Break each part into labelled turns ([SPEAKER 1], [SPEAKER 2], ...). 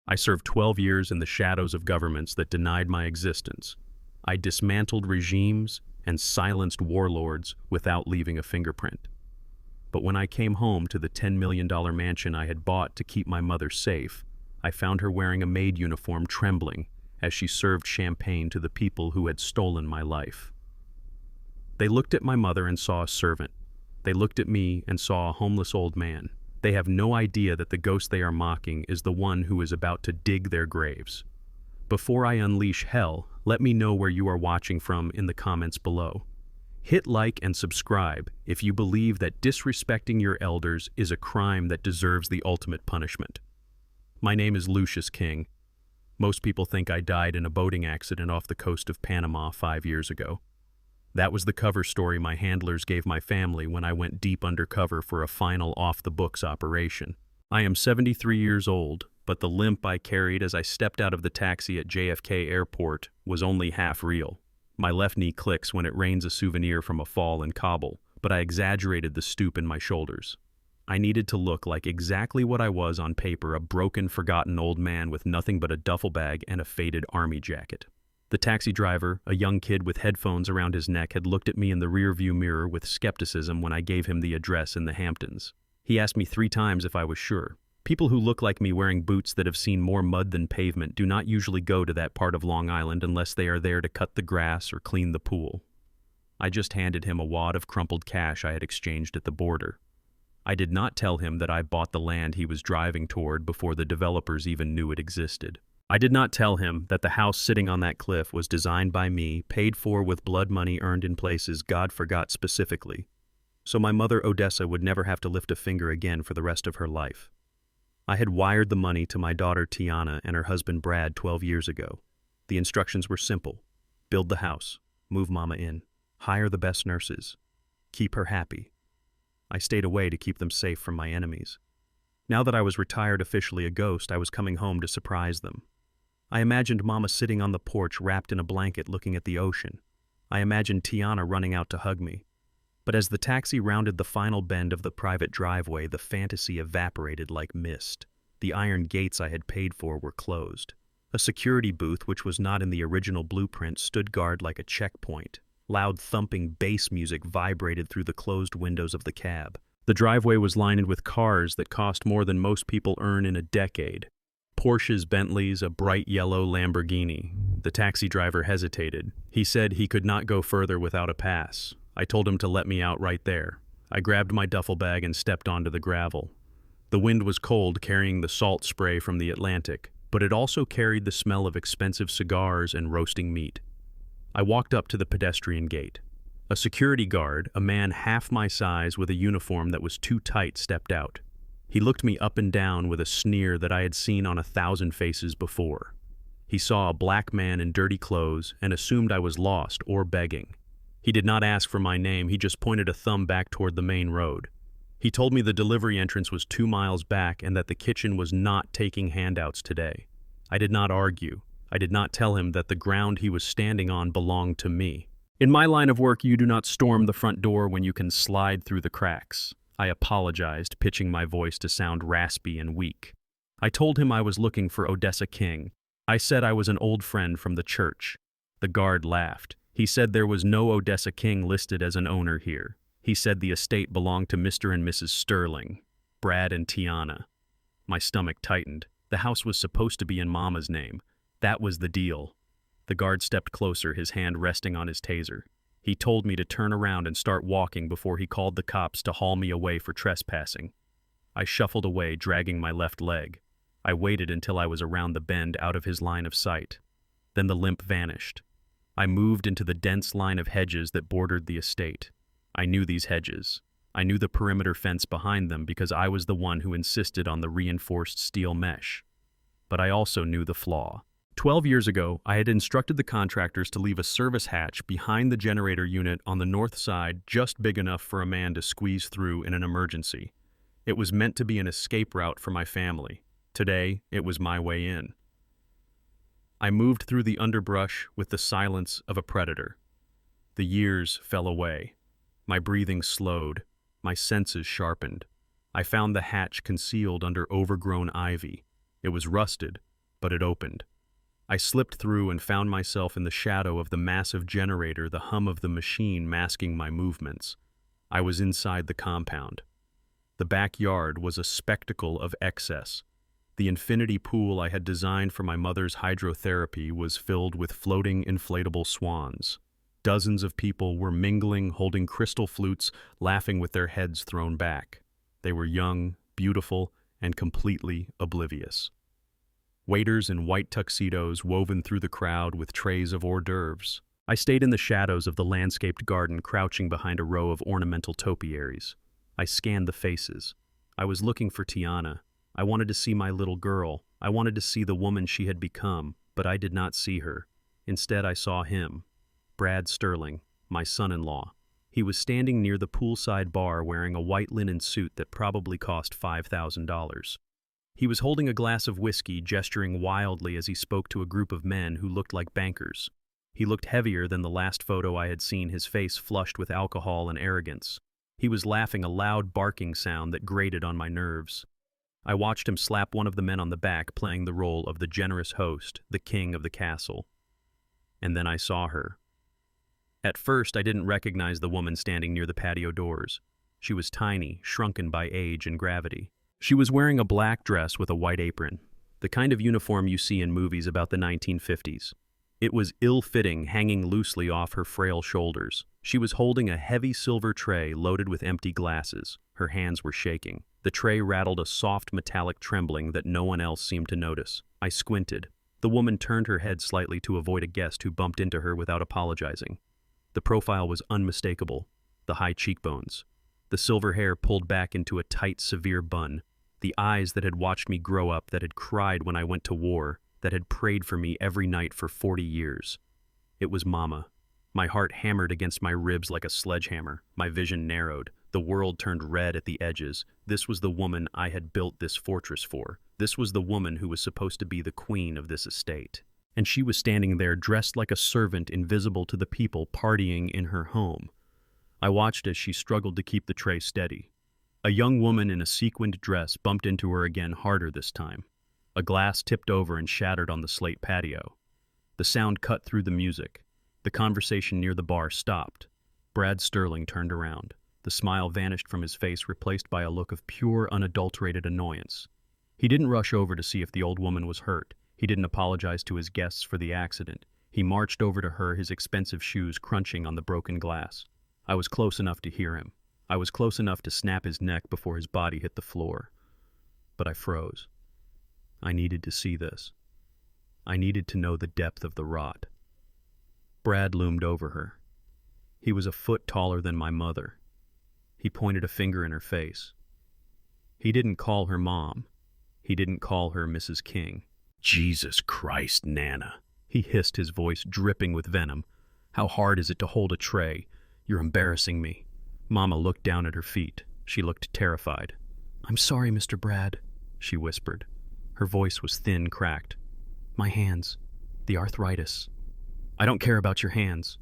[SPEAKER 1] I served 12 years in the shadows of governments that denied my existence. I dismantled regimes and silenced warlords without leaving a fingerprint. But when I came home to the $10 million mansion I had bought to keep my mother safe, I found her wearing a maid uniform, trembling as she served champagne to the people who had stolen my life. They looked at my mother and saw a servant. They looked at me and saw a homeless old man. They have no idea that the ghost they are mocking is the one who is about to dig their graves. Before I unleash hell, let me know where you are watching from in the comments below. Hit like and subscribe if you believe that disrespecting your elders is a crime that deserves the ultimate punishment. My name is Lucius King. Most people think I died in a boating accident off the coast of Panama 5 years ago. That was the cover story my handlers gave my family when I went deep undercover for a final off-the-books operation. I am 73 years old, but the limp I carried as I stepped out of the taxi at JFK Airport was only half real. My left knee clicks when it rains a souvenir from a fall in Kabul, but I exaggerated the stoop in my shoulders. I needed to look like exactly what I was on paper, a broken, forgotten old man with nothing but a duffel bag and a faded army jacket. The taxi driver, a young kid with headphones around his neck, had looked at me in the rearview mirror with skepticism when I gave him the address in the Hamptons. He asked me 3 times if I was sure. People who look like me wearing boots that have seen more mud than pavement do not usually go to that part of Long Island unless they are there to cut the grass or clean the pool. I just handed him a wad of crumpled cash I had exchanged at the border. I did not tell him that I bought the land he was driving toward before the developers even knew it existed. I did not tell him that the house sitting on that cliff was designed by me, paid for with blood money earned in places God forgot specifically, so my mother Odessa would never have to lift a finger again for the rest of her life. I had wired the money to my daughter Tiana and her husband Brad 12 years ago. The instructions were simple: build the house, move Mama in, hire the best nurses, keep her happy. I stayed away to keep them safe from my enemies. Now that I was retired, officially a ghost, I was coming home to surprise them. I imagined Mama sitting on the porch wrapped in a blanket looking at the ocean. I imagined Tiana running out to hug me. But as the taxi rounded the final bend of the private driveway, the fantasy evaporated like mist. The iron gates I had paid for were closed. A security booth, which was not in the original blueprint, stood guard like a checkpoint. Loud thumping bass music vibrated through the closed windows of the cab. The driveway was lined with cars that cost more than most people earn in a decade. Porsches, Bentleys, a bright yellow Lamborghini. The taxi driver hesitated. He said he could not go further without a pass. I told him to let me out right there. I grabbed my duffel bag and stepped onto the gravel. The wind was cold, carrying the salt spray from the Atlantic, but it also carried the smell of expensive cigars and roasting meat. I walked up to the pedestrian gate. A security guard, a man half my size with a uniform that was too tight, stepped out. He looked me up and down with a sneer that I had seen on 1,000 faces before. He saw a black man in dirty clothes and assumed I was lost or begging. He did not ask for my name, he just pointed a thumb back toward the main road. He told me the delivery entrance was 2 miles back and that the kitchen was not taking handouts today. I did not argue. I did not tell him that the ground he was standing on belonged to me. In my line of work, you do not storm the front door when you can slide through the cracks. I apologized, pitching my voice to sound raspy and weak. I told him I was looking for Odessa King. I said I was an old friend from the church. The guard laughed. He said there was no Odessa King listed as an owner here. He said the estate belonged to Mr. and Mrs. Sterling, Brad and Tiana. My stomach tightened. The house was supposed to be in Mama's name. That was the deal. The guard stepped closer, his hand resting on his taser. He told me to turn around and start walking before he called the cops to haul me away for trespassing. I shuffled away, dragging my left leg. I waited until I was around the bend, out of his line of sight. Then the limp vanished. I moved into the dense line of hedges that bordered the estate. I knew these hedges. I knew the perimeter fence behind them because I was the one who insisted on the reinforced steel mesh. But I also knew the flaw. 12 years ago, I had instructed the contractors to leave a service hatch behind the generator unit on the north side, just big enough for a man to squeeze through in an emergency. It was meant to be an escape route for my family. Today, it was my way in. I moved through the underbrush with the silence of a predator. The years fell away. My breathing slowed. My senses sharpened. I found the hatch concealed under overgrown ivy. It was rusted, but it opened. I slipped through and found myself in the shadow of the massive generator, the hum of the machine masking my movements. I was inside the compound. The backyard was a spectacle of excess. The infinity pool I had designed for my mother's hydrotherapy was filled with floating inflatable swans. Dozens of people were mingling, holding crystal flutes, laughing with their heads thrown back. They were young, beautiful, and completely oblivious. Waiters in white tuxedos woven through the crowd with trays of hors d'oeuvres. I stayed in the shadows of the landscaped garden, crouching behind a row of ornamental topiaries. I scanned the faces. I was looking for Tiana. I wanted to see my little girl. I wanted to see the woman she had become, but I did not see her. Instead, I saw him, Brad Sterling, my son-in-law. He was standing near the poolside bar wearing a white linen suit that probably cost $5,000. He was holding a glass of whiskey, gesturing wildly as he spoke to a group of men who looked like bankers. He looked heavier than the last photo I had seen, his face flushed with alcohol and arrogance. He was laughing, a loud barking sound that grated on my nerves. I watched him slap one of the men on the back, playing the role of the generous host, the king of the castle. And then I saw her. At first, I didn't recognize the woman standing near the patio doors. She was tiny, shrunken by age and gravity. She was wearing a black dress with a white apron, the kind of uniform you see in movies about the 1950s. It was ill-fitting, hanging loosely off her frail shoulders. She was holding a heavy silver tray loaded with empty glasses. Her hands were shaking. The tray rattled a soft metallic trembling that no one else seemed to notice. I squinted. The woman turned her head slightly to avoid a guest who bumped into her without apologizing. The profile was unmistakable. The high cheekbones. The silver hair pulled back into a tight, severe bun. The eyes that had watched me grow up, that had cried when I went to war, that had prayed for me every night for 40 years. It was Mama. My heart hammered against my ribs like a sledgehammer. My vision narrowed. The world turned red at the edges. This was the woman I had built this fortress for. This was the woman who was supposed to be the queen of this estate. And she was standing there dressed like a servant, invisible to the people partying in her home. I watched as she struggled to keep the tray steady. A young woman in a sequined dress bumped into her again, harder this time. A glass tipped over and shattered on the slate patio. The sound cut through the music. The conversation near the bar stopped. Brad Sterling turned around. The smile vanished from his face, replaced by a look of pure, unadulterated annoyance. He didn't rush over to see if the old woman was hurt. He didn't apologize to his guests for the accident. He marched over to her, his expensive shoes crunching on the broken glass. I was close enough to hear him. I was close enough to snap his neck before his body hit the floor. But I froze. I needed to see this. I needed to know the depth of the rot. Brad loomed over her. He was a foot taller than my mother. He pointed a finger in her face. He didn't call her Mom. He didn't call her Mrs. King. "Jesus Christ, Nana," he hissed, his voice dripping with venom. "How hard is it to hold a tray? You're embarrassing me." Mama looked down at her feet. She looked terrified. "I'm sorry, Mr. Brad," she whispered. Her voice was thin, cracked. "My hands. The arthritis." "I don't care about your hands."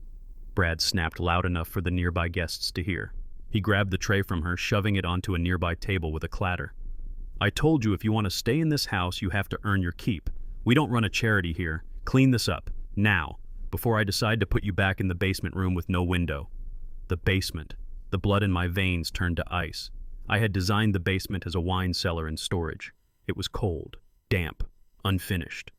[SPEAKER 1] Brad snapped loud enough for the nearby guests to hear. He grabbed the tray from her, shoving it onto a nearby table with a clatter. "I told you if you want to stay in this house, you have to earn your keep. We don't run a charity here. Clean this up, now, before I decide to put you back in the basement room with no window." The basement. The blood in my veins turned to ice. I had designed the basement as a wine cellar and storage. It was cold, damp, unfinished.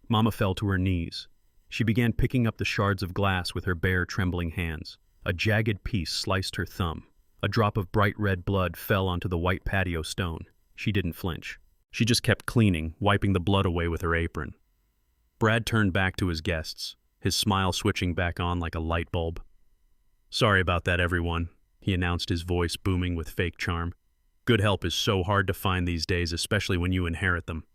[SPEAKER 1] Mama fell to her knees. She began picking up the shards of glass with her bare, trembling hands. A jagged piece sliced her thumb. A drop of bright red blood fell onto the white patio stone. She didn't flinch. She just kept cleaning, wiping the blood away with her apron. Brad turned back to his guests, his smile switching back on like a light bulb. "Sorry about that, everyone," he announced, his voice booming with fake charm. "Good help is so hard to find these days, especially when you inherit them."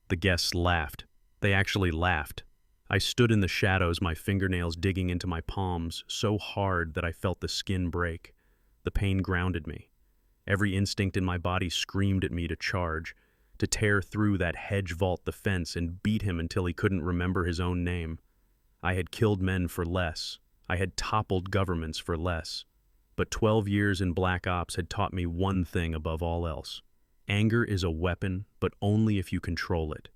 [SPEAKER 1] The guests laughed. They actually laughed. I stood in the shadows, my fingernails digging into my palms so hard that I felt the skin break. The pain grounded me. Every instinct in my body screamed at me to charge, to tear through that hedge vault, the fence, and beat him until he couldn't remember his own name. I had killed men for less. I had toppled governments for less. But 12 years in Black Ops had taught me one thing above all else. Anger is a weapon, but only if you control it.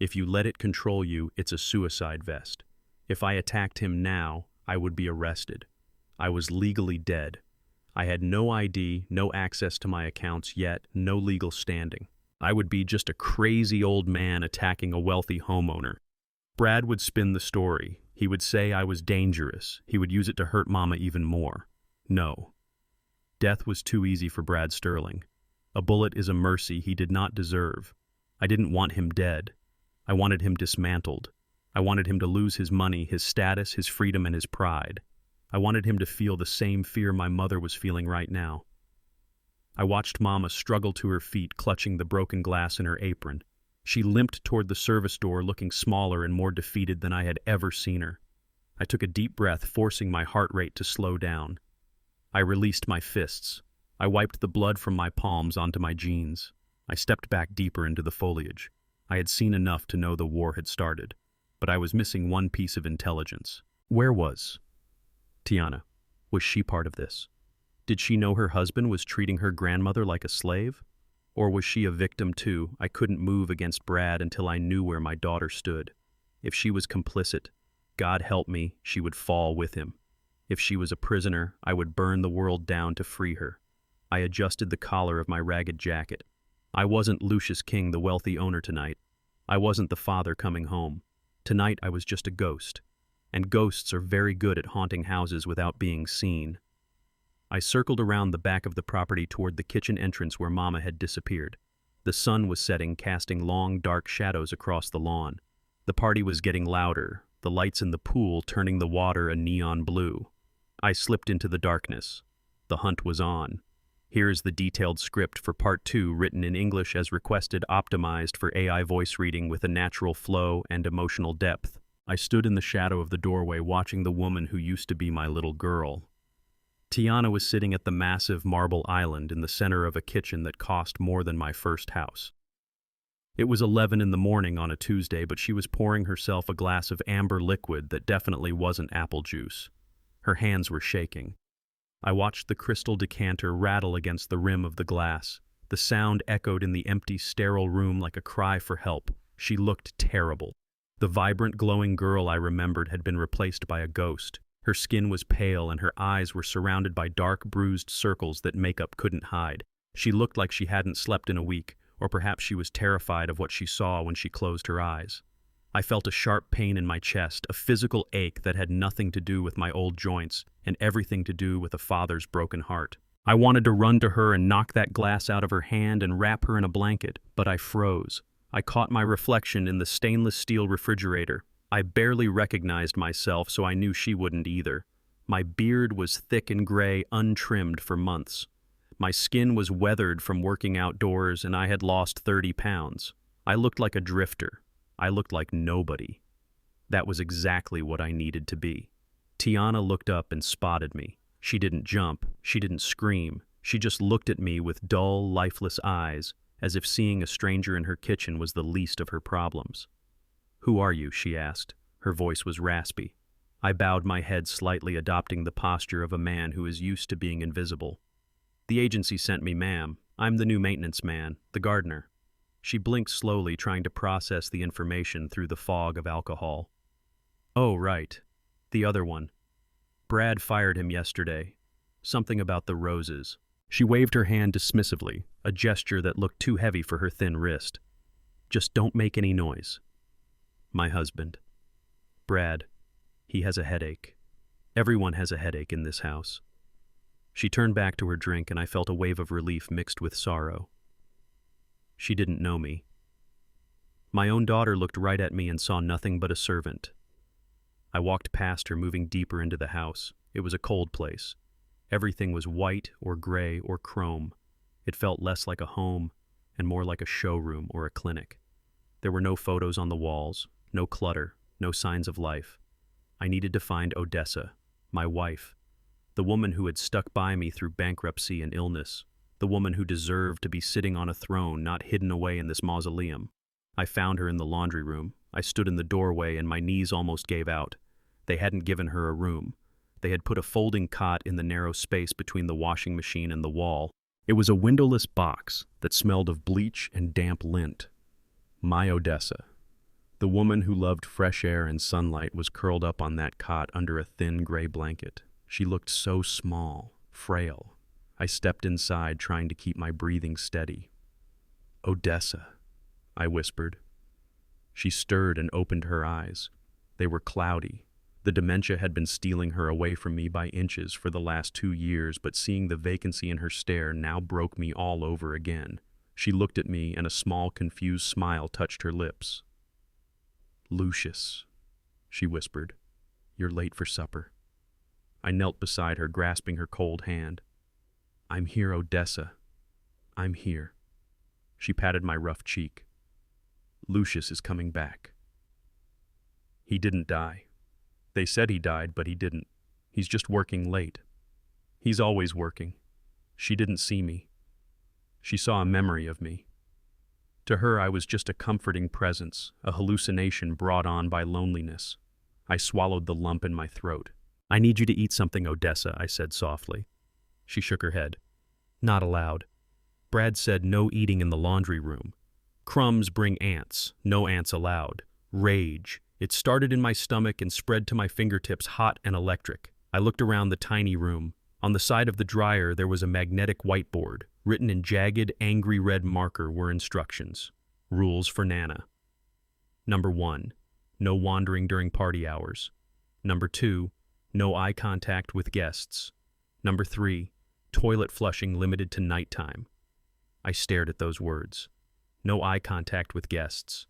[SPEAKER 1] If you let it control you, it's a suicide vest. If I attacked him now, I would be arrested. I was legally dead. I had no ID, no access to my accounts yet, no legal standing. I would be just a crazy old man attacking a wealthy homeowner. Brad would spin the story. He would say I was dangerous. He would use it to hurt Mama even more. No. Death was too easy for Brad Sterling. A bullet is a mercy he did not deserve. I didn't want him dead. I wanted him dismantled. I wanted him to lose his money, his status, his freedom, and his pride. I wanted him to feel the same fear my mother was feeling right now. I watched Mama struggle to her feet, clutching the broken glass in her apron. She limped toward the service door, looking smaller and more defeated than I had ever seen her. I took a deep breath, forcing my heart rate to slow down. I released my fists. I wiped the blood from my palms onto my jeans. I stepped back deeper into the foliage. I had seen enough to know the war had started, but I was missing one piece of intelligence. Where was Tiana? Was she part of this? Did she know her husband was treating her grandmother like a slave? Or was she a victim too? I couldn't move against Brad until I knew where my daughter stood. If she was complicit, God help me, she would fall with him. If she was a prisoner, I would burn the world down to free her. I adjusted the collar of my ragged jacket. I wasn't Lucius King, the wealthy owner tonight. I wasn't the father coming home. Tonight I was just a ghost. And ghosts are very good at haunting houses without being seen. I circled around the back of the property toward the kitchen entrance where Mama had disappeared. The sun was setting, casting long, dark shadows across the lawn. The party was getting louder, the lights in the pool turning the water a neon blue. I slipped into the darkness. The hunt was on. Here is the detailed script for Part 2, written in English as requested, optimized for AI voice reading with a natural flow and emotional depth. I stood in the shadow of the doorway watching the woman who used to be my little girl. Tiana was sitting at the massive marble island in the center of a kitchen that cost more than my first house. It was 11 in the morning on a Tuesday, but she was pouring herself a glass of amber liquid that definitely wasn't apple juice. Her hands were shaking. I watched the crystal decanter rattle against the rim of the glass. The sound echoed in the empty, sterile room like a cry for help. She looked terrible. The vibrant, glowing girl I remembered had been replaced by a ghost. Her skin was pale and her eyes were surrounded by dark, bruised circles that makeup couldn't hide. She looked like she hadn't slept in a week, or perhaps she was terrified of what she saw when she closed her eyes. I felt a sharp pain in my chest, a physical ache that had nothing to do with my old joints and everything to do with a father's broken heart. I wanted to run to her and knock that glass out of her hand and wrap her in a blanket, but I froze. I caught my reflection in the stainless steel refrigerator. I barely recognized myself, so I knew she wouldn't either. My beard was thick and gray, untrimmed for months. My skin was weathered from working outdoors, and I had lost 30 pounds. I looked like a drifter. I looked like nobody. That was exactly what I needed to be. Tiana looked up and spotted me. She didn't jump. She didn't scream. She just looked at me with dull, lifeless eyes, as if seeing a stranger in her kitchen was the least of her problems. "Who are you?" she asked. Her voice was raspy. I bowed my head slightly, adopting the posture of a man who is used to being invisible. "The agency sent me, ma'am. I'm the new maintenance man, the gardener." She blinked slowly, trying to process the information through the fog of alcohol. "Oh, right. The other one. Brad fired him yesterday. Something about the roses." She waved her hand dismissively, a gesture that looked too heavy for her thin wrist. "Just don't make any noise." "My husband. Brad. He has a headache. Everyone has a headache in this house." She turned back to her drink, and I felt a wave of relief mixed with sorrow. She didn't know me. My own daughter looked right at me and saw nothing but a servant. I walked past her, moving deeper into the house. It was a cold place. Everything was white or gray or chrome. It felt less like a home and more like a showroom or a clinic. There were no photos on the walls, no clutter, no signs of life. I needed to find Odessa, my wife, the woman who had stuck by me through bankruptcy and illness, the woman who deserved to be sitting on a throne, not hidden away in this mausoleum. I found her in the laundry room. I stood in the doorway and my knees almost gave out. They hadn't given her a room. They had put a folding cot in the narrow space between the washing machine and the wall. It was a windowless box that smelled of bleach and damp lint. My Odessa. The woman who loved fresh air and sunlight was curled up on that cot under a thin gray blanket. She looked so small, frail. I stepped inside, trying to keep my breathing steady. "Odessa," I whispered. She stirred and opened her eyes. They were cloudy. The dementia had been stealing her away from me by inches for the last 2 years, but seeing the vacancy in her stare now broke me all over again. She looked at me, and a small, confused smile touched her lips. "Lucius," she whispered, "you're late for supper." I knelt beside her, grasping her cold hand. "I'm here, Odessa. I'm here." She patted my rough cheek. "Lucius is coming back." He didn't die. They said he died, but he didn't. He's just working late. He's always working. She didn't see me. She saw a memory of me. To her, I was just a comforting presence, a hallucination brought on by loneliness. I swallowed the lump in my throat. "I need you to eat something, Odessa," I said softly. She shook her head. "Not allowed. Brad said no eating in the laundry room. Crumbs bring ants. No ants allowed. Rage. It started in my stomach and spread to my fingertips, hot and electric. I looked around the tiny room. On the side of the dryer, there was a magnetic whiteboard. Written in jagged, angry red marker were instructions. Rules for Nana. Number 1, no wandering during party hours. Number 2, no eye contact with guests. Number 3, toilet flushing limited to nighttime. I stared at those words. No eye contact with guests.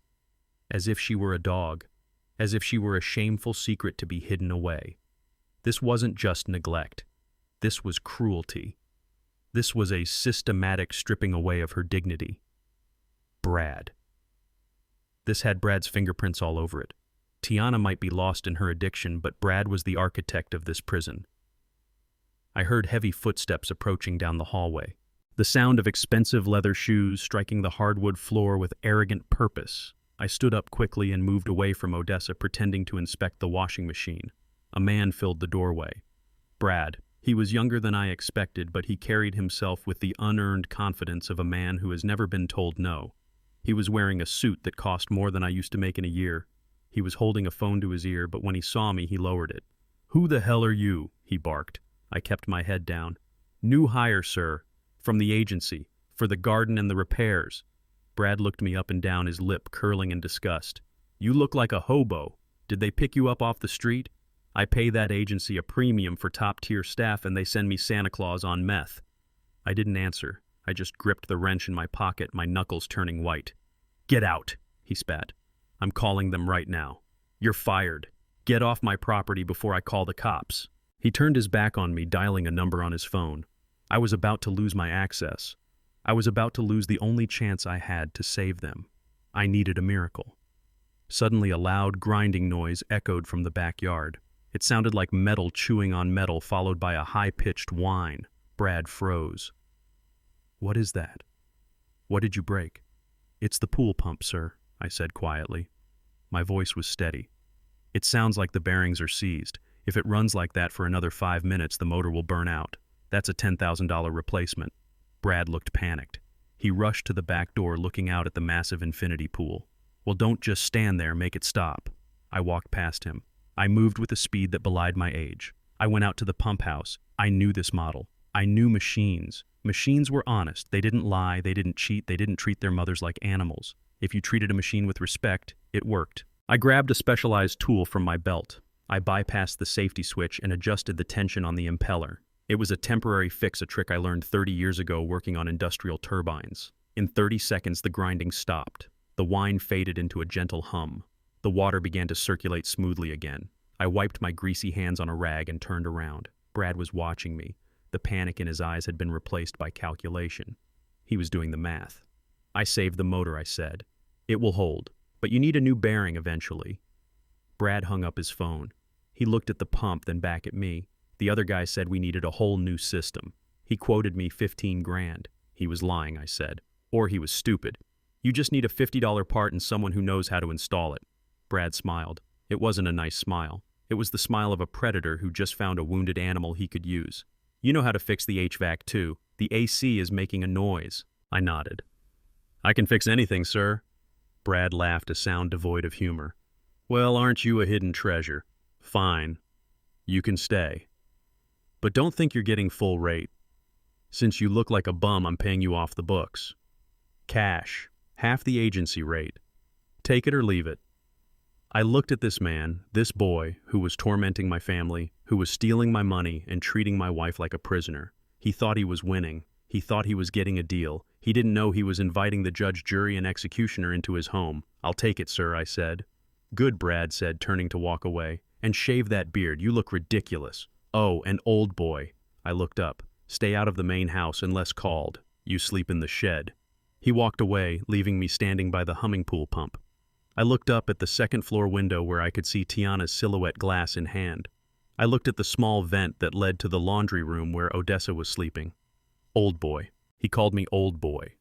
[SPEAKER 1] As if she were a dog. As if she were a shameful secret to be hidden away. This wasn't just neglect. This was cruelty. This was a systematic stripping away of her dignity. Brad. This had Brad's fingerprints all over it. Tiana might be lost in her addiction, but Brad was the architect of this prison. I heard heavy footsteps approaching down the hallway. The sound of expensive leather shoes striking the hardwood floor with arrogant purpose. I stood up quickly and moved away from Odessa, pretending to inspect the washing machine. A man filled the doorway. Brad. He was younger than I expected, but he carried himself with the unearned confidence of a man who has never been told no. He was wearing a suit that cost more than I used to make in a year. He was holding a phone to his ear, but when he saw me, he lowered it. "Who the hell are you?" he barked. I kept my head down. "New hire, sir. From the agency. For the garden and the repairs." Brad looked me up and down, his lip curling in disgust. "You look like a hobo. Did they pick you up off the street? I pay that agency a premium for top-tier staff, and they send me Santa Claus on meth." I didn't answer. I just gripped the wrench in my pocket, my knuckles turning white. "Get out," he spat. "I'm calling them right now. You're fired. Get off my property before I call the cops." He turned his back on me, dialing a number on his phone. I was about to lose my access. I was about to lose the only chance I had to save them. I needed a miracle. Suddenly, a loud, grinding noise echoed from the backyard. It sounded like metal chewing on metal, followed by a high-pitched whine. Brad froze. "What is that? What did you break?" "It's the pool pump, sir," I said quietly. My voice was steady. "It sounds like the bearings are seized. If it runs like that for another 5 minutes, the motor will burn out. That's a $10,000 replacement." Brad looked panicked. He rushed to the back door, looking out at the massive infinity pool. "Well, don't just stand there, make it stop." I walked past him. I moved with a speed that belied my age. I went out to the pump house. I knew this model. I knew machines. Machines were honest. They didn't lie. They didn't cheat. They didn't treat their mothers like animals. If you treated a machine with respect, it worked. I grabbed a specialized tool from my belt. I bypassed the safety switch and adjusted the tension on the impeller. It was a temporary fix, a trick I learned 30 years ago working on industrial turbines. In 30 seconds, the grinding stopped. The whine faded into a gentle hum. The water began to circulate smoothly again. I wiped my greasy hands on a rag and turned around. Brad was watching me. The panic in his eyes had been replaced by calculation. He was doing the math. "I saved the motor," I said. "It will hold, but you need a new bearing eventually." Brad hung up his phone. He looked at the pump, then back at me. The other guy said we needed a whole new system. He quoted me 15 grand. He was lying, I said. Or he was stupid. "You just need a $50 part and someone who knows how to install it." Brad smiled. It wasn't a nice smile. It was the smile of a predator who just found a wounded animal he could use. "You know how to fix the HVAC too. The AC is making a noise." I nodded. "I can fix anything, sir." Brad laughed, a sound devoid of humor. Well, aren't you a hidden treasure? Fine. You can stay. But don't think you're getting full rate. Since you look like a bum, I'm paying you off the books. Cash. Half the agency rate. Take it or leave it. I looked at this man, this boy, who was tormenting my family, who was stealing my money and treating my wife like a prisoner. He thought he was winning. He thought he was getting a deal. He didn't know he was inviting the judge, jury, and executioner into his home. I'll take it, sir, I said. Good, Brad said, turning to walk away. And shave that beard. You look ridiculous. Oh, an old boy. I looked up. Stay out of the main house unless called. You sleep in the shed. He walked away, leaving me standing by the humming pool pump. I looked up at the second-floor window where I could see Tiana's silhouette, glass in hand. I looked at the small vent that led to the laundry room where Odessa was sleeping. Old boy. He called me old boy.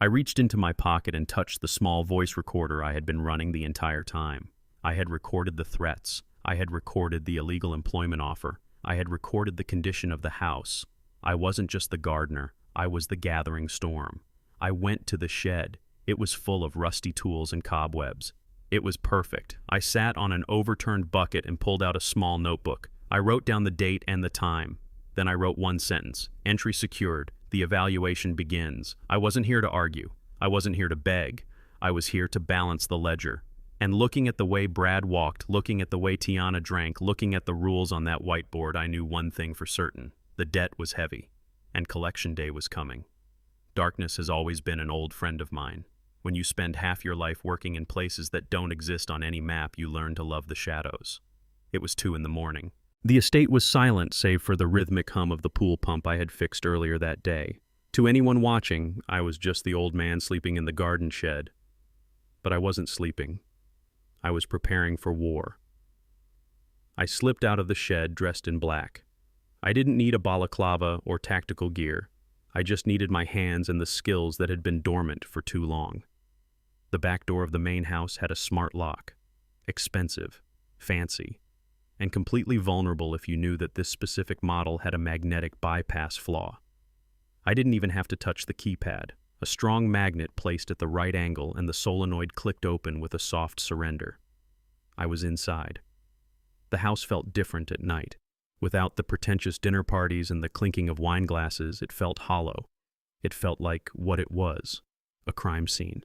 [SPEAKER 1] I reached into my pocket and touched the small voice recorder I had been running the entire time. I had recorded the threats. I had recorded the illegal employment offer. I had recorded the condition of the house. I wasn't just the gardener. I was the gathering storm. I went to the shed. It was full of rusty tools and cobwebs. It was perfect. I sat on an overturned bucket and pulled out a small notebook. I wrote down the date and the time. Then I wrote one sentence. Entry secured. The evaluation begins. I wasn't here to argue. I wasn't here to beg. I was here to balance the ledger. And looking at the way Brad walked, looking at the way Tiana drank, looking at the rules on that whiteboard, I knew one thing for certain. The debt was heavy, and collection day was coming. Darkness has always been an old friend of mine. When you spend half your life working in places that don't exist on any map, you learn to love the shadows. It was 2 a.m. The estate was silent save for the rhythmic hum of the pool pump I had fixed earlier that day. To anyone watching, I was just the old man sleeping in the garden shed. But I wasn't sleeping. I was preparing for war. I slipped out of the shed dressed in black. I didn't need a balaclava or tactical gear. I just needed my hands and the skills that had been dormant for too long. The back door of the main house had a smart lock. Expensive, fancy, and completely vulnerable if you knew that this specific model had a magnetic bypass flaw. I didn't even have to touch the keypad. A strong magnet placed at the right angle and the solenoid clicked open with a soft surrender. I was inside. The house felt different at night. Without the pretentious dinner parties and the clinking of wine glasses, it felt hollow. It felt like what it was, a crime scene.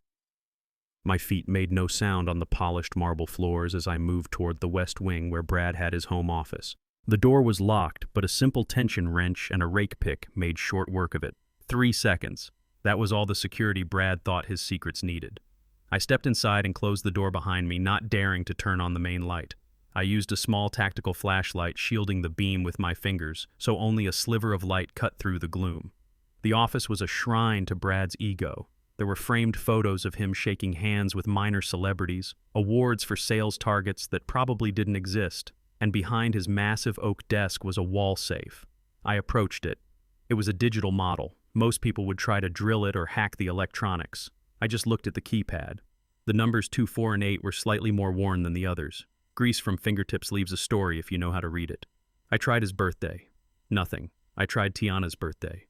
[SPEAKER 1] My feet made no sound on the polished marble floors as I moved toward the west wing where Brad had his home office. The door was locked, but a simple tension wrench and a rake pick made short work of it. 3 seconds. That was all the security Brad thought his secrets needed. I stepped inside and closed the door behind me, not daring to turn on the main light. I used a small tactical flashlight, shielding the beam with my fingers, so only a sliver of light cut through the gloom. The office was a shrine to Brad's ego. There were framed photos of him shaking hands with minor celebrities, awards for sales targets that probably didn't exist, and behind his massive oak desk was a wall safe. I approached it. It was a digital model. Most people would try to drill it or hack the electronics. I just looked at the keypad. The numbers 2, 4, and 8 were slightly more worn than the others. Grease from fingertips leaves a story if you know how to read it. I tried his birthday. Nothing. I tried Tiana's birthday.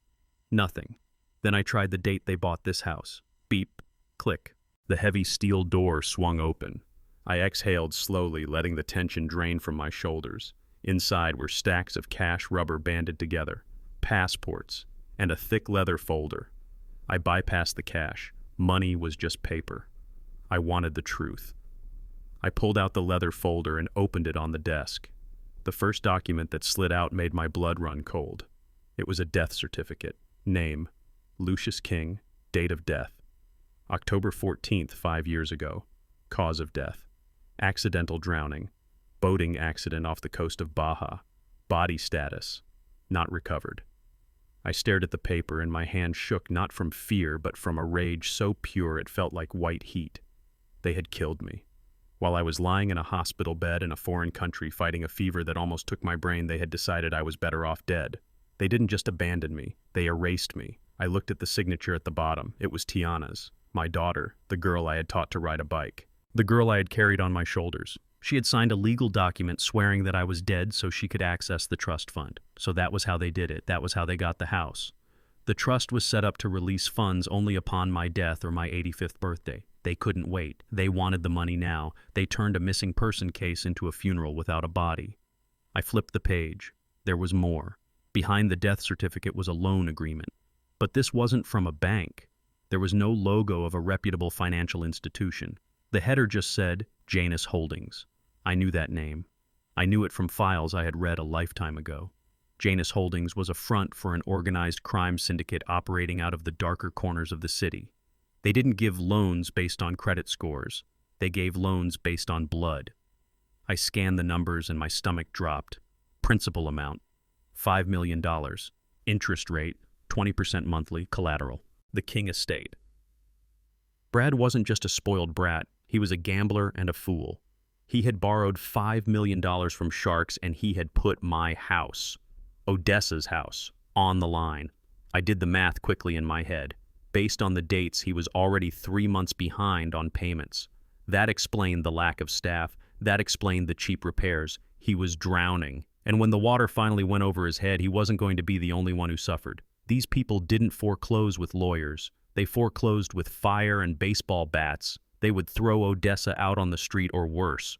[SPEAKER 1] Nothing. Then I tried the date they bought this house. Beep. Click. The heavy steel door swung open. I exhaled slowly, letting the tension drain from my shoulders. Inside were stacks of cash rubber banded together, passports, and a thick leather folder. I bypassed the cash. Money was just paper. I wanted the truth. I pulled out the leather folder and opened it on the desk. The first document that slid out made my blood run cold. It was a death certificate. Name: Lucius King. Date of death: October 14th, 5 years ago. Cause of death: accidental drowning. Boating accident off the coast of Baja. Body status: not recovered. I stared at the paper and my hand shook not from fear but from a rage so pure it felt like white heat. They had killed me. While I was lying in a hospital bed in a foreign country fighting a fever that almost took my brain, they had decided I was better off dead. They didn't just abandon me, they erased me. I looked at the signature at the bottom. It was Tiana's, my daughter, the girl I had taught to ride a bike, the girl I had carried on my shoulders. She had signed a legal document swearing that I was dead so she could access the trust fund. So that was how they did it. That was how they got the house. The trust was set up to release funds only upon my death or my 85th birthday. They couldn't wait. They wanted the money now. They turned a missing person case into a funeral without a body. I flipped the page. There was more. Behind the death certificate was a loan agreement. But this wasn't from a bank. There was no logo of a reputable financial institution. The header just said, Janus Holdings. I knew that name. I knew it from files I had read a lifetime ago. Janus Holdings was a front for an organized crime syndicate operating out of the darker corners of the city. They didn't give loans based on credit scores. They gave loans based on blood. I scanned the numbers and my stomach dropped. Principal amount, $5 million. Interest rate, 20% monthly, collateral. The King estate. Brad wasn't just a spoiled brat. He was a gambler and a fool. He had borrowed $5 million from sharks and he had put my house, Odessa's house, on the line. I did the math quickly in my head. Based on the dates, he was already 3 months behind on payments. That explained the lack of staff. That explained the cheap repairs. He was drowning. And when the water finally went over his head, he wasn't going to be the only one who suffered. These people didn't foreclose with lawyers. They foreclosed with fire and baseball bats. They would throw Odessa out on the street or worse.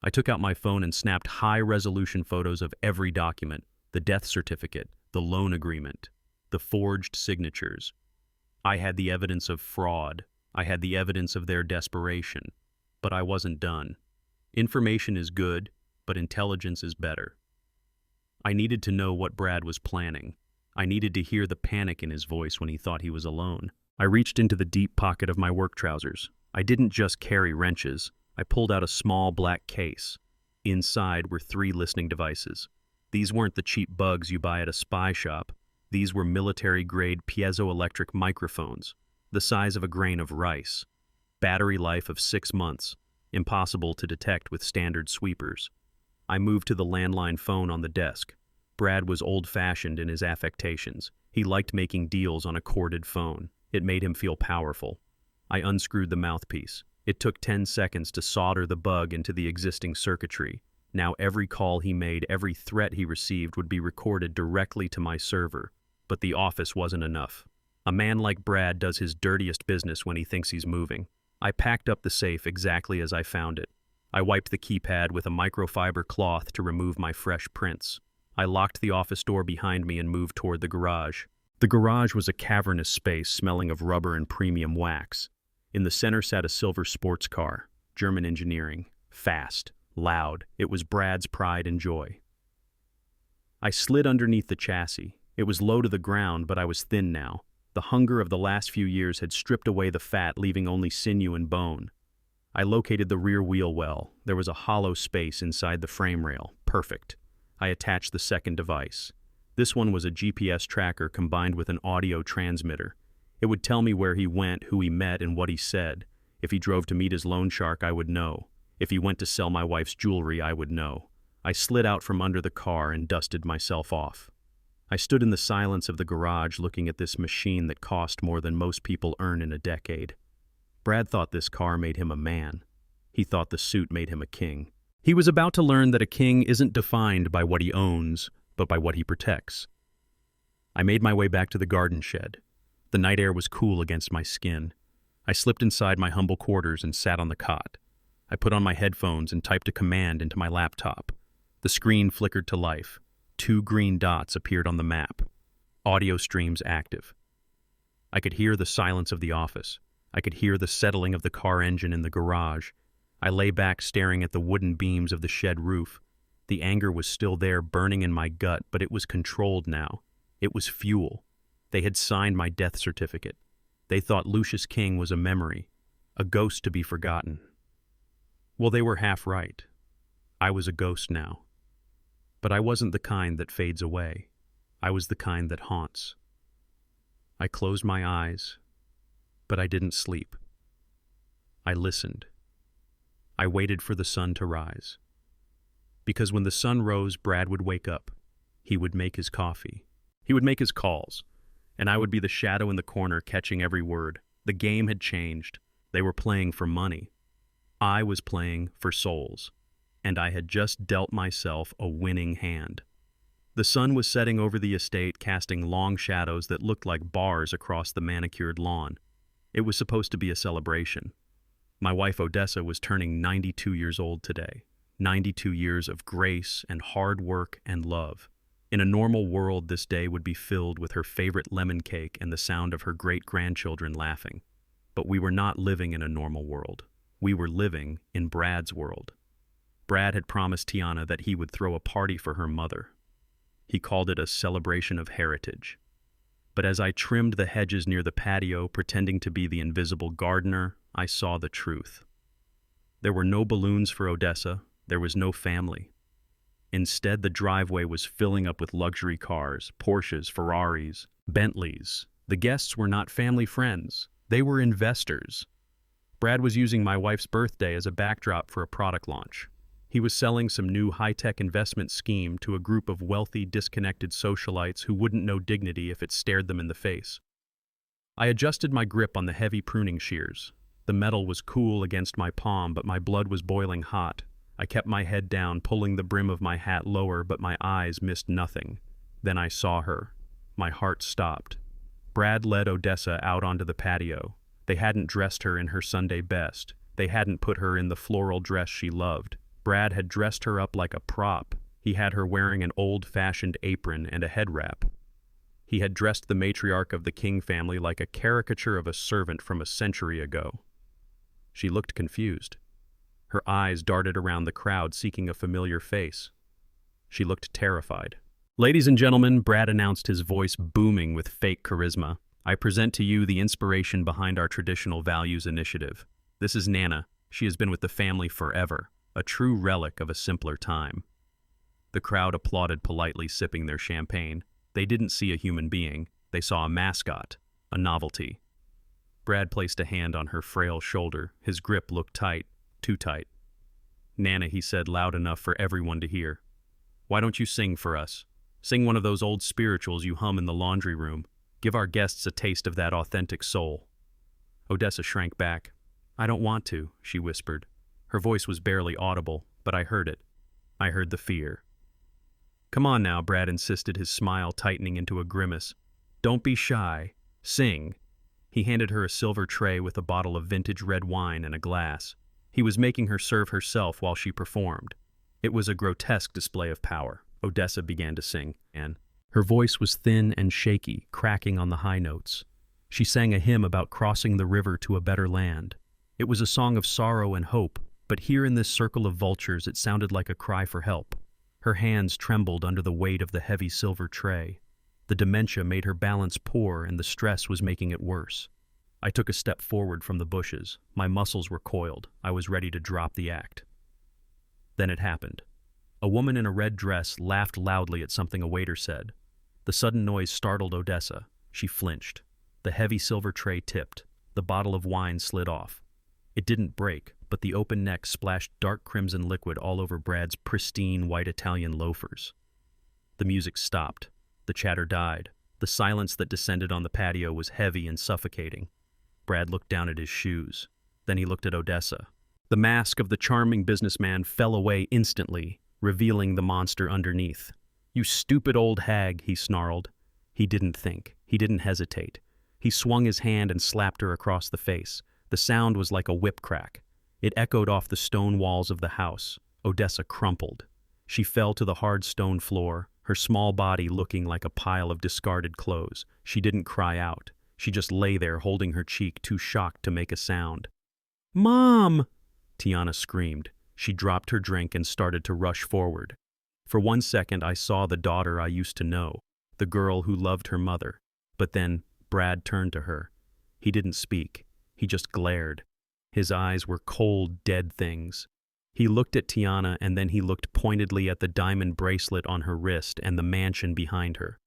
[SPEAKER 1] I took out my phone and snapped high-resolution photos of every document, the death certificate, the loan agreement, the forged signatures. I had the evidence of fraud. I had the evidence of their desperation. But I wasn't done. Information is good, but intelligence is better. I needed to know what Brad was planning. I needed to hear the panic in his voice when he thought he was alone. I reached into the deep pocket of my work trousers. I didn't just carry wrenches. I pulled out a small black case. Inside were 3 listening devices. These weren't the cheap bugs you buy at a spy shop. These were military-grade piezoelectric microphones, the size of a grain of rice. Battery life of 6 months, impossible to detect with standard sweepers. I moved to the landline phone on the desk. Brad was old-fashioned in his affectations. He liked making deals on a corded phone. It made him feel powerful. I unscrewed the mouthpiece. It took 10 seconds to solder the bug into the existing circuitry. Now every call he made, every threat he received would be recorded directly to my server. But the office wasn't enough. A man like Brad does his dirtiest business when he thinks he's moving. I packed up the safe exactly as I found it. I wiped the keypad with a microfiber cloth to remove my fresh prints. I locked the office door behind me and moved toward the garage. The garage was a cavernous space smelling of rubber and premium wax. In the center sat a silver sports car, German engineering, fast, loud. It was Brad's pride and joy. I slid underneath the chassis. It was low to the ground, but I was thin now. The hunger of the last few years had stripped away the fat, leaving only sinew and bone. I located the rear wheel well. There was a hollow space inside the frame rail. Perfect. I attached the second device. This one was a GPS tracker combined with an audio transmitter. It would tell me where he went, who he met, and what he said. If he drove to meet his loan shark, I would know. If he went to sell my wife's jewelry, I would know. I slid out from under the car and dusted myself off. I stood in the silence of the garage looking at this machine that cost more than most people earn in a decade. Brad thought this car made him a man. He thought the suit made him a king. He was about to learn that a king isn't defined by what he owns, but by what he protects. I made my way back to the garden shed. The night air was cool against my skin. I slipped inside my humble quarters and sat on the cot. I put on my headphones and typed a command into my laptop. The screen flickered to life. 2 green dots appeared on the map. Audio streams active. I could hear the silence of the office. I could hear the settling of the car engine in the garage. I lay back staring at the wooden beams of the shed roof. The anger was still there, burning in my gut, but it was controlled now. It was fuel. They had signed my death certificate. They thought Lucius King was a memory, a ghost to be forgotten. Well, they were half right. I was a ghost now. But I wasn't the kind that fades away. I was the kind that haunts. I closed my eyes, but I didn't sleep. I listened. I waited for the sun to rise. Because when the sun rose, Brad would wake up. He would make his coffee. He would make his calls. And I would be the shadow in the corner catching every word. The game had changed. They were playing for money. I was playing for souls. And I had just dealt myself a winning hand. The sun was setting over the estate, casting long shadows that looked like bars across the manicured lawn. It was supposed to be a celebration. My wife Odessa was turning 92 years old today. 92 years of grace and hard work and love. In a normal world, this day would be filled with her favorite lemon cake and the sound of her great-grandchildren laughing. But we were not living in a normal world. We were living in Brad's world. Brad had promised Tiana that he would throw a party for her mother. He called it a celebration of heritage. But as I trimmed the hedges near the patio, pretending to be the invisible gardener, I saw the truth. There were no balloons for Odessa. There was no family. Instead, the driveway was filling up with luxury cars, Porsches, Ferraris, Bentleys. The guests were not family friends. They were investors. Brad was using my wife's birthday as a backdrop for a product launch. He was selling some new high-tech investment scheme to a group of wealthy, disconnected socialites who wouldn't know dignity if it stared them in the face. I adjusted my grip on the heavy pruning shears. The metal was cool against my palm, but my blood was boiling hot. I kept my head down, pulling the brim of my hat lower, but my eyes missed nothing. Then I saw her. My heart stopped. Brad led Odessa out onto the patio. They hadn't dressed her in her Sunday best. They hadn't put her in the floral dress she loved. Brad had dressed her up like a prop. He had her wearing an old-fashioned apron and a head wrap. He had dressed the matriarch of the King family like a caricature of a servant from a century ago. She looked confused. Her eyes darted around the crowd, seeking a familiar face. She looked terrified. "Ladies and gentlemen," Brad announced, his voice booming with fake charisma, "I present to you the inspiration behind our traditional values initiative. This is Nana. She has been with the family forever, a true relic of a simpler time." The crowd applauded politely, sipping their champagne. They didn't see a human being. They saw a mascot, a novelty. Brad placed a hand on her frail shoulder. His grip looked tight, too tight. "Nana," he said, loud enough for everyone to hear. "Why don't you sing for us? Sing one of those old spirituals you hum in the laundry room. Give our guests a taste of that authentic soul." Odessa shrank back. "I don't want to," she whispered. Her voice was barely audible, but I heard it. I heard the fear. "Come on now," Brad insisted, his smile tightening into a grimace. "Don't be shy. Sing." He handed her a silver tray with a bottle of vintage red wine and a glass. He was making her serve herself while she performed. It was a grotesque display of power. Odessa began to sing, and her voice was thin and shaky, cracking on the high notes. She sang a hymn about crossing the river to a better land. It was a song of sorrow and hope, but here in this circle of vultures it sounded like a cry for help. Her hands trembled under the weight of the heavy silver tray. The dementia made her balance poor, and the stress was making it worse. I took a step forward from the bushes. My muscles were coiled. I was ready to drop the act. Then it happened. A woman in a red dress laughed loudly at something a waiter said. The sudden noise startled Odessa. She flinched. The heavy silver tray tipped. The bottle of wine slid off. It didn't break, but the open neck splashed dark crimson liquid all over Brad's pristine white Italian loafers. The music stopped. The chatter died. The silence that descended on the patio was heavy and suffocating. Brad looked down at his shoes. Then he looked at Odessa. The mask of the charming businessman fell away instantly, revealing the monster underneath. "You stupid old hag," he snarled. He didn't think. He didn't hesitate. He swung his hand and slapped her across the face. The sound was like a whip crack. It echoed off the stone walls of the house. Odessa crumpled. She fell to the hard stone floor, her small body looking like a pile of discarded clothes. She didn't cry out. She just lay there holding her cheek, too shocked to make a sound. "Mom!" Tiana screamed. She dropped her drink and started to rush forward. For 1 second I saw the daughter I used to know, the girl who loved her mother. But then Brad turned to her. He didn't speak. He just glared. His eyes were cold, dead things. He looked at Tiana, and then he looked pointedly at the diamond bracelet on her wrist and the mansion behind her.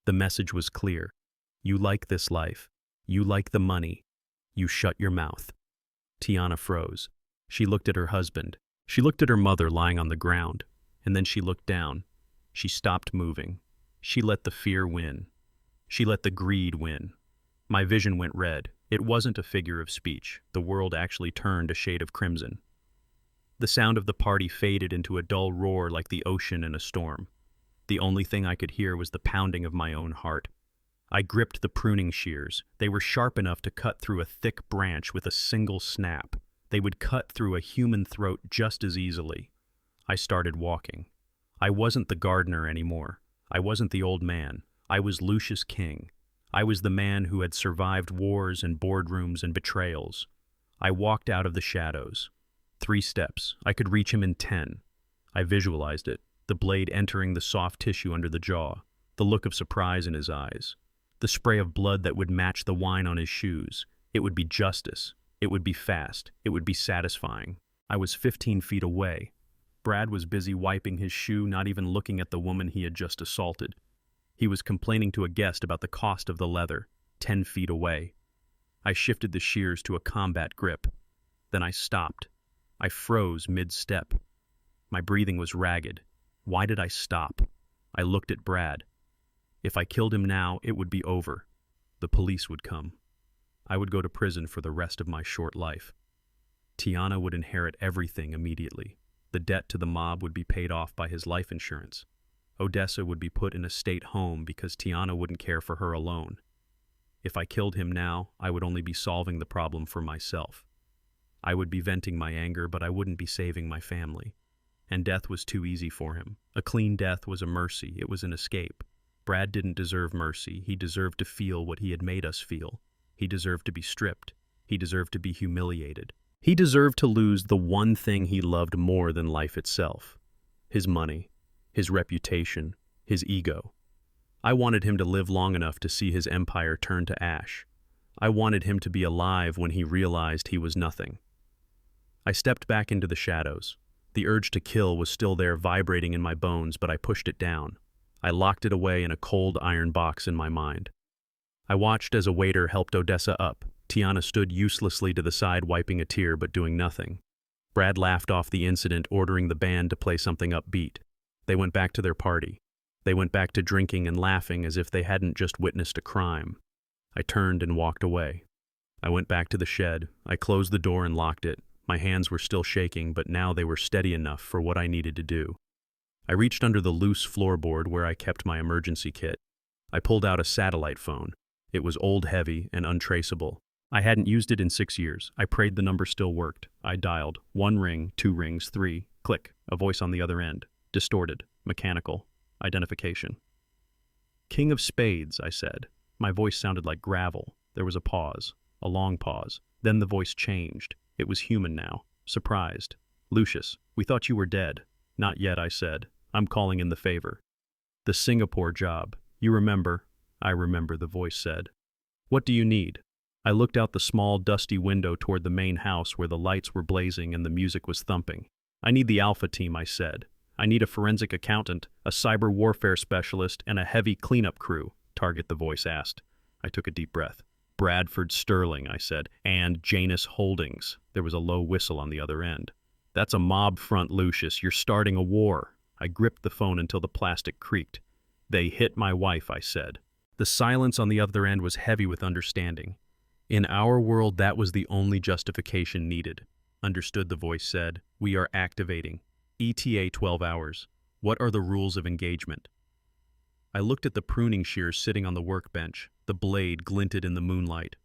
[SPEAKER 1] The message was clear. You like this life. You like the money. You shut your mouth. Tiana froze. She looked at her husband. She looked at her mother lying on the ground. And then she looked down. She stopped moving. She let the fear win. She let the greed win. My vision went red. It wasn't a figure of speech. The world actually turned a shade of crimson. The sound of the party faded into a dull roar like the ocean in a storm. The only thing I could hear was the pounding of my own heart. I gripped the pruning shears. They were sharp enough to cut through a thick branch with a single snap. They would cut through a human throat just as easily. I started walking. I wasn't the gardener anymore. I wasn't the old man. I was Lucius King. I was the man who had survived wars and boardrooms and betrayals. I walked out of the shadows. 3 steps. I could reach him in 10. I visualized it, the blade entering the soft tissue under the jaw, the look of surprise in his eyes, the spray of blood that would match the wine on his shoes. It would be justice. It would be fast. It would be satisfying. I was 15 feet away. Brad was busy wiping his shoe, not even looking at the woman he had just assaulted. He was complaining to a guest about the cost of the leather, 10 feet away. I shifted the shears to a combat grip. Then I stopped. I froze mid-step. My breathing was ragged. Why did I stop? I looked at Brad. If I killed him now, it would be over. The police would come. I would go to prison for the rest of my short life. Tiana would inherit everything immediately. The debt to the mob would be paid off by his life insurance. Odessa would be put in a state home because Tiana wouldn't care for her alone. If I killed him now, I would only be solving the problem for myself. I would be venting my anger, but I wouldn't be saving my family. And death was too easy for him. A clean death was a mercy. It was an escape. Brad didn't deserve mercy. He deserved to feel what he had made us feel. He deserved to be stripped. He deserved to be humiliated. He deserved to lose the one thing he loved more than life itself. His money, his reputation, his ego. I wanted him to live long enough to see his empire turn to ash. I wanted him to be alive when he realized he was nothing. I stepped back into the shadows. The urge to kill was still there, vibrating in my bones, but I pushed it down. I locked it away in a cold iron box in my mind. I watched as a waiter helped Odessa up. Tiana stood uselessly to the side, wiping a tear but doing nothing. Brad laughed off the incident, ordering the band to play something upbeat. They went back to their party. They went back to drinking and laughing as if they hadn't just witnessed a crime. I turned and walked away. I went back to the shed. I closed the door and locked it. My hands were still shaking, but now they were steady enough for what I needed to do. I reached under the loose floorboard where I kept my emergency kit. I pulled out a satellite phone. It was old, heavy, and untraceable. I hadn't used it in 6 years. I prayed the number still worked. I dialed. 1 ring, 2 rings, 3. Click. A voice on the other end. Distorted. Mechanical. Identification. King of Spades, I said. My voice sounded like gravel. There was a pause. A long pause. Then the voice changed. It was human now. Surprised. Lucius, we thought you were dead. Not yet, I said. I'm calling in the favor. The Singapore job. You remember? I remember, the voice said. What do you need? I looked out the small, dusty window toward the main house where the lights were blazing and the music was thumping. I need the Alpha team, I said. I need a forensic accountant, a cyber warfare specialist, and a heavy cleanup crew, Target, the voice asked. I took a deep breath. Bradford Sterling, I said, and Janus Holdings. There was a low whistle on the other end. That's a mob front, Lucius. You're starting a war. I gripped the phone until the plastic creaked. They hit my wife, I said. The silence on the other end was heavy with understanding. In our world, that was the only justification needed. Understood, the voice said. We are activating. ETA 12 hours. What are the rules of engagement? I looked at the pruning shears sitting on the workbench. The blade glinted in the moonlight.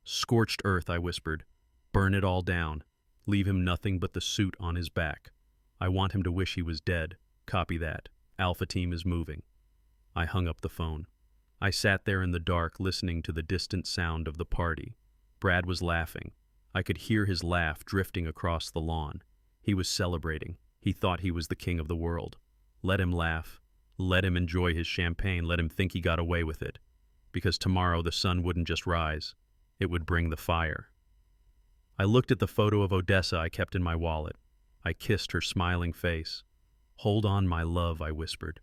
[SPEAKER 1] Scorched earth, I whispered. Burn it all down. Leave him nothing but the suit on his back. I want him to wish he was dead. Copy that. Alpha team is moving. I hung up the phone. I sat there in the dark, listening to the distant sound of the party. Brad was laughing. I could hear his laugh drifting across the lawn. He was celebrating. He thought he was the king of the world. Let him laugh. Let him enjoy his champagne. Let him think he got away with it. Because tomorrow the sun wouldn't just rise. It would bring the fire. I looked at the photo of Odessa I kept in my wallet. I kissed her smiling face. Hold on, my love, I whispered.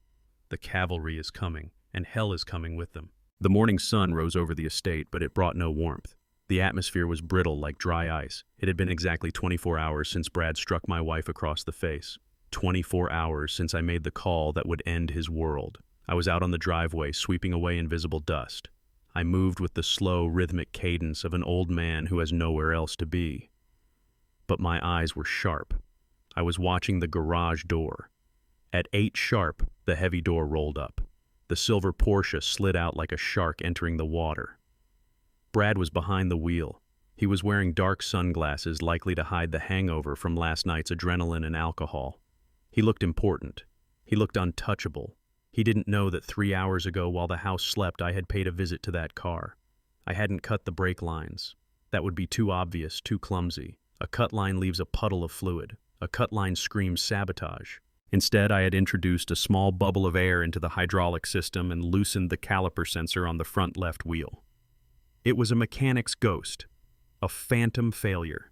[SPEAKER 1] The cavalry is coming, and hell is coming with them. The morning sun rose over the estate, but it brought no warmth. The atmosphere was brittle like dry ice. It had been exactly 24 hours since Brad struck my wife across the face. 24 hours since I made the call that would end his world. I was out on the driveway, sweeping away invisible dust. I moved with the slow, rhythmic cadence of an old man who has nowhere else to be. But my eyes were sharp. I was watching the garage door. At 8 sharp, the heavy door rolled up. The silver Porsche slid out like a shark entering the water. Brad was behind the wheel. He was wearing dark sunglasses likely to hide the hangover from last night's adrenaline and alcohol. He looked important. He looked untouchable. He didn't know that 3 hours ago while the house slept I had paid a visit to that car. I hadn't cut the brake lines. That would be too obvious, too clumsy. A cut line leaves a puddle of fluid. A cut line screams sabotage. Instead, I had introduced a small bubble of air into the hydraulic system and loosened the caliper sensor on the front left wheel. It was a mechanic's ghost, a phantom failure.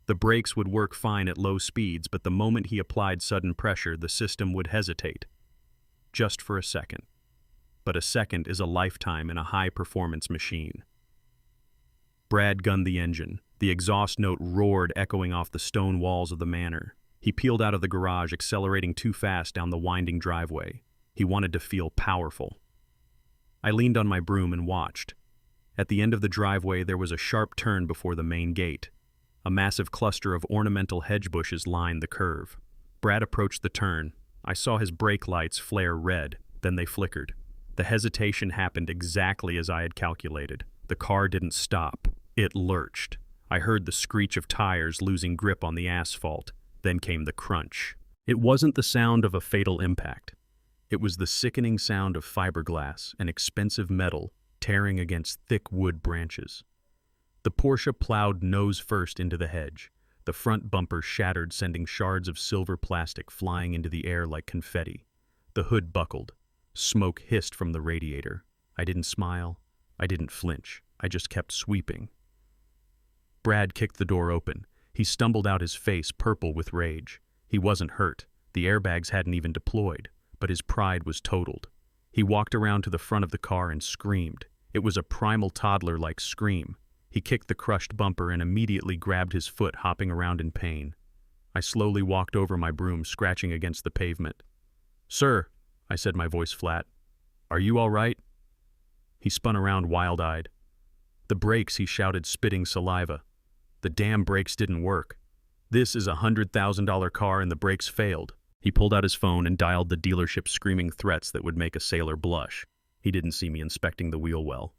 [SPEAKER 1] The brakes would work fine at low speeds, but the moment he applied sudden pressure, the system would hesitate. Just for a second. But a second is a lifetime in a high-performance machine. Brad gunned the engine. The exhaust note roared, echoing off the stone walls of the manor. He peeled out of the garage, accelerating too fast down the winding driveway. He wanted to feel powerful. I leaned on my broom and watched. At the end of the driveway, there was a sharp turn before the main gate. A massive cluster of ornamental hedge bushes lined the curve. Brad approached the turn. I saw his brake lights flare red, then they flickered. The hesitation happened exactly as I had calculated. The car didn't stop. It lurched. I heard the screech of tires losing grip on the asphalt. Then came the crunch. It wasn't the sound of a fatal impact. It was the sickening sound of fiberglass and expensive metal tearing against thick wood branches. The Porsche plowed nose first into the hedge. The front bumper shattered, sending shards of silver plastic flying into the air like confetti. The hood buckled. Smoke hissed from the radiator. I didn't smile. I didn't flinch. I just kept sweeping. Brad kicked the door open. He stumbled out, his face purple with rage. He wasn't hurt. The airbags hadn't even deployed, but his pride was totaled. He walked around to the front of the car and screamed. It was a primal toddler-like scream. He kicked the crushed bumper and immediately grabbed his foot, hopping around in pain. I slowly walked over my broom, scratching against the pavement. "Sir," I said, my voice flat, "are you all right?" He spun around wild-eyed. "The brakes," he shouted, spitting saliva. "The damn brakes didn't work. This is a $100,000 car and the brakes failed." He pulled out his phone and dialed the dealership, screaming threats that would make a sailor blush. He didn't see me inspecting the wheel well.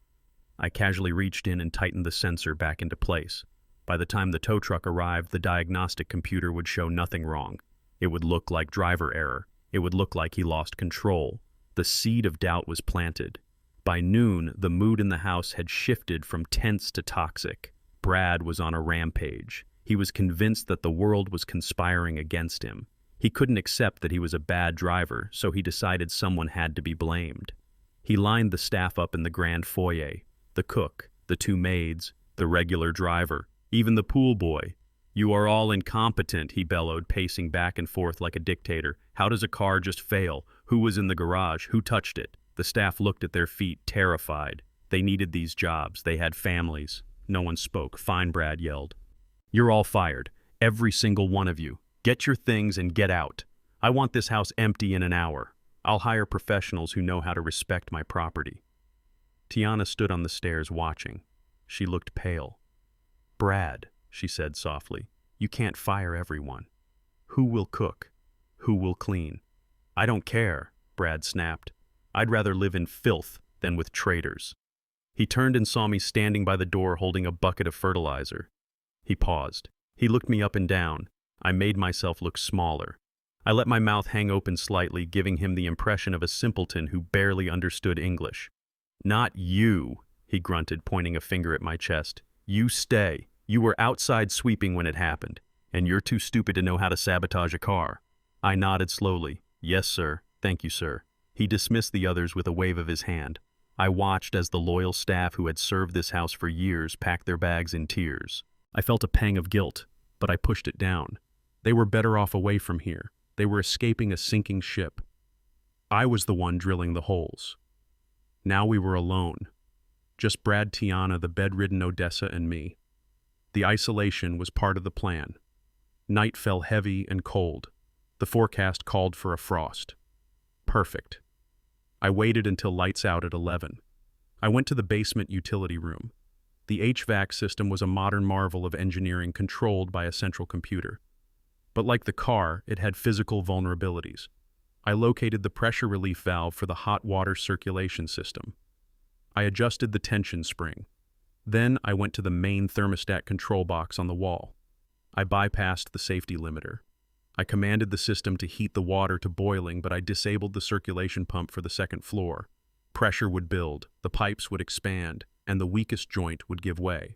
[SPEAKER 1] I casually reached in and tightened the sensor back into place. By the time the tow truck arrived, the diagnostic computer would show nothing wrong. It would look like driver error. It would look like he lost control. The seed of doubt was planted. By noon, the mood in the house had shifted from tense to toxic. Brad was on a rampage. He was convinced that the world was conspiring against him. He couldn't accept that he was a bad driver, so he decided someone had to be blamed. He lined the staff up in the grand foyer. The cook, the 2 maids, the regular driver, even the pool boy. "You are all incompetent," he bellowed, pacing back and forth like a dictator. "How does a car just fail? Who was in the garage? Who touched it?" The staff looked at their feet, terrified. They needed these jobs. They had families. No one spoke. "Fine," Brad yelled. "You're all fired. Every single one of you. Get your things and get out. I want this house empty in an hour. I'll hire professionals who know how to respect my property." Tiana stood on the stairs watching. She looked pale. "Brad," she said softly, "you can't fire everyone. Who will cook? Who will clean?" "I don't care," Brad snapped. "I'd rather live in filth than with traitors." He turned and saw me standing by the door holding a bucket of fertilizer. He paused. He looked me up and down. I made myself look smaller. I let my mouth hang open slightly, giving him the impression of a simpleton who barely understood English. "Not you," he grunted, pointing a finger at my chest. "You stay. You were outside sweeping when it happened, and you're too stupid to know how to sabotage a car." I nodded slowly. "Yes, sir. Thank you, sir." He dismissed the others with a wave of his hand. I watched as the loyal staff who had served this house for years packed their bags in tears. I felt a pang of guilt, but I pushed it down. They were better off away from here. They were escaping a sinking ship. I was the one drilling the holes. Now we were alone. Just Brad, Tiana, the bedridden Odessa, and me. The isolation was part of the plan. Night fell heavy and cold. The forecast called for a frost. Perfect. I waited until lights out at 11. I went to the basement utility room. The HVAC system was a modern marvel of engineering controlled by a central computer. But like the car, it had physical vulnerabilities. I located the pressure relief valve for the hot water circulation system. I adjusted the tension spring. Then I went to the main thermostat control box on the wall. I bypassed the safety limiter. I commanded the system to heat the water to boiling, but I disabled the circulation pump for the second floor. Pressure would build, the pipes would expand, and the weakest joint would give way.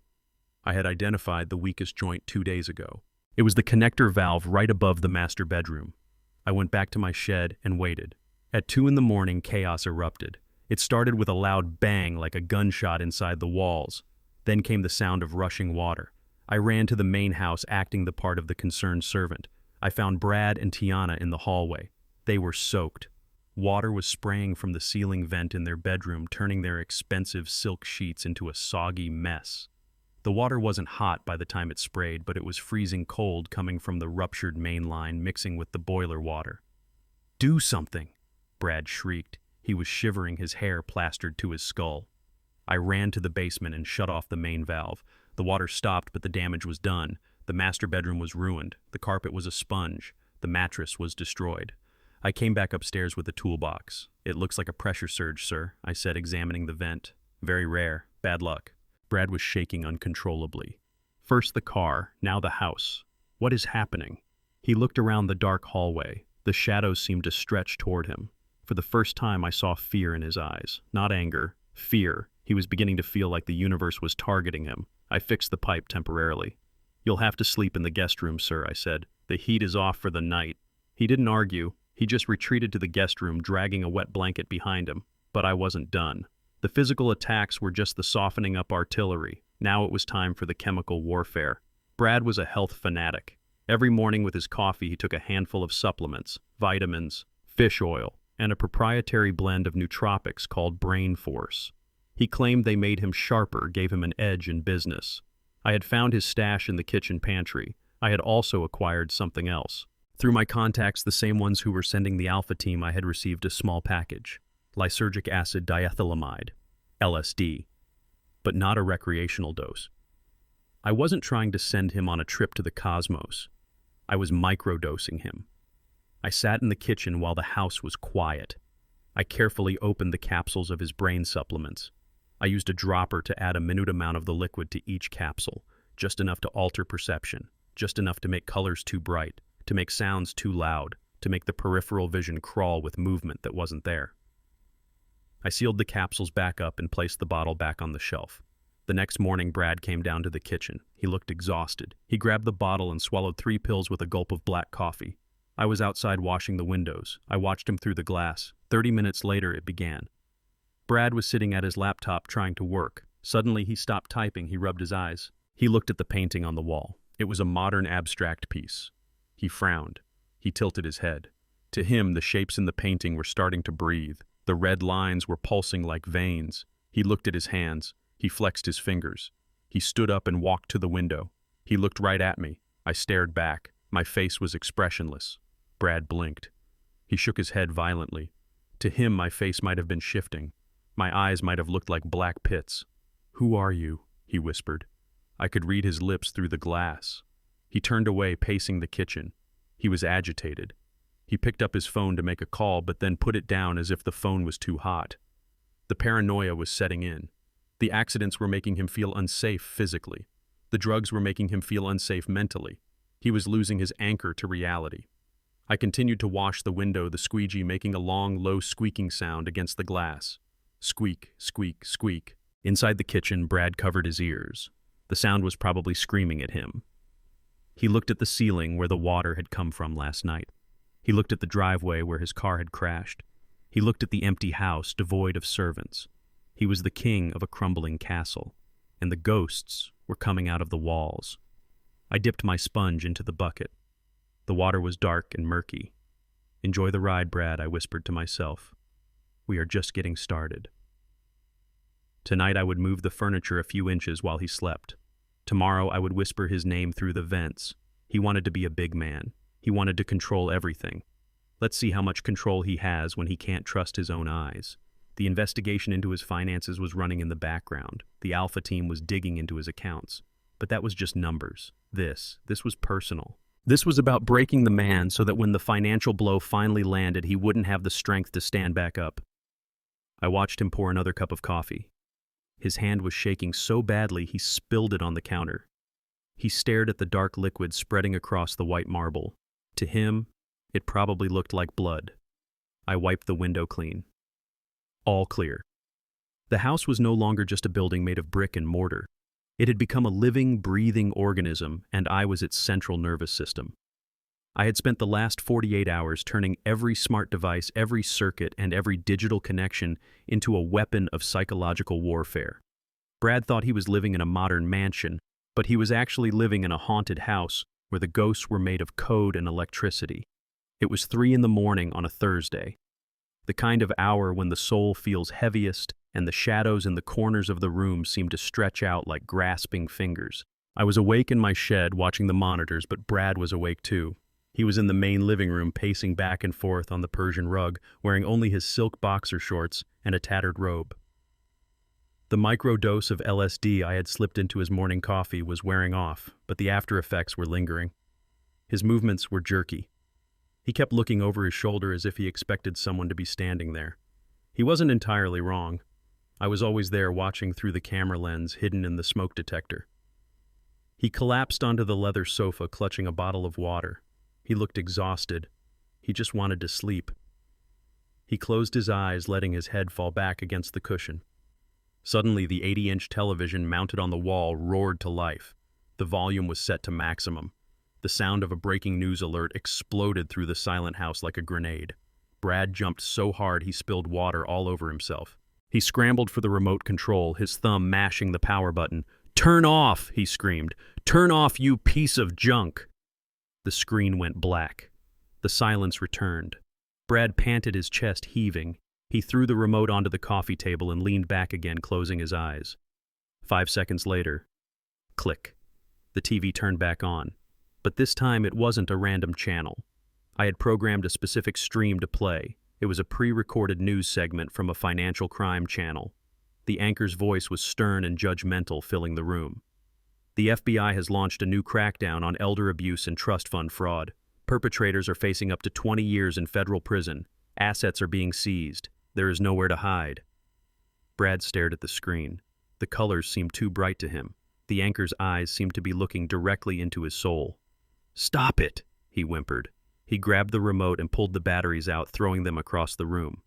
[SPEAKER 1] I had identified the weakest joint 2 days ago. It was the connector valve right above the master bedroom. I went back to my shed and waited. At 2 in the morning, chaos erupted. It started with a loud bang like a gunshot inside the walls. Then came the sound of rushing water. I ran to the main house, acting the part of the concerned servant. I found Brad and Tiana in the hallway. They were soaked. Water was spraying from the ceiling vent in their bedroom, turning their expensive silk sheets into a soggy mess. The water wasn't hot by the time it sprayed, but it was freezing cold coming from the ruptured main line mixing with the boiler water. "Do something!" Brad shrieked. He was shivering, his hair plastered to his skull. I ran to the basement and shut off the main valve. The water stopped, but the damage was done. The master bedroom was ruined. The carpet was a sponge. The mattress was destroyed. I came back upstairs with a toolbox. "It looks like a pressure surge, sir," I said, examining the vent. "Very rare. Bad luck." Brad was shaking uncontrollably. First the car, now the house. What is happening? He looked around the dark hallway. The shadows seemed to stretch toward him. For the first time, I saw fear in his eyes. Not anger, fear. He was beginning to feel like the universe was targeting him. I fixed the pipe temporarily. "You'll have to sleep in the guest room, sir," I said. "The heat is off for the night." He didn't argue. He just retreated to the guest room, dragging a wet blanket behind him. But I wasn't done. The physical attacks were just the softening up artillery. Now it was time for the chemical warfare. Brad was a health fanatic. Every morning with his coffee, he took a handful of supplements, vitamins, fish oil, and a proprietary blend of nootropics called Brain Force. He claimed they made him sharper, gave him an edge in business. I had found his stash in the kitchen pantry. I had also acquired something else. Through my contacts, the same ones who were sending the Alpha team, I had received a small package. Lysergic acid diethylamide, LSD, but not a recreational dose. I wasn't trying to send him on a trip to the cosmos. I was microdosing him. I sat in the kitchen while the house was quiet. I carefully opened the capsules of his brain supplements. I used a dropper to add a minute amount of the liquid to each capsule, just enough to alter perception, just enough to make colors too bright, to make sounds too loud, to make the peripheral vision crawl with movement that wasn't there. I sealed the capsules back up and placed the bottle back on the shelf. The next morning, Brad came down to the kitchen. He looked exhausted. He grabbed the bottle and swallowed 3 pills with a gulp of black coffee. I was outside washing the windows. I watched him through the glass. 30 minutes later, it began. Brad was sitting at his laptop trying to work. Suddenly, he stopped typing. He rubbed his eyes. He looked at the painting on the wall. It was a modern abstract piece. He frowned. He tilted his head. To him, the shapes in the painting were starting to breathe. The red lines were pulsing like veins. He looked at his hands. He flexed his fingers. He stood up and walked to the window. He looked right at me. I stared back. My face was expressionless. Brad blinked. He shook his head violently. To him, my face might have been shifting. My eyes might have looked like black pits. "Who are you?" he whispered. I could read his lips through the glass. He turned away, pacing the kitchen. He was agitated. He picked up his phone to make a call, but then put it down as if the phone was too hot. The paranoia was setting in. The accidents were making him feel unsafe physically. The drugs were making him feel unsafe mentally. He was losing his anchor to reality. I continued to wash the window, the squeegee making a long, low squeaking sound against the glass. Squeak, squeak, squeak. Inside the kitchen, Brad covered his ears. The sound was probably screaming at him. He looked at the ceiling where the water had come from last night. He looked at the driveway where his car had crashed. He looked at the empty house, devoid of servants. He was the king of a crumbling castle, and the ghosts were coming out of the walls. I dipped my sponge into the bucket. The water was dark and murky. "Enjoy the ride, Brad," I whispered to myself. "We are just getting started." Tonight I would move the furniture a few inches while he slept. Tomorrow I would whisper his name through the vents. He wanted to be a big man. He wanted to control everything. Let's see how much control he has when he can't trust his own eyes. The investigation into his finances was running in the background. The Alpha team was digging into his accounts. But that was just numbers. This was personal. This was about breaking the man so that when the financial blow finally landed, he wouldn't have the strength to stand back up. I watched him pour another cup of coffee. His hand was shaking so badly he spilled it on the counter. He stared at the dark liquid spreading across the white marble. To him, it probably looked like blood. I wiped the window clean. All clear. The house was no longer just a building made of brick and mortar. It had become a living, breathing organism, and I was its central nervous system. I had spent the last 48 hours turning every smart device, every circuit, and every digital connection into a weapon of psychological warfare. Brad thought he was living in a modern mansion, but he was actually living in a haunted house where the ghosts were made of code and electricity. It was 3 a.m. on a Thursday, the kind of hour when the soul feels heaviest and the shadows in the corners of the room seem to stretch out like grasping fingers. I was awake in my shed watching the monitors, but Brad was awake too. He was in the main living room, pacing back and forth on the Persian rug, wearing only his silk boxer shorts and a tattered robe. The microdose of LSD I had slipped into his morning coffee was wearing off, but the after effects were lingering. His movements were jerky. He kept looking over his shoulder as if he expected someone to be standing there. He wasn't entirely wrong. I was always there watching through the camera lens hidden in the smoke detector. He collapsed onto the leather sofa, clutching a bottle of water. He looked exhausted. He just wanted to sleep. He closed his eyes, letting his head fall back against the cushion. Suddenly, the 80-inch television mounted on the wall roared to life. The volume was set to maximum. The sound of a breaking news alert exploded through the silent house like a grenade. Brad jumped so hard he spilled water all over himself. He scrambled for the remote control, his thumb mashing the power button. "Turn off!" he screamed. "Turn off, you piece of junk!" The screen went black. The silence returned. Brad panted, his chest heaving. He threw the remote onto the coffee table and leaned back again, closing his eyes. 5 seconds later, click. The TV turned back on. But this time it wasn't a random channel. I had programmed a specific stream to play. It was a pre-recorded news segment from a financial crime channel. The anchor's voice was stern and judgmental, filling the room. The FBI has launched a new crackdown on elder abuse and trust fund fraud. Perpetrators are facing up to 20 years in federal prison. Assets are being seized. There is nowhere to hide. Brad stared at the screen. The colors seemed too bright to him. The anchor's eyes seemed to be looking directly into his soul. "Stop it," he whimpered. He grabbed the remote and pulled the batteries out, throwing them across the room.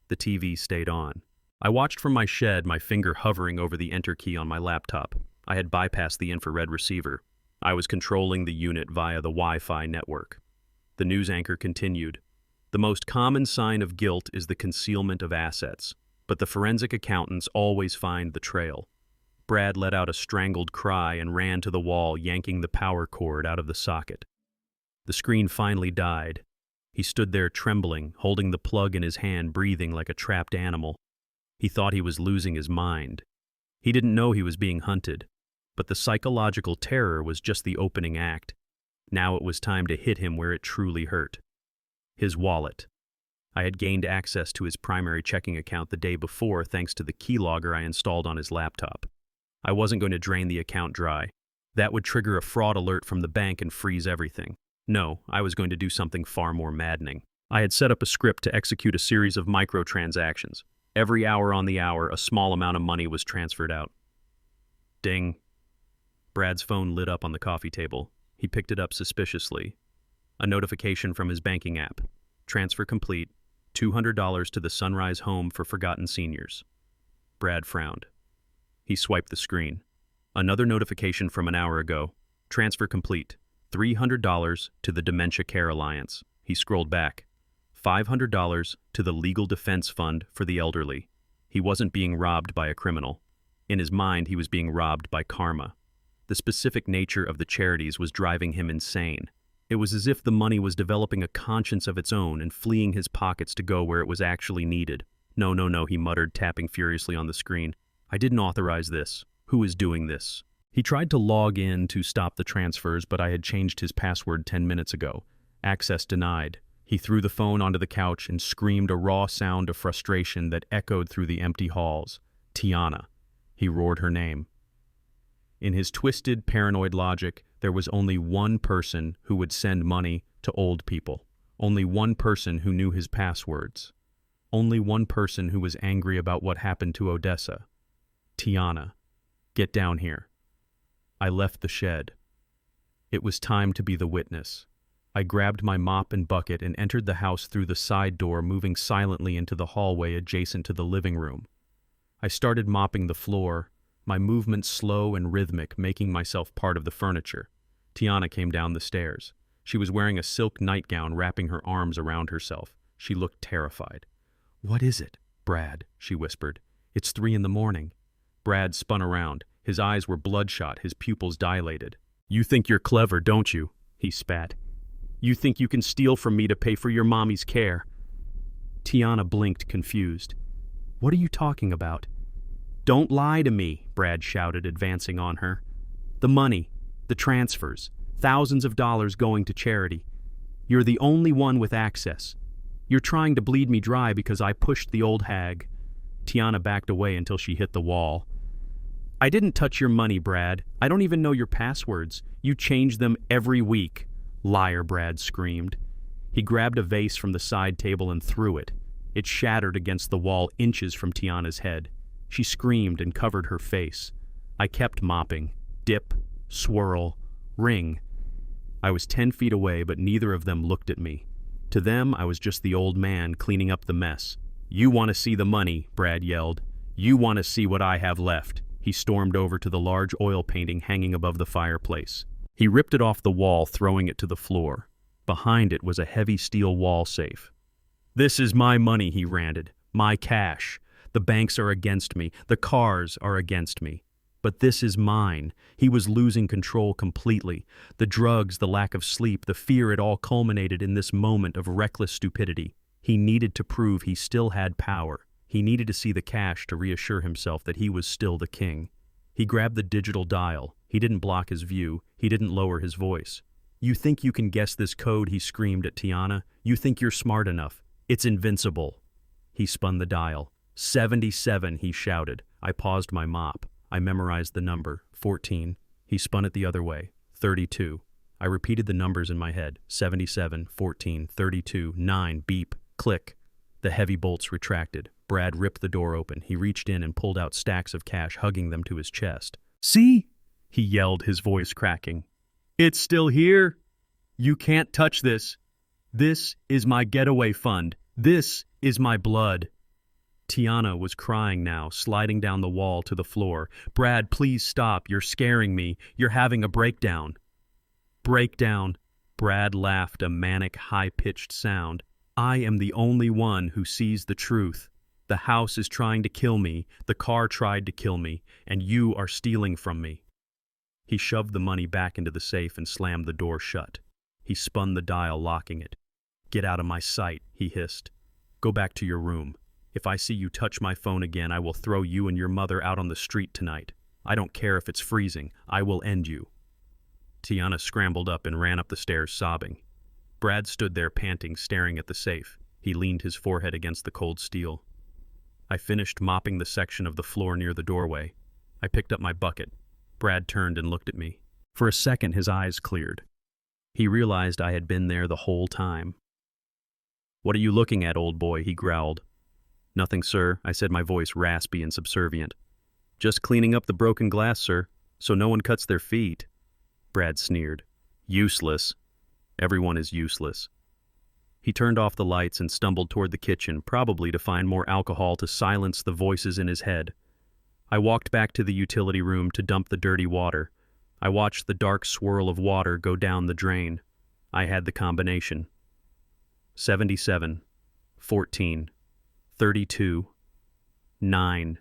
[SPEAKER 1] The TV stayed on. I watched from my shed, my finger hovering over the enter key on my laptop. I had bypassed the infrared receiver. I was controlling the unit via the Wi-Fi network. The news anchor continued. "The most common sign of guilt is the concealment of assets, but the forensic accountants always find the trail." Brad let out a strangled cry and ran to the wall, yanking the power cord out of the socket. The screen finally died. He stood there trembling, holding the plug in his hand, breathing like a trapped animal. He thought he was losing his mind. He didn't know he was being hunted. But the psychological terror was just the opening act. Now it was time to hit him where it truly hurt. His wallet. I had gained access to his primary checking account the day before thanks to the keylogger I installed on his laptop. I wasn't going to drain the account dry. That would trigger a fraud alert from the bank and freeze everything. No, I was going to do something far more maddening. I had set up a script to execute a series of microtransactions. Every hour on the hour, a small amount of money was transferred out. Ding. Brad's phone lit up on the coffee table. He picked it up suspiciously. A notification from his banking app. Transfer complete. $200 to the Sunrise Home for Forgotten Seniors. Brad frowned. He swiped the screen. Another notification from an hour ago. Transfer complete. $300 to the Dementia Care Alliance. He scrolled back. $500 to the Legal Defense Fund for the Elderly. He wasn't being robbed by a criminal. In his mind, he was being robbed by karma. The specific nature of the charities was driving him insane. It was as if the money was developing a conscience of its own and fleeing his pockets to go where it was actually needed. No, he muttered, tapping furiously on the screen. "I didn't authorize this. Who is doing this?" He tried to log in to stop the transfers, but I had changed his password 10 minutes ago. Access denied. He threw the phone onto the couch and screamed a raw sound of frustration that echoed through the empty halls. "Tiana." He roared her name. In his twisted, paranoid logic, there was only one person who would send money to old people. Only one person who knew his passwords. Only one person who was angry about what happened to Odessa. Tiana, get down here. I left the shed. It was time to be the witness. I grabbed my mop and bucket and entered the house through the side door, moving silently into the hallway adjacent to the living room. I started mopping the floor, my movements slow and rhythmic, making myself part of the furniture. Tiana came down the stairs. She was wearing a silk nightgown, wrapping her arms around herself. She looked terrified. "What is it, Brad?" she whispered. "It's 3 a.m. Brad spun around. His eyes were bloodshot, his pupils dilated. "You think you're clever, don't you?" he spat. "You think you can steal from me to pay for your mommy's care?" Tiana blinked, confused. "What are you talking about?" "Don't lie to me," Brad shouted, advancing on her. "The money, the transfers, thousands of dollars going to charity. You're the only one with access. You're trying to bleed me dry because I pushed the old hag." Tiana backed away until she hit the wall. "I didn't touch your money, Brad. I don't even know your passwords. You change them every week." "Liar," Brad screamed. He grabbed a vase from the side table and threw it. It shattered against the wall inches from Tiana's head. She screamed and covered her face. I kept mopping. Dip, swirl, ring. I was 10 feet away, but neither of them looked at me. To them, I was just the old man cleaning up the mess. "You want to see the money," Brad yelled. "You want to see what I have left." He stormed over to the large oil painting hanging above the fireplace. He ripped it off the wall, throwing it to the floor. Behind it was a heavy steel wall safe. "This is my money," he ranted. "My cash. The banks are against me. The cars are against me. But this is mine." He was losing control completely. The drugs, the lack of sleep, the fear, it all culminated in this moment of reckless stupidity. He needed to prove he still had power. He needed to see the cash to reassure himself that he was still the king. He grabbed the digital dial. He didn't block his view. He didn't lower his voice. "You think you can guess this code?" he screamed at Tiana. "You think you're smart enough? It's invincible." He spun the dial. 77, he shouted. I paused my mop. I memorized the number, 14. He spun it the other way, 32. I repeated the numbers in my head, 77, 14, 32, 9, beep, click. The heavy bolts retracted. Brad ripped the door open. He reached in and pulled out stacks of cash, hugging them to his chest. "See?" he yelled, his voice cracking. "It's still here. You can't touch this. This is my getaway fund. This is my blood." Tiana was crying now, sliding down the wall to the floor. "Brad, please stop. You're scaring me. You're having a breakdown." "Breakdown?" Brad laughed, a manic, high-pitched sound. "I am the only one who sees the truth. The house is trying to kill me, the car tried to kill me, and you are stealing from me." He shoved the money back into the safe and slammed the door shut. He spun the dial, locking it. "Get out of my sight," he hissed. "Go back to your room. If I see you touch my phone again, I will throw you and your mother out on the street tonight. I don't care if it's freezing. I will end you." Tiana scrambled up and ran up the stairs, sobbing. Brad stood there panting, staring at the safe. He leaned his forehead against the cold steel. I finished mopping the section of the floor near the doorway. I picked up my bucket. Brad turned and looked at me. For a second, his eyes cleared. He realized I had been there the whole time. "What are you looking at, old boy?" he growled. "Nothing, sir," I said, my voice raspy and subservient. "Just cleaning up the broken glass, sir, so no one cuts their feet." Brad sneered. "Useless. Everyone is useless." He turned off the lights and stumbled toward the kitchen, probably to find more alcohol to silence the voices in his head. I walked back to the utility room to dump the dirty water. I watched the dark swirl of water go down the drain. I had the combination. 77, 14, 32, 9.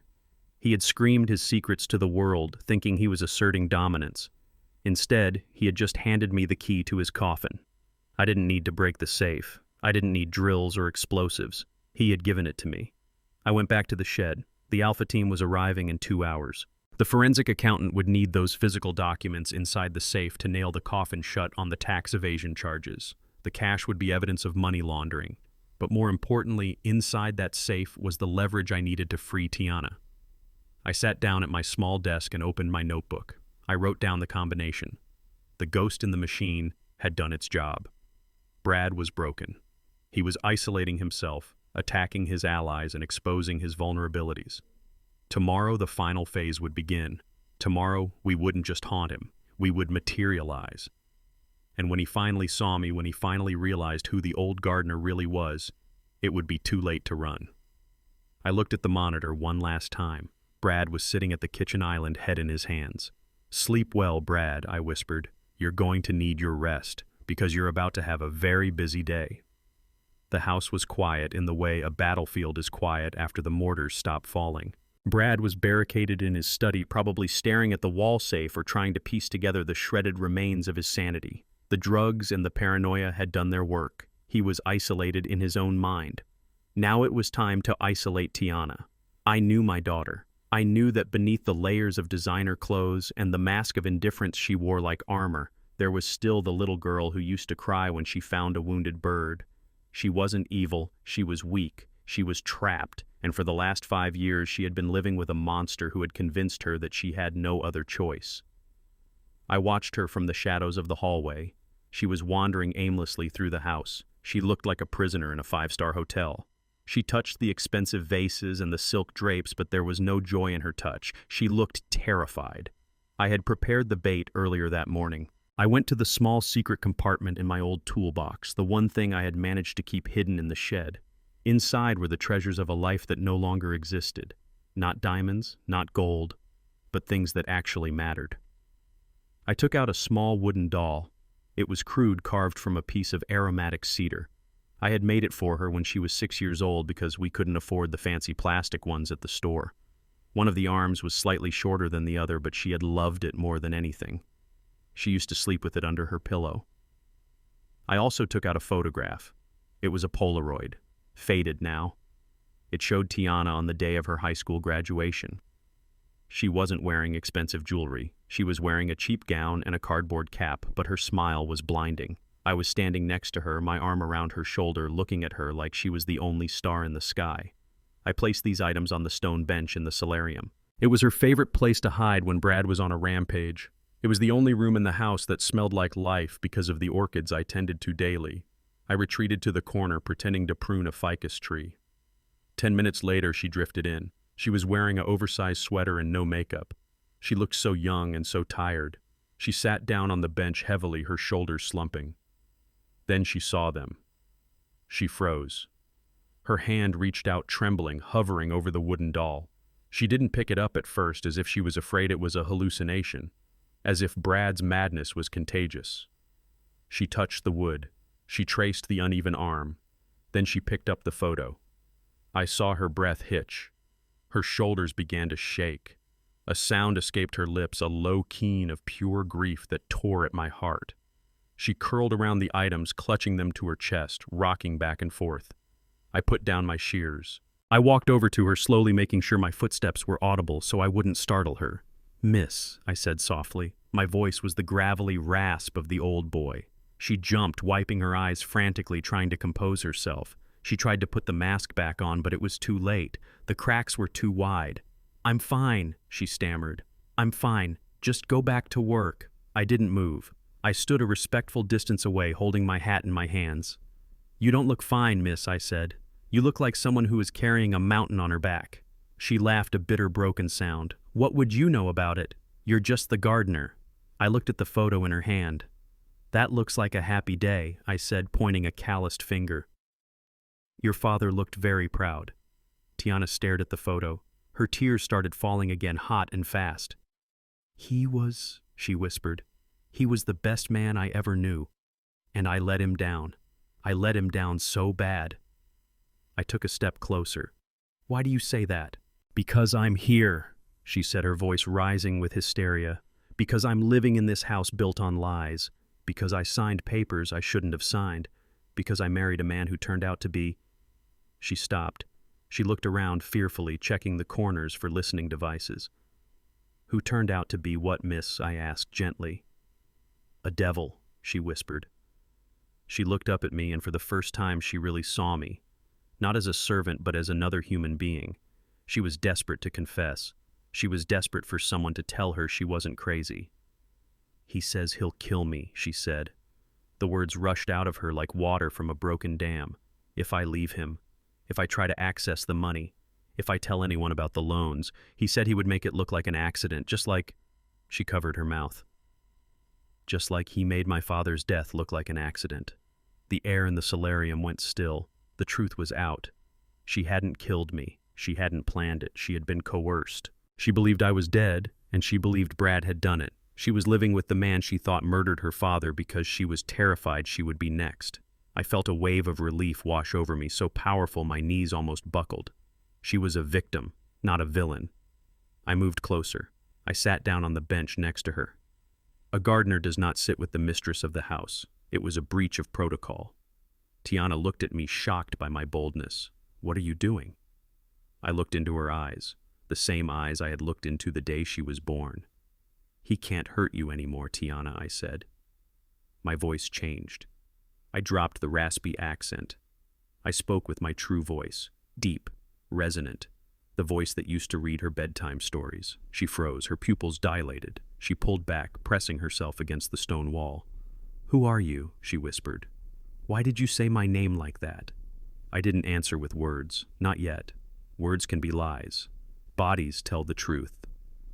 [SPEAKER 1] He had screamed his secrets to the world, thinking he was asserting dominance. Instead, he had just handed me the key to his coffin. I didn't need to break the safe. I didn't need drills or explosives. He had given it to me. I went back to the shed. The Alpha team was arriving in 2 hours. The forensic accountant would need those physical documents inside the safe to nail the coffin shut on the tax evasion charges. The cash would be evidence of money laundering. But more importantly, inside that safe was the leverage I needed to free Tiana. I sat down at my small desk and opened my notebook. I wrote down the combination. The ghost in the machine had done its job. Brad was broken. He was isolating himself, attacking his allies, and exposing his vulnerabilities. Tomorrow the final phase would begin. Tomorrow we wouldn't just haunt him, we would materialize. And when he finally saw me, when he finally realized who the old gardener really was, it would be too late to run. I looked at the monitor one last time. Brad was sitting at the kitchen island, head in his hands. "Sleep well, Brad," I whispered. "You're going to need your rest, because you're about to have a very busy day." The house was quiet in the way a battlefield is quiet after the mortars stop falling. Brad was barricaded in his study, probably staring at the wall safe or trying to piece together the shredded remains of his sanity. The drugs and the paranoia had done their work. He was isolated in his own mind. Now it was time to isolate Tiana. I knew my daughter. I knew that beneath the layers of designer clothes and the mask of indifference she wore like armor, there was still the little girl who used to cry when she found a wounded bird. She wasn't evil, she was weak, she was trapped, and for the last 5 years she had been living with a monster who had convinced her that she had no other choice. I watched her from the shadows of the hallway. She was wandering aimlessly through the house. She looked like a prisoner in a 5-star hotel. She touched the expensive vases and the silk drapes, but there was no joy in her touch. She looked terrified. I had prepared the bait earlier that morning. I went to the small secret compartment in my old toolbox, the one thing I had managed to keep hidden in the shed. Inside were the treasures of a life that no longer existed. Not diamonds, not gold, but things that actually mattered. I took out a small wooden doll. It was crude, carved from a piece of aromatic cedar. I had made it for her when she was 6 years old because we couldn't afford the fancy plastic ones at the store. One of the arms was slightly shorter than the other, but she had loved it more than anything. She used to sleep with it under her pillow. I also took out a photograph. It was a Polaroid, faded now. It showed Tiana on the day of her high school graduation. She wasn't wearing expensive jewelry. She was wearing a cheap gown and a cardboard cap, but her smile was blinding. I was standing next to her, my arm around her shoulder, looking at her like she was the only star in the sky. I placed these items on the stone bench in the solarium. It was her favorite place to hide when Brad was on a rampage. It was the only room in the house that smelled like life because of the orchids I tended to daily. I retreated to the corner, pretending to prune a ficus tree. 10 minutes later, she drifted in. She was wearing an oversized sweater and no makeup. She looked so young and so tired. She sat down on the bench heavily, her shoulders slumping. Then she saw them. She froze. Her hand reached out, trembling, hovering over the wooden doll. She didn't pick it up at first, as if she was afraid it was a hallucination, as if Brad's madness was contagious. She touched the wood. She traced the uneven arm. Then she picked up the photo. I saw her breath hitch. Her shoulders began to shake. A sound escaped her lips, a low keen of pure grief that tore at my heart. She curled around the items, clutching them to her chest, rocking back and forth. I put down my shears. I walked over to her, slowly making sure my footsteps were audible so I wouldn't startle her. "Miss," I said softly. My voice was the gravelly rasp of the old boy. She jumped, wiping her eyes frantically, trying to compose herself. She tried to put the mask back on, but it was too late. The cracks were too wide. "I'm fine," she stammered. "I'm fine. Just go back to work." I didn't move. I stood a respectful distance away, holding my hat in my hands. "You don't look fine, miss," I said. "You look like someone who is carrying a mountain on her back." She laughed, a bitter, broken sound. "What would you know about it? You're just the gardener." I looked at the photo in her hand. "That looks like a happy day," I said, pointing a calloused finger. "Your father looked very proud." Tiana stared at the photo. Her tears started falling again, hot and fast. "He was," she whispered. "He was the best man I ever knew. And I let him down. I let him down so bad." I took a step closer. "Why do you say that?" "Because I'm here," she said, her voice rising with hysteria. "Because I'm living in this house built on lies. Because I signed papers I shouldn't have signed. Because I married a man who turned out to be—" She stopped. She looked around fearfully, checking the corners for listening devices. "Who turned out to be what, miss?" I asked gently. "A devil," she whispered. She looked up at me, and for the first time she really saw me. Not as a servant, but as another human being. She was desperate to confess. She was desperate for someone to tell her she wasn't crazy. "He says he'll kill me," she said. The words rushed out of her like water from a broken dam. "If I leave him. If I try to access the money. if I tell anyone about the loans. He said he would make it look like an accident, just like—" She covered her mouth. "Just like he made my father's death look like an accident." The air in the solarium went still. The truth was out. She hadn't killed me. She hadn't planned it. She had been coerced. She believed I was dead, and she believed Brad had done it. She was living with the man she thought murdered her father because she was terrified she would be next. I felt a wave of relief wash over me, so powerful my knees almost buckled. She was a victim, not a villain. I moved closer. I sat down on the bench next to her. A gardener does not sit with the mistress of the house. It was a breach of protocol. Tiana looked at me, shocked by my boldness. "What are you doing?" I looked into her eyes, the same eyes I had looked into the day she was born. "He can't hurt you anymore, Tiana," I said. My voice changed. I dropped the raspy accent. I spoke with my true voice, deep, resonant, the voice that used to read her bedtime stories. She froze, her pupils dilated. She pulled back, pressing herself against the stone wall. "Who are you?" she whispered. "Why did you say my name like that?" I didn't answer with words. Not yet. Words can be lies. Bodies tell the truth.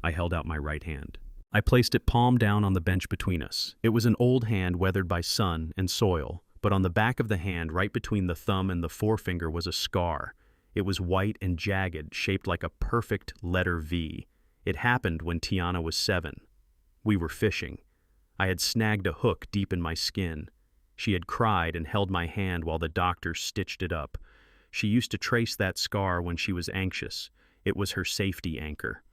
[SPEAKER 1] I held out my right hand. I placed it palm down on the bench between us. It was an old hand weathered by sun and soil, but on the back of the hand, right between the thumb and the forefinger, was a scar. It was white and jagged, shaped like a perfect letter V. It happened when Tiana was 7. We were fishing. I had snagged a hook deep in my skin. She had cried and held my hand while the doctor stitched it up. She used to trace that scar when she was anxious. It was her safety anchor.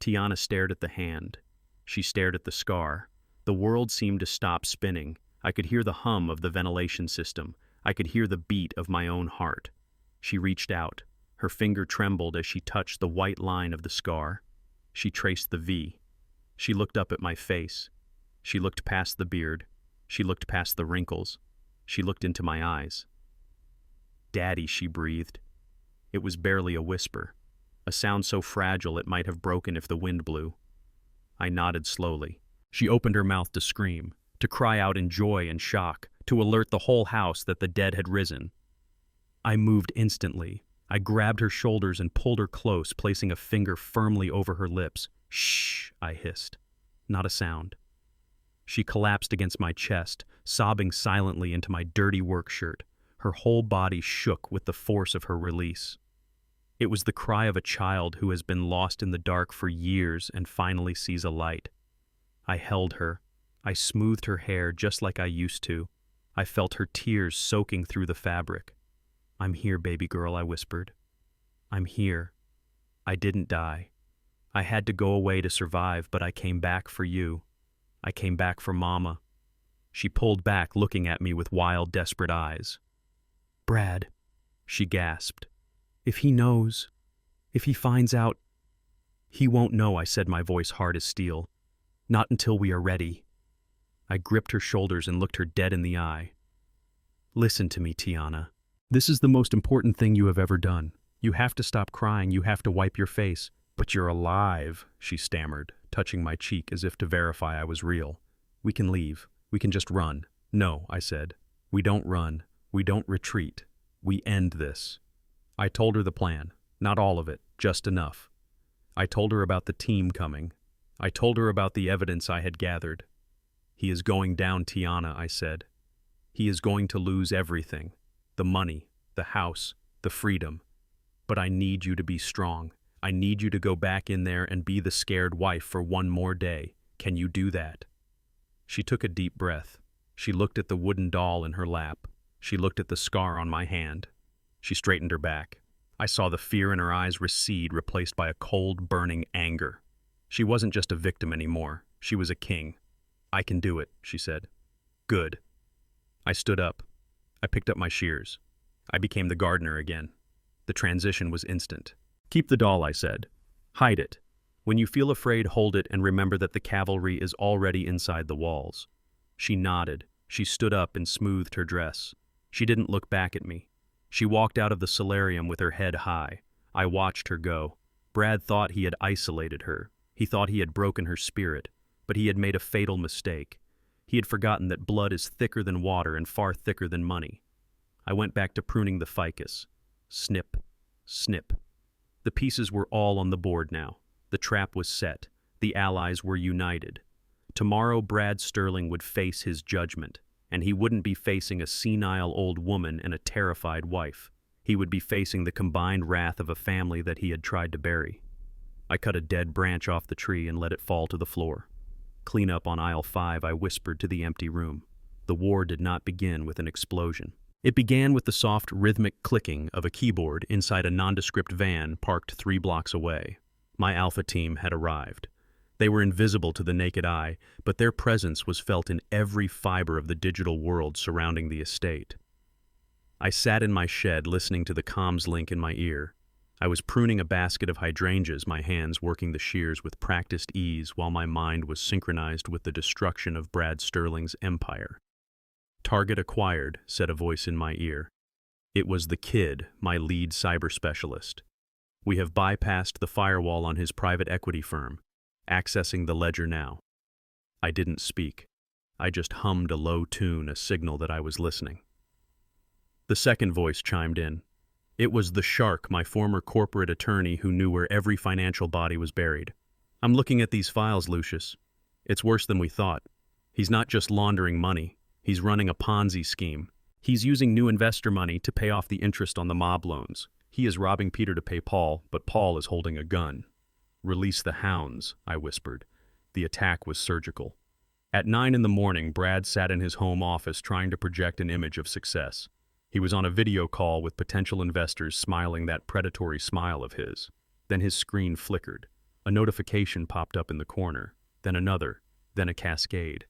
[SPEAKER 1] Tiana stared at the hand. She stared at the scar. The world seemed to stop spinning. I could hear the hum of the ventilation system. I could hear the beat of my own heart. She reached out. Her finger trembled as she touched the white line of the scar. She traced the V. She looked up at my face. She looked past the beard. She looked past the wrinkles. She looked into my eyes. "Daddy," she breathed. It was barely a whisper, a sound so fragile it might have broken if the wind blew. I nodded slowly. She opened her mouth to scream, to cry out in joy and shock, to alert the whole house that the dead had risen. I moved instantly. I grabbed her shoulders and pulled her close, placing a finger firmly over her lips. "Shh," I hissed. Not a sound. She collapsed against my chest, sobbing silently into my dirty work shirt. Her whole body shook with the force of her release. It was the cry of a child who has been lost in the dark for years and finally sees a light. I held her. I smoothed her hair just like I used to. I felt her tears soaking through the fabric. "I'm here, baby girl," I whispered. "I'm here. I didn't die. I had to go away to survive, but I came back for you. I came back for Mama." She pulled back, looking at me with wild, desperate eyes. "Brad," she gasped. "If he knows, if he finds out—" "He won't know," I said, my voice hard as steel. "Not until we are ready." I gripped her shoulders and looked her dead in the eye. "Listen to me, Tiana. This is the most important thing you have ever done. You have to stop crying. You have to wipe your face." "But you're alive," she stammered, touching my cheek as if to verify I was real. "We can leave. We can just run." "No," I said. "We don't run. We don't retreat. We end this." I told her the plan. Not all of it, just enough. I told her about the team coming. I told her about the evidence I had gathered. "He is going down, Tiana," I said. "He is going to lose everything. The money, the house, the freedom. But I need you to be strong. I need you to go back in there and be the scared wife for one more day. Can you do that?" She took a deep breath. She looked at the wooden doll in her lap. She looked at the scar on my hand. She straightened her back. I saw the fear in her eyes recede, replaced by a cold, burning anger. She wasn't just a victim anymore. She was a king. "I can do it," she said. "Good." I stood up. I picked up my shears. I became the gardener again. The transition was instant. "Keep the doll," I said. "Hide it. When you feel afraid, hold it and remember that the cavalry is already inside the walls." She nodded. She stood up and smoothed her dress. She didn't look back at me. She walked out of the solarium with her head high. I watched her go. Brad thought he had isolated her. He thought he had broken her spirit, but he had made a fatal mistake. He had forgotten that blood is thicker than water and far thicker than money. I went back to pruning the ficus. Snip, snip. The pieces were all on the board now. The trap was set. The allies were united. Tomorrow Brad Sterling would face his judgment, and he wouldn't be facing a senile old woman and a terrified wife. He would be facing the combined wrath of a family that he had tried to bury. I cut a dead branch off the tree and let it fall to the floor. Clean up on aisle 5, I whispered to the empty room. The war did not begin with an explosion. It began with the soft, rhythmic clicking of a keyboard inside a nondescript van parked 3 blocks away. My Alpha team had arrived. They were invisible to the naked eye, but their presence was felt in every fiber of the digital world surrounding the estate. I sat in my shed listening to the comms link in my ear. I was pruning a basket of hydrangeas, my hands working the shears with practiced ease while my mind was synchronized with the destruction of Brad Sterling's empire. "Target acquired," said a voice in my ear. It was the Kid, my lead cyber specialist. "We have bypassed the firewall on his private equity firm. Accessing the ledger now." I didn't speak. I just hummed a low tune, a signal that I was listening. The second voice chimed in. It was the Shark, my former corporate attorney who knew where every financial body was buried. "I'm looking at these files, Lucius. It's worse than we thought. He's not just laundering money. He's running a Ponzi scheme. He's using new investor money to pay off the interest on the mob loans. He is robbing Peter to pay Paul, but Paul is holding a gun." "Release the hounds," I whispered. The attack was surgical. At 9 in the morning, Brad sat in his home office trying to project an image of success. He was on a video call with potential investors, smiling that predatory smile of his. Then his screen flickered. A notification popped up in the corner, then another, then a cascade.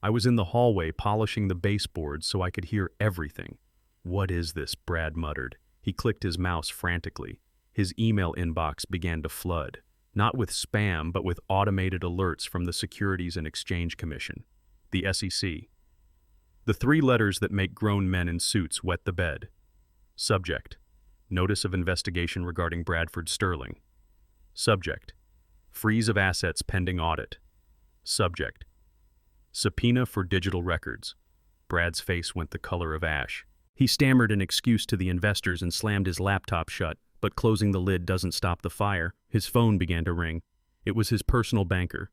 [SPEAKER 1] I was in the hallway polishing the baseboards so I could hear everything. "What is this?" Brad muttered. He clicked his mouse frantically. His email inbox began to flood, not with spam, but with automated alerts from the Securities and Exchange Commission, the SEC. The 3 letters that make grown men in suits wet the bed. Subject: Notice of investigation regarding Bradford Sterling. Subject: Freeze of assets pending audit. Subject: Subpoena for digital records. Brad's face went the color of ash. He stammered an excuse to the investors and slammed his laptop shut, but closing the lid doesn't stop the fire. His phone began to ring. It was his personal banker.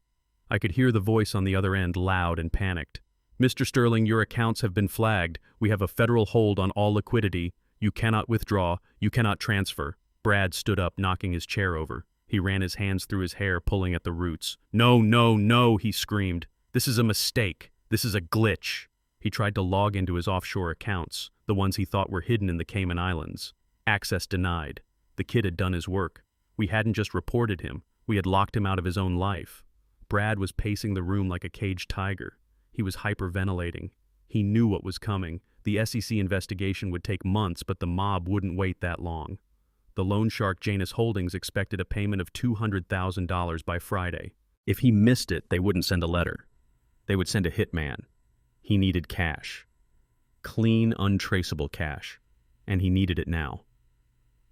[SPEAKER 1] I could hear the voice on the other end, loud and panicked. "Mr. Sterling, your accounts have been flagged. We have a federal hold on all liquidity. You cannot withdraw. You cannot transfer." Brad stood up, knocking his chair over. He ran his hands through his hair, pulling at the roots. "No, no, no," he screamed. "This is a mistake. This is a glitch." He tried to log into his offshore accounts, the ones he thought were hidden in the Cayman Islands. Access denied. The Kid had done his work. We hadn't just reported him. We had locked him out of his own life. Brad was pacing the room like a caged tiger. He was hyperventilating. He knew what was coming. The SEC investigation would take months, but the mob wouldn't wait that long. The loan shark Janus Holdings expected a payment of $200,000 by Friday. If he missed it, they wouldn't send a letter. They would send a hitman. He needed cash. Clean, untraceable cash. And he needed it now.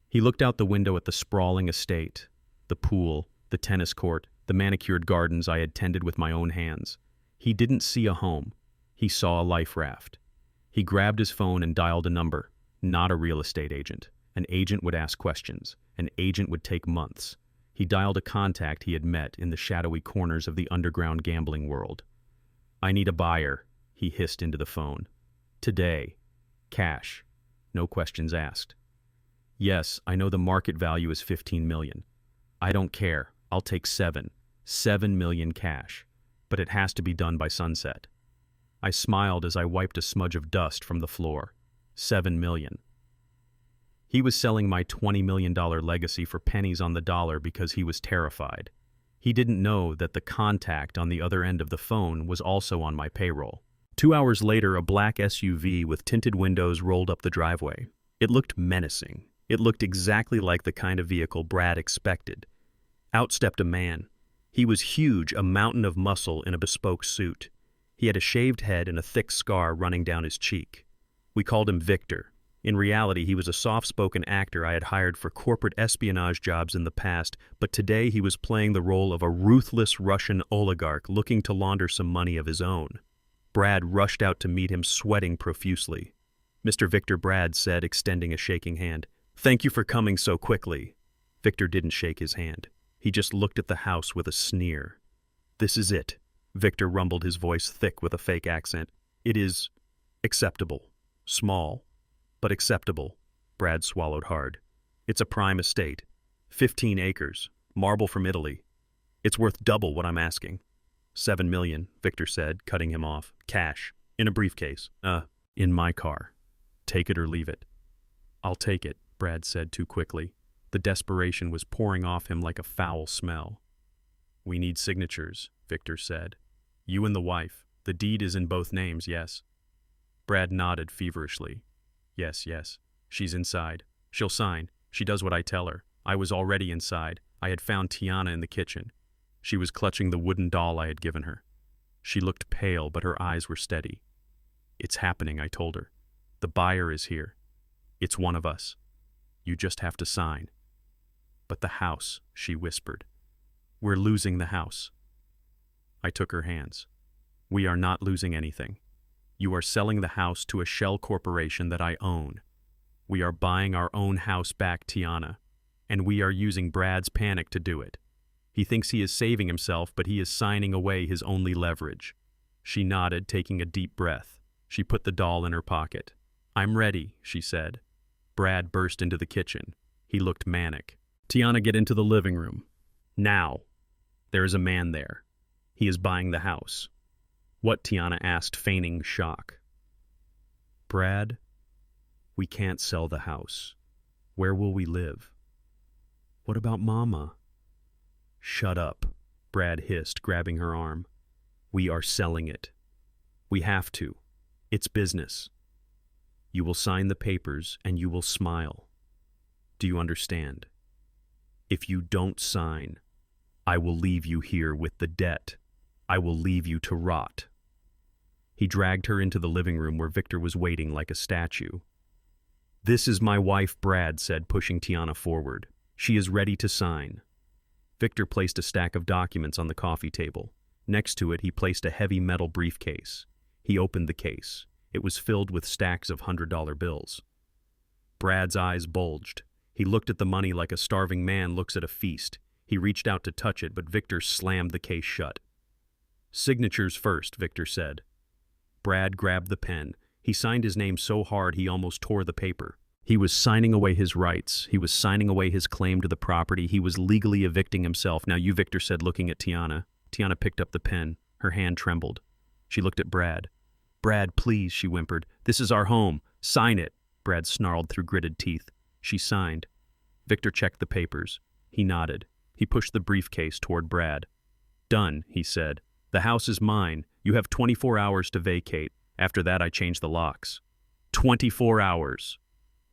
[SPEAKER 1] He looked out the window at the sprawling estate, the pool, the tennis court, the manicured gardens I had tended with my own hands. He didn't see a home. He saw a life raft. He grabbed his phone and dialed a number. Not a real estate agent. An agent would ask questions. An agent would take months. He dialed a contact he had met in the shadowy corners of the underground gambling world. "I need a buyer," he hissed into the phone. "Today. Cash. No questions asked." "Yes, I know the market value is $15 million. I don't care. I'll take 7. 7 million cash. But it has to be done by sunset." I smiled as I wiped a smudge of dust from the floor. 7 million. He was selling my $20 million legacy for pennies on the dollar because he was terrified. He didn't know that the contact on the other end of the phone was also on my payroll. 2 hours later, a black SUV with tinted windows rolled up the driveway. It looked menacing. It looked exactly like the kind of vehicle Brad expected. Out stepped a man. He was huge, a mountain of muscle in a bespoke suit. He had a shaved head and a thick scar running down his cheek. We called him Victor. In reality, he was a soft-spoken actor I had hired for corporate espionage jobs in the past, but today he was playing the role of a ruthless Russian oligarch looking to launder some money of his own. Brad rushed out to meet him, sweating profusely. "Mr. Victor," Brad said, extending a shaking hand. "Thank you for coming so quickly." Victor didn't shake his hand. He just looked at the house with a sneer. "This is it," Victor rumbled, his voice thick with a fake accent. "It is acceptable. Small, but acceptable." Brad swallowed hard. "It's a prime estate. 15 acres. Marble from Italy. It's worth double what I'm asking." "7 million, Victor said, cutting him off. "Cash. In a briefcase. In my car. Take it or leave it." "I'll take it," Brad said too quickly. The desperation was pouring off him like a foul smell. "We need signatures," Victor said. "You and the wife. The deed is in both names, yes?" Brad nodded feverishly. Yes. She's inside. She'll sign. She does what I tell her. I was already inside. I had found Tiana in the kitchen. She was clutching the wooden doll I had given her. She looked pale, but her eyes were steady. "It's happening," I told her. "The buyer is here. It's one of us. You just have to sign." "But the house," she whispered. "We're losing the house." I took her hands. "We are not losing anything. You are selling the house to a shell corporation that I own. We are buying our own house back, Tiana, and we are using Brad's panic to do it. He thinks he is saving himself, but he is signing away his only leverage." She nodded, taking a deep breath. She put the doll in her pocket. "I'm ready," she said. Brad burst into the kitchen. He looked manic. "Tiana, get into the living room. Now." "There is a man there. He is buying the house." "What?" Tiana asked, feigning shock. "Brad, we can't sell the house. Where will we live?" "What about Mama?" "Shut up," Brad hissed, grabbing her arm. "We are selling it. We have to. It's business. You will sign the papers and you will smile. Do you understand? If you don't sign, I will leave you here with the debt. I will leave you to rot." He dragged her into the living room where Victor was waiting like a statue. "This is my wife," Brad said, pushing Tiana forward. "She is ready to sign." Victor placed a stack of documents on the coffee table. Next to it, he placed a heavy metal briefcase. He opened the case. It was filled with stacks of $100 bills. Brad's eyes bulged. He looked at the money like a starving man looks at a feast. He reached out to touch it, but Victor slammed the case shut. "Signatures first," Victor said. Brad grabbed the pen. He signed his name so hard he almost tore the paper. He was signing away his rights. He was signing away his claim to the property. He was legally evicting himself. "Now you," Victor said, looking at Tiana. Tiana picked up the pen. Her hand trembled. She looked at Brad. "Brad, please," she whimpered. "This is our home. Sign it." Brad snarled through gritted teeth. She signed. Victor checked the papers. He nodded. He pushed the briefcase toward Brad. "Done," he said. "The house is mine. You have 24 hours to vacate. After that, I change the locks." 24 hours.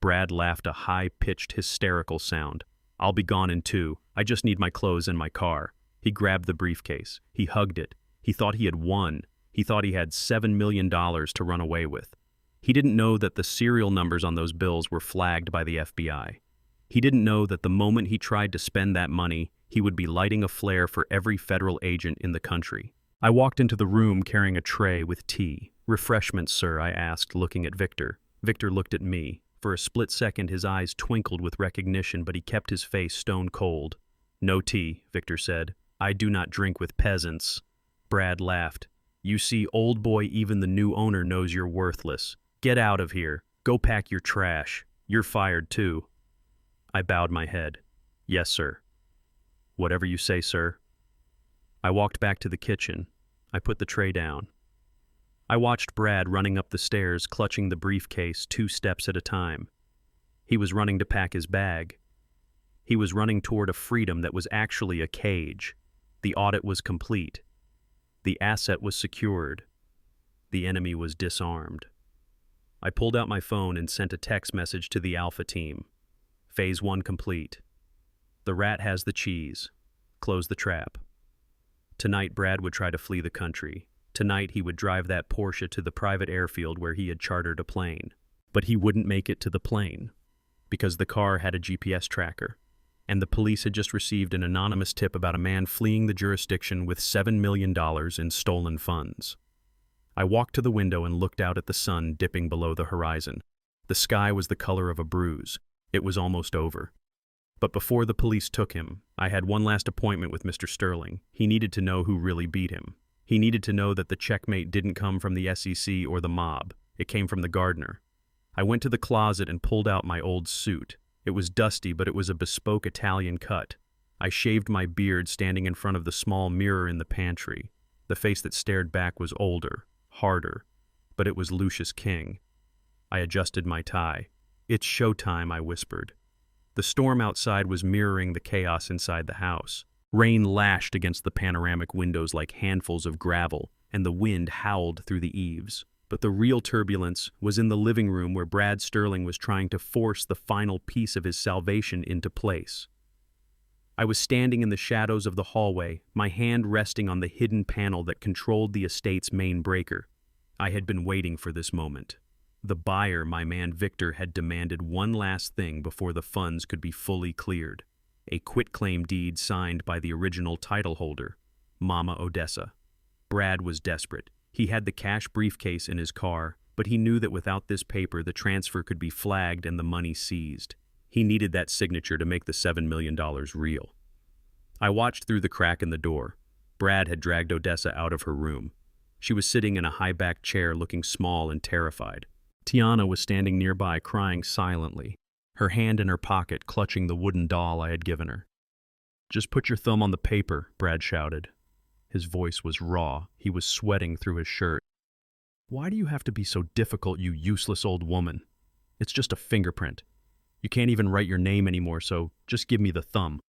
[SPEAKER 1] Brad laughed a high-pitched, hysterical sound. "I'll be gone in 2. I just need my clothes and my car." He grabbed the briefcase. He hugged it. He thought he had won. He thought he had $7 million to run away with. He didn't know that the serial numbers on those bills were flagged by the FBI. He didn't know that the moment he tried to spend that money, he would be lighting a flare for every federal agent in the country. I walked into the room carrying a tray with tea. "Refreshments, sir?" I asked, looking at Victor. Victor looked at me. For a split second, his eyes twinkled with recognition, but he kept his face stone cold. "No tea," Victor said. "I do not drink with peasants." Brad laughed. "You see, old boy, even the new owner knows you're worthless. Get out of here. Go pack your trash. You're fired, too." I bowed my head. "Yes, sir." "Whatever you say, sir." I walked back to the kitchen. I put the tray down. I watched Brad running up the stairs, clutching the briefcase 2 steps at a time. He was running to pack his bag. He was running toward a freedom that was actually a cage. The audit was complete. The asset was secured. The enemy was disarmed. I pulled out my phone and sent a text message to the Alpha team. Phase 1 complete. The rat has the cheese. Close the trap. Tonight, Brad would try to flee the country. Tonight, he would drive that Porsche to the private airfield where he had chartered a plane. But he wouldn't make it to the plane, because the car had a GPS tracker, and the police had just received an anonymous tip about a man fleeing the jurisdiction with $7 million in stolen funds. I walked to the window and looked out at the sun dipping below the horizon. The sky was the color of a bruise. It was almost over. But before the police took him, I had one last appointment with Mr. Sterling. He needed to know who really beat him. He needed to know that the checkmate didn't come from the SEC or the mob. It came from the gardener. I went to the closet and pulled out my old suit. It was dusty, but it was a bespoke Italian cut. I shaved my beard standing in front of the small mirror in the pantry. The face that stared back was older, harder, but it was Lucius King. I adjusted my tie. "It's showtime," I whispered. The storm outside was mirroring the chaos inside the house. Rain lashed against the panoramic windows like handfuls of gravel, and the wind howled through the eaves. But the real turbulence was in the living room where Brad Sterling was trying to force the final piece of his salvation into place. I was standing in the shadows of the hallway, my hand resting on the hidden panel that controlled the estate's main breaker. I had been waiting for this moment. The buyer, my man Victor, had demanded one last thing before the funds could be fully cleared: a quitclaim deed signed by the original title holder, Mama Odessa. Brad was desperate. He had the cash briefcase in his car, but he knew that without this paper the transfer could be flagged and the money seized. He needed that signature to make the $7 million real. I watched through the crack in the door. Brad had dragged Odessa out of her room. She was sitting in a high-backed chair looking small and terrified. Tiana was standing nearby crying silently, her hand in her pocket clutching the wooden doll I had given her. "Just put your thumb on the paper," Brad shouted. His voice was raw. He was sweating through his shirt. "Why do you have to be so difficult, you useless old woman? It's just a fingerprint. You can't even write your name anymore, so just give me the thumb."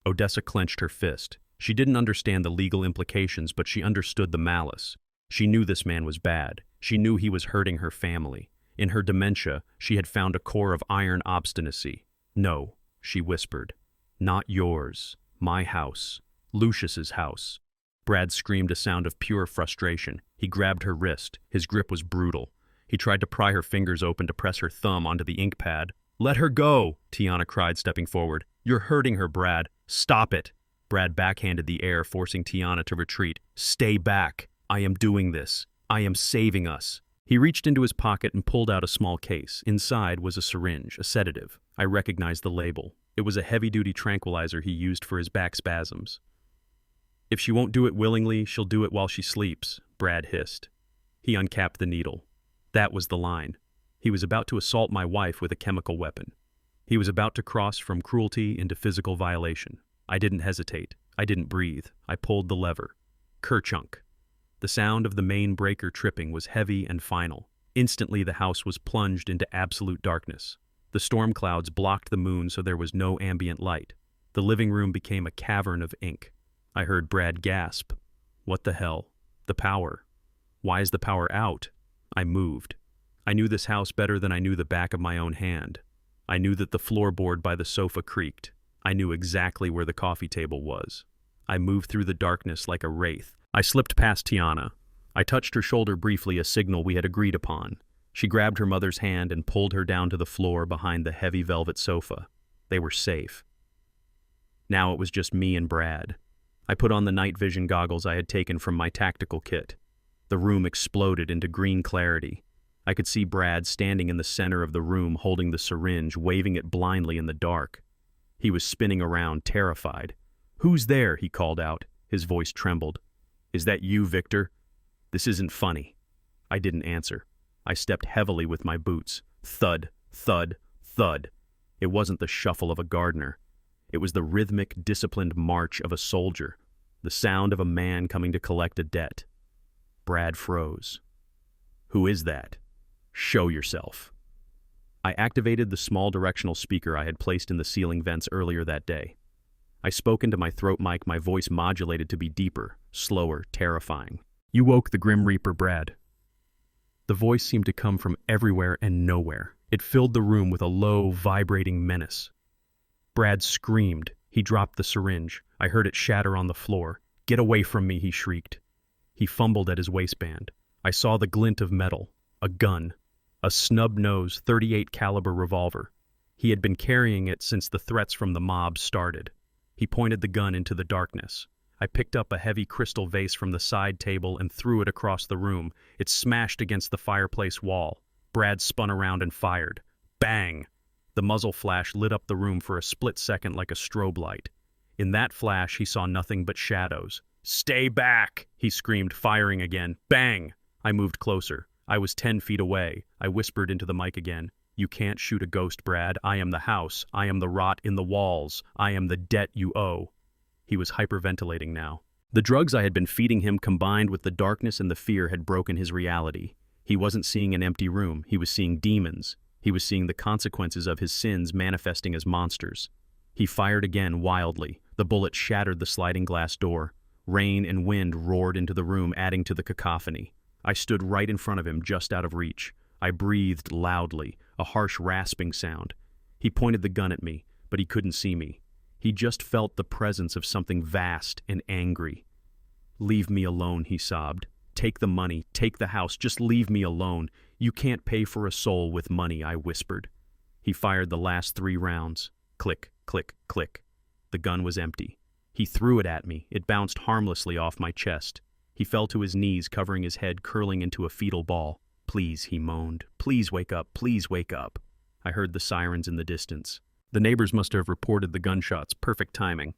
[SPEAKER 1] Odessa clenched her fist. She didn't understand the legal implications, but she understood the malice. She knew this man was bad. She knew he was hurting her family. In her dementia, she had found a core of iron obstinacy. "No," she whispered. "Not yours. My house. Lucius's house." Brad screamed a sound of pure frustration. He grabbed her wrist. His grip was brutal. He tried to pry her fingers open to press her thumb onto the ink pad. "Let her go!" Tiana cried, stepping forward. "You're hurting her, Brad. Stop it!" Brad backhanded the air, forcing Tiana to retreat. "Stay back. I am doing this. I am saving us." He reached into his pocket and pulled out a small case. Inside was a syringe, a sedative. I recognized the label. It was a heavy-duty tranquilizer he used for his back spasms. "If she won't do it willingly, she'll do it while she sleeps," Brad hissed. He uncapped the needle. That was the line. He was about to assault my wife with a chemical weapon. He was about to cross from cruelty into physical violation. I didn't hesitate. I didn't breathe. I pulled the lever. Kerchunk. The sound of the main breaker tripping was heavy and final. Instantly, the house was plunged into absolute darkness. The storm clouds blocked the moon so there was no ambient light. The living room became a cavern of ink. I heard Brad gasp. "What the hell? The power. Why is the power out?" I moved. I knew this house better than I knew the back of my own hand. I knew that the floorboard by the sofa creaked. I knew exactly where the coffee table was. I moved through the darkness like a wraith. I slipped past Tiana. I touched her shoulder briefly, a signal we had agreed upon. She grabbed her mother's hand and pulled her down to the floor behind the heavy velvet sofa. They were safe. Now it was just me and Brad. I put on the night vision goggles I had taken from my tactical kit. The room exploded into green clarity. I could see Brad standing in the center of the room holding the syringe, waving it blindly in the dark. He was spinning around, terrified. "Who's there?" he called out. His voice trembled. "Is that you, Victor? This isn't funny." I didn't answer. I stepped heavily with my boots. Thud, thud, thud. It wasn't the shuffle of a gardener. It was the rhythmic, disciplined march of a soldier, the sound of a man coming to collect a debt. Brad froze. "Who is that? Show yourself." I activated the small directional speaker I had placed in the ceiling vents earlier that day. I spoke into my throat mic, my voice modulated to be deeper, slower, terrifying. "You woke the Grim Reaper, Brad." The voice seemed to come from everywhere and nowhere. It filled the room with a low, vibrating menace. Brad screamed. He dropped the syringe. I heard it shatter on the floor. "Get away from me," he shrieked. He fumbled at his waistband. I saw the glint of metal. A gun. A snub-nose .38 caliber revolver. He had been carrying it since the threats from the mob started. He pointed the gun into the darkness. I picked up a heavy crystal vase from the side table and threw it across the room. It smashed against the fireplace wall. Brad spun around and fired. Bang! The muzzle flash lit up the room for a split second like a strobe light. In that flash, he saw nothing but shadows. "Stay back!" he screamed, firing again. Bang! I moved closer. I was 10 feet away. I whispered into the mic again. "You can't shoot a ghost, Brad. I am the house. I am the rot in the walls. I am the debt you owe." He was hyperventilating now. The drugs I had been feeding him combined with the darkness and the fear had broken his reality. He wasn't seeing an empty room. He was seeing demons. He was seeing the consequences of his sins manifesting as monsters. He fired again wildly. The bullet shattered the sliding glass door. Rain and wind roared into the room, adding to the cacophony. I stood right in front of him, just out of reach. I breathed loudly, a harsh rasping sound. He pointed the gun at me, but he couldn't see me. He just felt the presence of something vast and angry. "Leave me alone," he sobbed. "Take the money, take the house, just leave me alone. You can't pay for a soul with money," I whispered. He fired the last 3 rounds. Click, click, click. The gun was empty. He threw it at me. It bounced harmlessly off my chest. He fell to his knees, covering his head, curling into a fetal ball. "Please," he moaned. "Please wake up. Please wake up." I heard the sirens in the distance. The neighbors must have reported the gunshots. Perfect timing.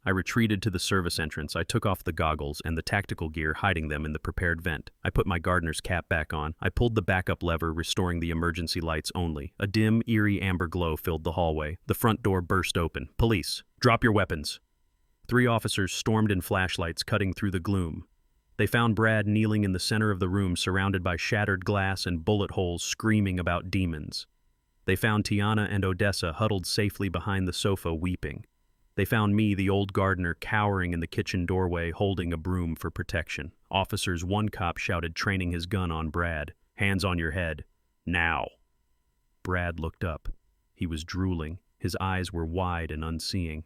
[SPEAKER 1] I retreated to the service entrance. I took off the goggles and the tactical gear, hiding them in the prepared vent. I put my gardener's cap back on. I pulled the backup lever, restoring the emergency lights only. A dim, eerie amber glow filled the hallway. The front door burst open. "Police, drop your weapons." 3 officers stormed in flashlights, cutting through the gloom. They found Brad kneeling in the center of the room, surrounded by shattered glass and bullet holes, screaming about demons. They found Tiana and Odessa huddled safely behind the sofa, weeping. They found me, the old gardener, cowering in the kitchen doorway, holding a broom for protection. Officers, one cop shouted, training his gun on Brad. "Hands on your head. Now." Brad looked up. He was drooling. His eyes were wide and unseeing.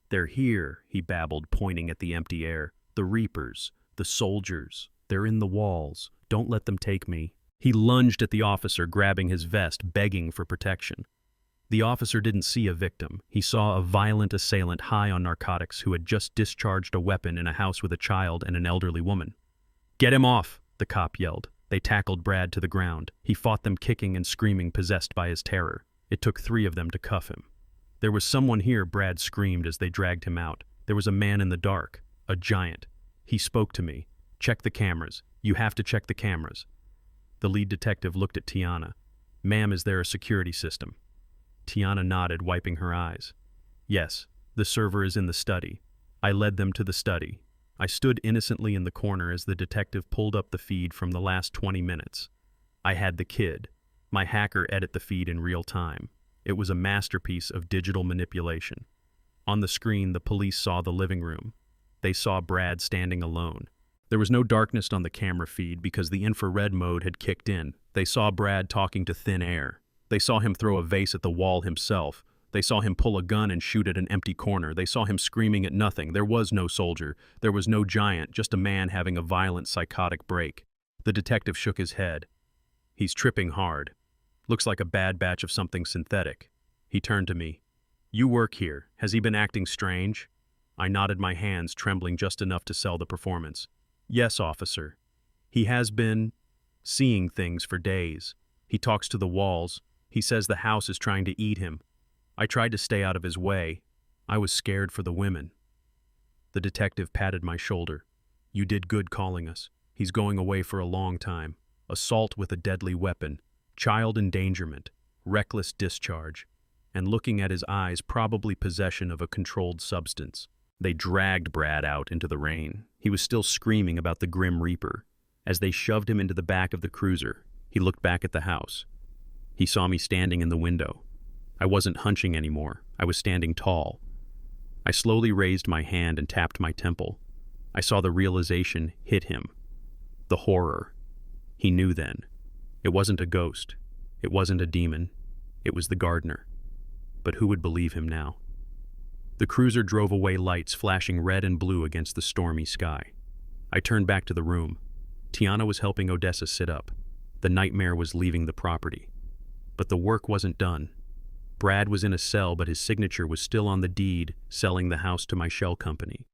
[SPEAKER 1] "They're here," he babbled, pointing at the empty air. "The Reapers. The soldiers. They're in the walls. Don't let them take me." He lunged at the officer, grabbing his vest, begging for protection. The officer didn't see a victim. He saw a violent assailant high on narcotics who had just discharged a weapon in a house with a child and an elderly woman. "Get him off!" the cop yelled. They tackled Brad to the ground. He fought them, kicking and screaming, possessed by his terror. It took 3 of them to cuff him. "There was someone here," Brad screamed as they dragged him out. "There was a man in the dark. A giant. He spoke to me. Check the cameras. You have to check the cameras." The lead detective looked at Tiana. "Ma'am, is there a security system?" Tiana nodded, wiping her eyes. "Yes, the server is in the study." I led them to the study. I stood innocently in the corner as the detective pulled up the feed from the last 20 minutes. I had the kid. My hacker edit the feed in real time. It was a masterpiece of digital manipulation. On the screen, the police saw the living room. They saw Brad standing alone. There was no darkness on the camera feed because the infrared mode had kicked in. They saw Brad talking to thin air. They saw him throw a vase at the wall himself. They saw him pull a gun and shoot at an empty corner. They saw him screaming at nothing. There was no soldier. There was no giant, just a man having a violent psychotic break. The detective shook his head. "He's tripping hard. Looks like a bad batch of something synthetic." He turned to me. "You work here. Has he been acting strange?" I nodded, my hands trembling just enough to sell the performance. "Yes, officer. He has been seeing things for days. He talks to the walls. He says the house is trying to eat him. I tried to stay out of his way. I was scared for the women." The detective patted my shoulder. "You did good calling us. He's going away for a long time. Assault with a deadly weapon, child endangerment, reckless discharge, and looking at his eyes, probably possession of a controlled substance." They dragged Brad out into the rain. He was still screaming about the Grim Reaper. As they shoved him into the back of the cruiser, he looked back at the house. He saw me standing in the window. I wasn't hunching anymore. I was standing tall. I slowly raised my hand and tapped my temple. I saw the realization hit him. The horror. He knew then. It wasn't a ghost. It wasn't a demon. It was the gardener. But who would believe him now? The cruiser drove away, lights flashing red and blue against the stormy sky. I turned back to the room. Tiana was helping Odessa sit up. The nightmare was leaving the property. But the work wasn't done. Brad was in a cell, but his signature was still on the deed, selling the house to my shell company.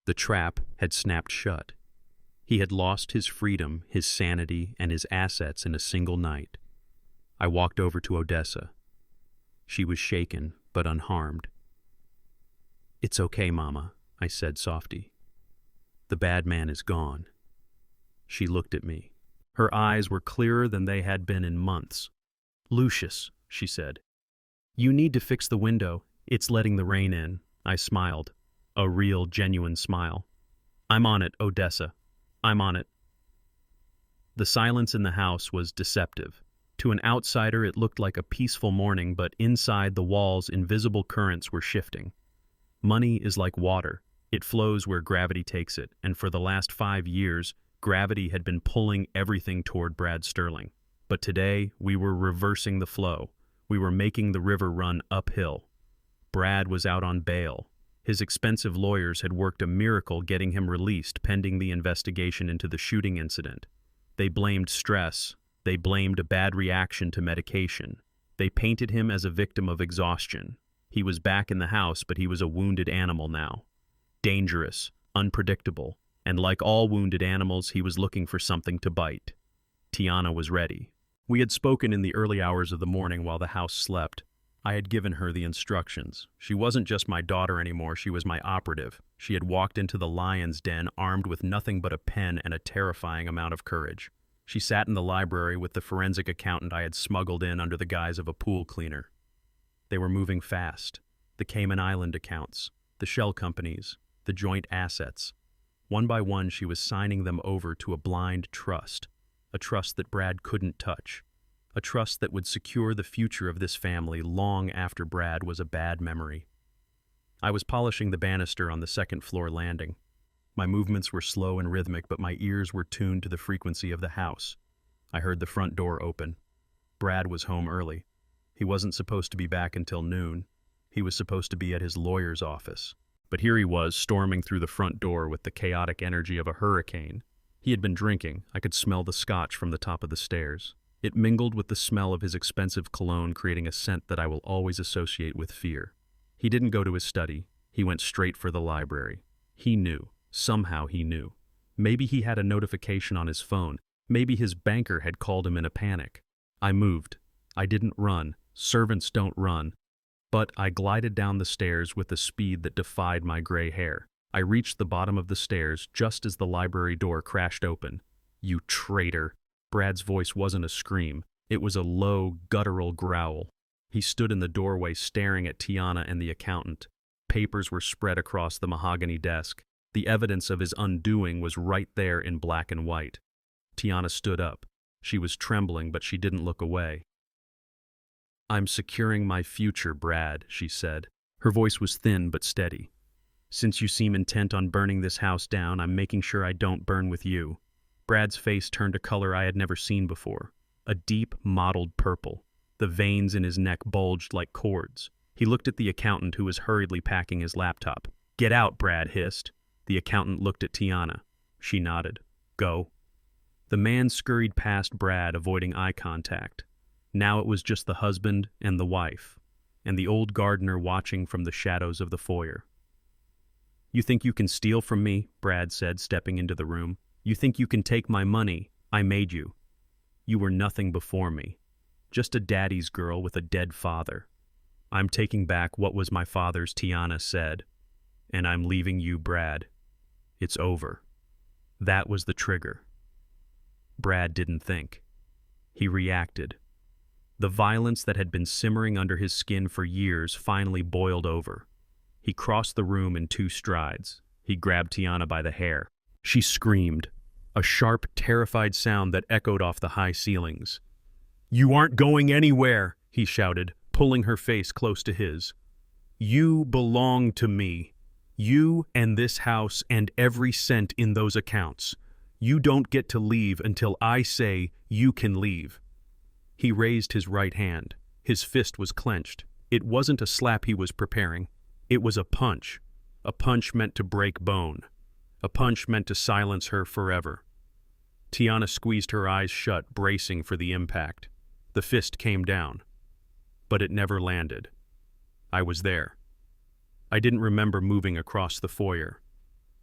[SPEAKER 1] The trap had snapped shut. He had lost his freedom, his sanity, and his assets in a single night. I walked over to Odessa. She was shaken, but unharmed. "It's okay, Mama," I said softly. "The bad man is gone." She looked at me. Her eyes were clearer than they had been in months. "Lucius," she said, "you need to fix the window. It's letting the rain in." I smiled, a real, genuine smile. "I'm on it, Odessa. I'm on it." The silence in the house was deceptive. To an outsider, it looked like a peaceful morning, but inside the walls, invisible currents were shifting. Money is like water. It flows where gravity takes it, and for the last 5 years, gravity had been pulling everything toward Brad Sterling. But today, we were reversing the flow. We were making the river run uphill. Brad was out on bail. His expensive lawyers had worked a miracle getting him released pending the investigation into the shooting incident. They blamed stress. They blamed a bad reaction to medication. They painted him as a victim of exhaustion. He was back in the house, but he was a wounded animal now. Dangerous, unpredictable, and like all wounded animals, he was looking for something to bite. Tiana was ready. We had spoken in the early hours of the morning while the house slept. I had given her the instructions. She wasn't just my daughter anymore, she was my operative. She had walked into the lion's den armed with nothing but a pen and a terrifying amount of courage. She sat in the library with the forensic accountant I had smuggled in under the guise of a pool cleaner. They were moving fast. The Cayman Island accounts, the shell companies, the joint assets. One by one, she was signing them over to a blind trust, a trust that Brad couldn't touch, a trust that would secure the future of this family long after Brad was a bad memory. I was polishing the banister on the second-floor landing. My movements were slow and rhythmic, but my ears were tuned to the frequency of the house. I heard the front door open. Brad was home early. He wasn't supposed to be back until noon. He was supposed to be at his lawyer's office. But here he was, storming through the front door with the chaotic energy of a hurricane. He had been drinking. I could smell the scotch from the top of the stairs. It mingled with the smell of his expensive cologne, creating a scent that I will always associate with fear. He didn't go to his study. He went straight for the library. He knew. Somehow he knew. Maybe he had a notification on his phone. Maybe his banker had called him in a panic. I moved. I didn't run. Servants don't run. But I glided down the stairs with a speed that defied my gray hair. I reached the bottom of the stairs just as the library door crashed open. "You traitor!" Brad's voice wasn't a scream. It was a low, guttural growl. He stood in the doorway staring at Tiana and the accountant. Papers were spread across the mahogany desk. The evidence of his undoing was right there in black and white. Tiana stood up. She was trembling, but she didn't look away. "I'm securing my future, Brad," she said. Her voice was thin but steady. "Since you seem intent on burning this house down, I'm making sure I don't burn with you." Brad's face turned a color I had never seen before, a deep, mottled purple. The veins in his neck bulged like cords. He looked at the accountant who was hurriedly packing his laptop. "Get out," Brad hissed. The accountant looked at Tiana. She nodded. "Go." The man scurried past Brad, avoiding eye contact. Now it was just the husband and the wife, and the old gardener watching from the shadows of the foyer. "You think you can steal from me?" Brad said, stepping into the room. "You think you can take my money? I made you. You were nothing before me. Just a daddy's girl with a dead father. I'm taking back what was my father's," Tiana said. "And I'm leaving you, Brad. It's over." That was the trigger. Brad didn't think. He reacted. The violence that had been simmering under his skin for years finally boiled over. He crossed the room in 2 strides. He grabbed Tiana by the hair. She screamed, a sharp, terrified sound that echoed off the high ceilings. "You aren't going anywhere," he shouted, pulling her face close to his. "You belong to me. You and this house and every cent in those accounts. You don't get to leave until I say you can leave." He raised his right hand. His fist was clenched. It wasn't a slap he was preparing. It was a punch meant to break bone, a punch meant to silence her forever. Tiana squeezed her eyes shut, bracing for the impact. The fist came down, but it never landed. I was there. I didn't remember moving across the foyer.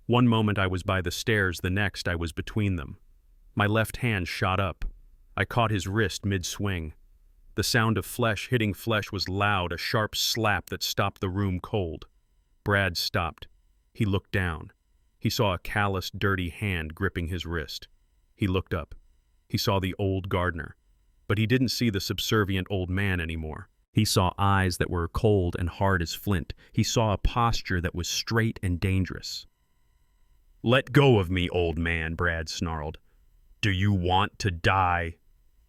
[SPEAKER 1] One moment I was by the stairs, the next I was between them. My left hand shot up. I caught his wrist mid-swing. The sound of flesh hitting flesh was loud, a sharp slap that stopped the room cold. Brad stopped. He looked down. He saw a calloused, dirty hand gripping his wrist. He looked up. He saw the old gardener. But he didn't see the subservient old man anymore. He saw eyes that were cold and hard as flint. He saw a posture that was straight and dangerous. "Let go of me, old man," Brad snarled. "Do you want to die?"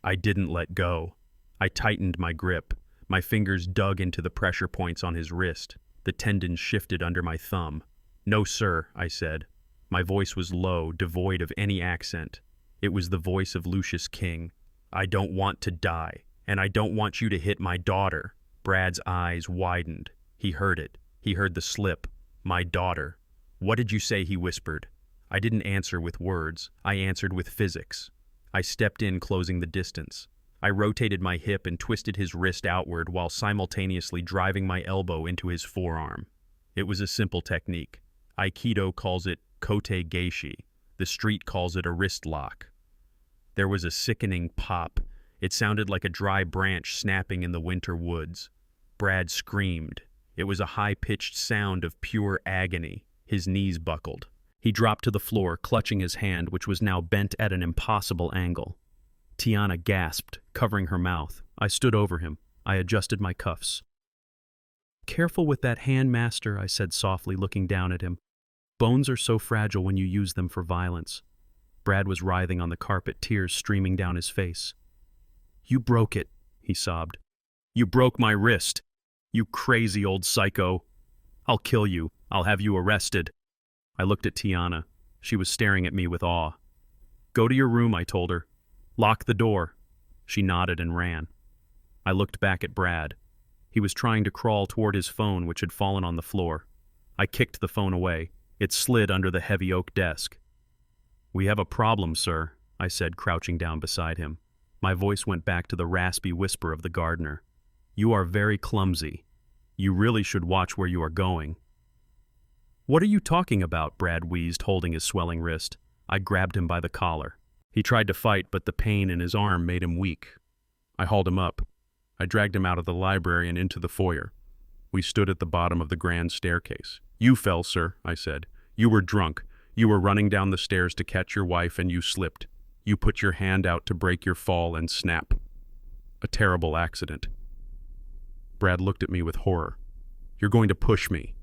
[SPEAKER 1] I didn't let go. I tightened my grip. My fingers dug into the pressure points on his wrist. The tendons shifted under my thumb. "No, sir," I said. My voice was low, devoid of any accent. It was the voice of Lucius King. "I don't want to die, and I don't want you to hit my daughter." Brad's eyes widened. He heard it. He heard the slip. "My daughter." "What did you say?" he whispered. I didn't answer with words. I answered with physics. I stepped in, closing the distance. I rotated my hip and twisted his wrist outward while simultaneously driving my elbow into his forearm. It was a simple technique. Aikido calls it kote geishi. The street calls it a wrist lock. There was a sickening pop. It sounded like a dry branch snapping in the winter woods. Brad screamed. It was a high-pitched sound of pure agony. His knees buckled. He dropped to the floor, clutching his hand, which was now bent at an impossible angle. Tiana gasped, covering her mouth. I stood over him. I adjusted my cuffs. "Careful with that hand, master," I said softly, looking down at him. "Bones are so fragile when you use them for violence." Brad was writhing on the carpet, tears streaming down his face. "You broke it," he sobbed. "You broke my wrist. You crazy old psycho. I'll kill you. I'll have you arrested." I looked at Tiana. She was staring at me with awe. "Go to your room," I told her. "Lock the door." She nodded and ran. I looked back at Brad. He was trying to crawl toward his phone, which had fallen on the floor. I kicked the phone away. It slid under the heavy oak desk. "We have a problem, sir," I said, crouching down beside him. My voice went back to the raspy whisper of the gardener. "You are very clumsy. You really should watch where you are going." "What are you talking about?" Brad wheezed, holding his swelling wrist. I grabbed him by the collar. He tried to fight, but the pain in his arm made him weak. I hauled him up. I dragged him out of the library and into the foyer. We stood at the bottom of the grand staircase. "You fell, sir," I said. "You were drunk. You were running down the stairs to catch your wife and you slipped. You put your hand out to break your fall and snap. A terrible accident." Brad looked at me with horror. "You're going to push me."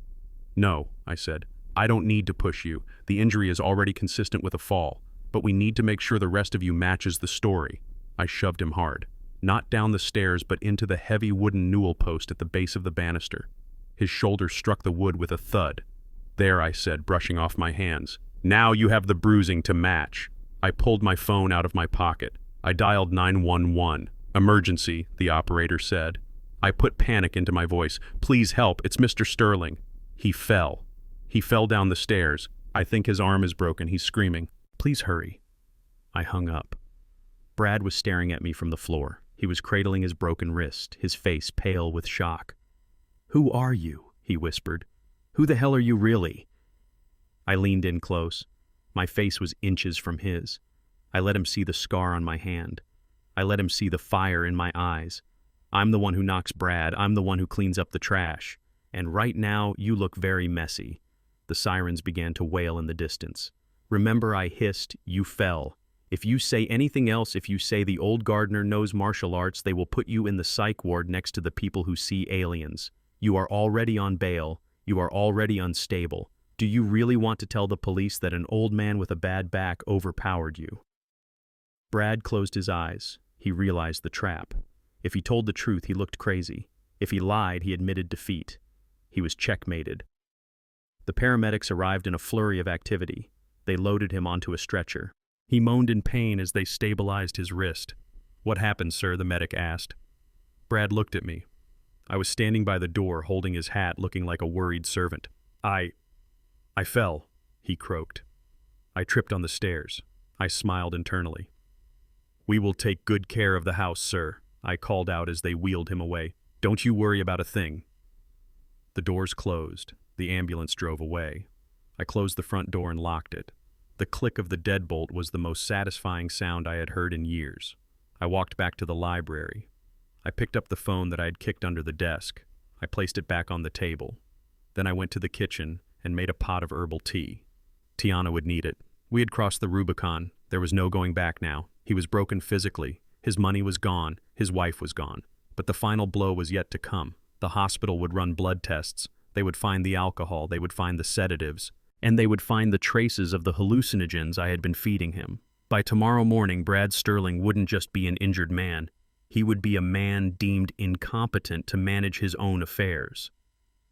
[SPEAKER 1] "No," I said. "I don't need to push you. The injury is already consistent with a fall. But we need to make sure the rest of you matches the story." I shoved him hard. Not down the stairs, but into the heavy wooden newel post at the base of the banister. His shoulder struck the wood with a thud. "There," I said, brushing off my hands. "Now you have the bruising to match." I pulled my phone out of my pocket. I dialed 911. "Emergency," the operator said. I put panic into my voice. "Please help, it's Mr. Sterling." He fell. He fell down the stairs. I think his arm is broken. He's screaming. "Please hurry." I hung up. Brad was staring at me from the floor. He was cradling his broken wrist, his face pale with shock. "Who are you?" he whispered. "Who the hell are you really?" I leaned in close. My face was inches from his. I let him see the scar on my hand. I let him see the fire in my eyes. "I'm the one who knocks Brad. I'm the one who cleans up the trash. And right now, you look very messy." The sirens began to wail in the distance. "Remember," I hissed, "you fell. If you say anything else, if you say the old gardener knows martial arts, they will put you in the psych ward next to the people who see aliens. You are already on bail. You are already unstable. Do you really want to tell the police that an old man with a bad back overpowered you?" Brad closed his eyes. He realized the trap. If he told the truth, he looked crazy. If he lied, he admitted defeat. He was checkmated. The paramedics arrived in a flurry of activity. They loaded him onto a stretcher. He moaned in pain as they stabilized his wrist. "What happened, sir?" the medic asked. Brad looked at me. I was standing by the door, holding his hat, looking like a worried servant. I fell," he croaked. "I tripped on the stairs." I smiled internally. "We will take good care of the house, sir," I called out as they wheeled him away. "Don't you worry about a thing." The doors closed. The ambulance drove away. I closed the front door and locked it. The click of the deadbolt was the most satisfying sound I had heard in years. I walked back to the library. I picked up the phone that I had kicked under the desk. I placed it back on the table. Then I went to the kitchen and made a pot of herbal tea. Tiana would need it. We had crossed the Rubicon. There was no going back now. He was broken physically. His money was gone. His wife was gone. But the final blow was yet to come. The hospital would run blood tests. They would find the alcohol. They would find the sedatives. And they would find the traces of the hallucinogens I had been feeding him. By tomorrow morning, Brad Sterling wouldn't just be an injured man. He would be a man deemed incompetent to manage his own affairs.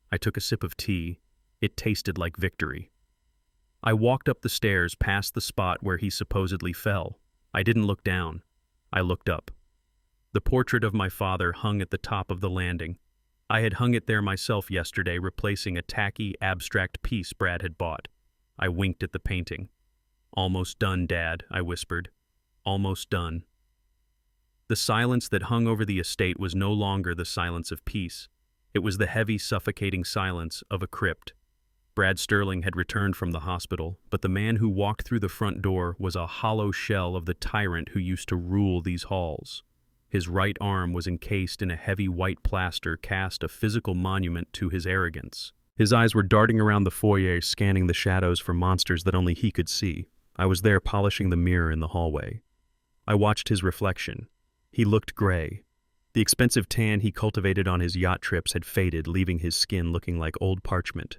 [SPEAKER 1] I took a sip of tea. It tasted like victory. I walked up the stairs past the spot where he supposedly fell. I didn't look down. I looked up. The portrait of my father hung at the top of the landing. I had hung it there myself yesterday, replacing a tacky, abstract piece Brad had bought. I winked at the painting. "Almost done, Dad," I whispered. "Almost done." The silence that hung over the estate was no longer the silence of peace. It was the heavy, suffocating silence of a crypt. Brad Sterling had returned from the hospital, but the man who walked through the front door was a hollow shell of the tyrant who used to rule these halls. His right arm was encased in a heavy white plaster cast a physical monument to his arrogance. His eyes were darting around the foyer, scanning the shadows for monsters that only he could see. I was there polishing the mirror in the hallway. I watched his reflection. He looked gray. The expensive tan he cultivated on his yacht trips had faded, leaving his skin looking like old parchment.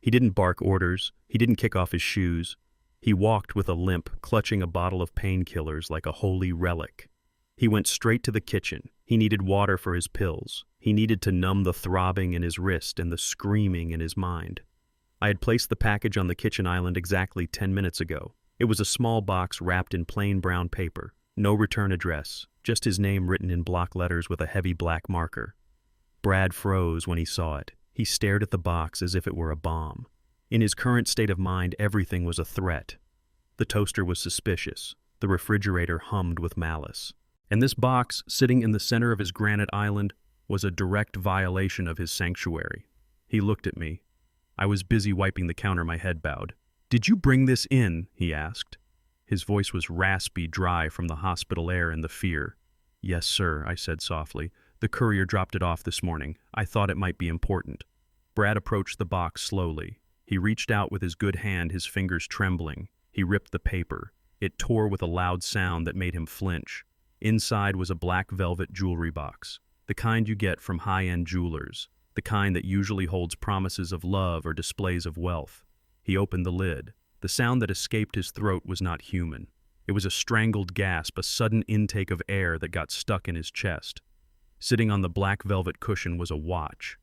[SPEAKER 1] He didn't bark orders. He didn't kick off his shoes. He walked with a limp, clutching a bottle of painkillers like a holy relic. He went straight to the kitchen. He needed water for his pills. He needed to numb the throbbing in his wrist and the screaming in his mind. I had placed the package on the kitchen island exactly 10 minutes ago. It was a small box wrapped in plain brown paper. No return address, just his name written in block letters with a heavy black marker. Brad froze when he saw it. He stared at the box as if it were a bomb. In his current state of mind, everything was a threat. The toaster was suspicious. The refrigerator hummed with malice. And this box, sitting in the center of his granite island, was a direct violation of his sanctuary. He looked at me. I was busy wiping the counter, my head bowed. "Did you bring this in?" he asked. His voice was raspy, dry from the hospital air and the fear. "Yes, sir," I said softly. "The courier dropped it off this morning. I thought it might be important." Brad approached the box slowly. He reached out with his good hand, his fingers trembling. He ripped the paper. It tore with a loud sound that made him flinch. Inside was a black velvet jewelry box, the kind you get from high-end jewelers, the kind that usually holds promises of love or displays of wealth. He opened the lid. The sound that escaped his throat was not human. It was a strangled gasp, a sudden intake of air that got stuck in his chest. Sitting on the black velvet cushion was a watch.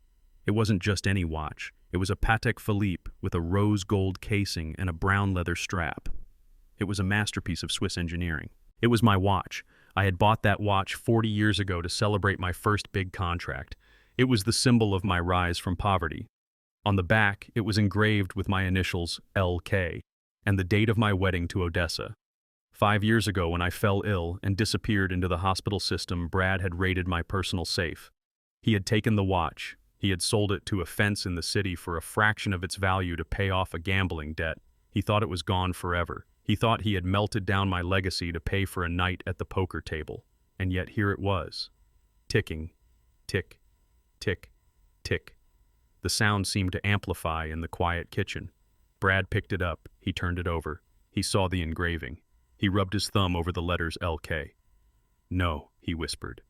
[SPEAKER 1] It wasn't just any watch. It was a Patek Philippe with a rose gold casing and a brown leather strap. It was a masterpiece of Swiss engineering. It was my watch. I had bought that watch 40 years ago to celebrate my first big contract. It was the symbol of my rise from poverty. On the back, it was engraved with my initials, LK, and the date of my wedding to Odessa. 5 years ago, when I fell ill and disappeared into the hospital system, Brad had raided my personal safe. He had taken the watch. He had sold it to a fence in the city for a fraction of its value to pay off a gambling debt. He thought it was gone forever. He thought he had melted down my legacy to pay for a night at the poker table. And yet here it was. Ticking. Tick. Tick. Tick. The sound seemed to amplify in the quiet kitchen. Brad picked it up. He turned it over. He saw the engraving. He rubbed his thumb over the letters LK. "No," he whispered.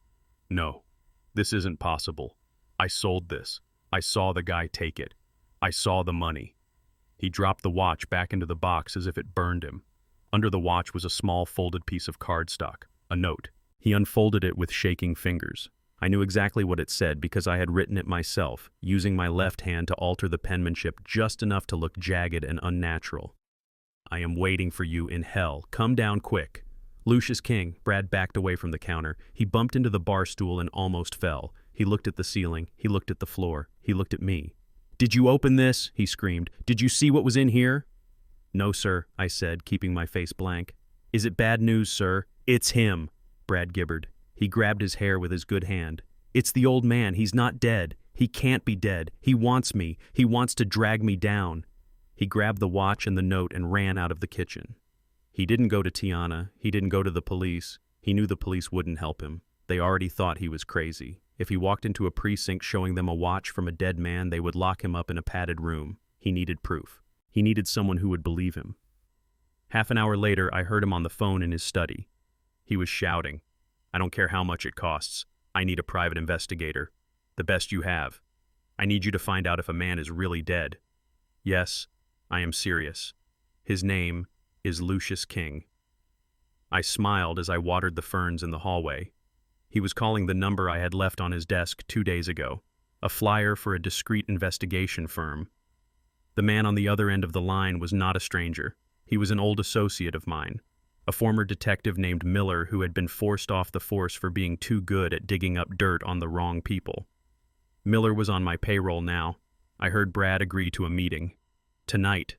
[SPEAKER 1] "No. This isn't possible. I sold this. I saw the guy take it. I saw the money." He dropped the watch back into the box as if it burned him. Under the watch was a small folded piece of cardstock, a note. He unfolded it with shaking fingers. I knew exactly what it said because I had written it myself, using my left hand to alter the penmanship just enough to look jagged and unnatural. "I am waiting for you in hell. Come down quick." Lucius King. Brad backed away from the counter. He bumped into the bar stool and almost fell. He looked at the ceiling. He looked at the floor. He looked at me. "Did you open this?" he screamed. "Did you see what was in here?" "No, sir," I said, keeping my face blank. "Is it bad news, sir?" "It's him," Brad gibbered. He grabbed his hair with his good hand. "It's the old man. He's not dead. He can't be dead. He wants me. He wants to drag me down." He grabbed the watch and the note and ran out of the kitchen. He didn't go to Tiana. He didn't go to the police. He knew the police wouldn't help him. They already thought he was crazy. If he walked into a precinct showing them a watch from a dead man, they would lock him up in a padded room. He needed proof. He needed someone who would believe him. Half an hour later, I heard him on the phone in his study. He was shouting, "I don't care how much it costs. I need a private investigator. The best you have. I need you to find out if a man is really dead. Yes, I am serious. His name is Lucius King." I smiled as I watered the ferns in the hallway. He was calling the number I had left on his desk 2 days ago, a flyer for a discreet investigation firm. The man on the other end of the line was not a stranger. He was an old associate of mine, a former detective named Miller who had been forced off the force for being too good at digging up dirt on the wrong people. Miller was on my payroll now. I heard Brad agree to a meeting. Tonight,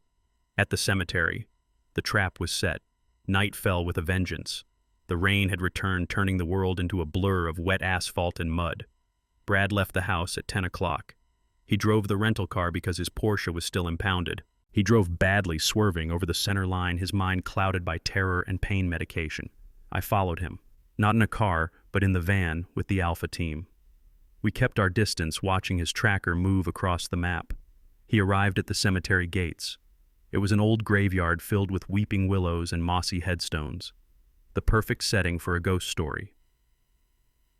[SPEAKER 1] at the cemetery, the trap was set. Night fell with a vengeance. The rain had returned, turning the world into a blur of wet asphalt and mud. Brad left the house at 10 o'clock. He drove the rental car because his Porsche was still impounded. He drove badly, swerving over the center line, his mind clouded by terror and pain medication. I followed him, not in a car, but in the van with the Alpha team. We kept our distance, watching his tracker move across the map. He arrived at the cemetery gates. It was an old graveyard filled with weeping willows and mossy headstones. The perfect setting for a ghost story.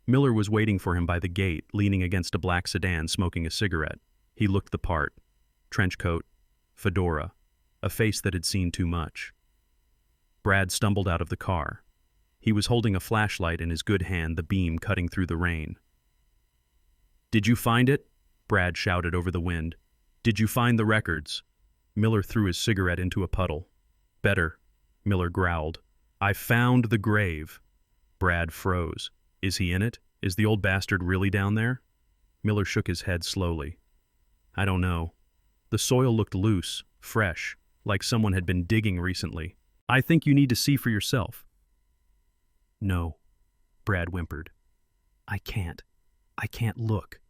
[SPEAKER 1] Miller was waiting for him by the gate, leaning against a black sedan, smoking a cigarette. He looked the part. Trench coat, fedora, a face that had seen too much. Brad stumbled out of the car. He was holding a flashlight in his good hand, the beam cutting through the rain. "Did you find it?" Brad shouted over the wind. "Did you find the records?" Miller threw his cigarette into a puddle. "Better," Miller growled. "I found the grave." Brad froze. "Is he in it? Is the old bastard really down there?" Miller shook his head slowly. "I don't know. The soil looked loose, fresh, like someone had been digging recently. I think you need to see for yourself." "No," Brad whimpered. I can't look."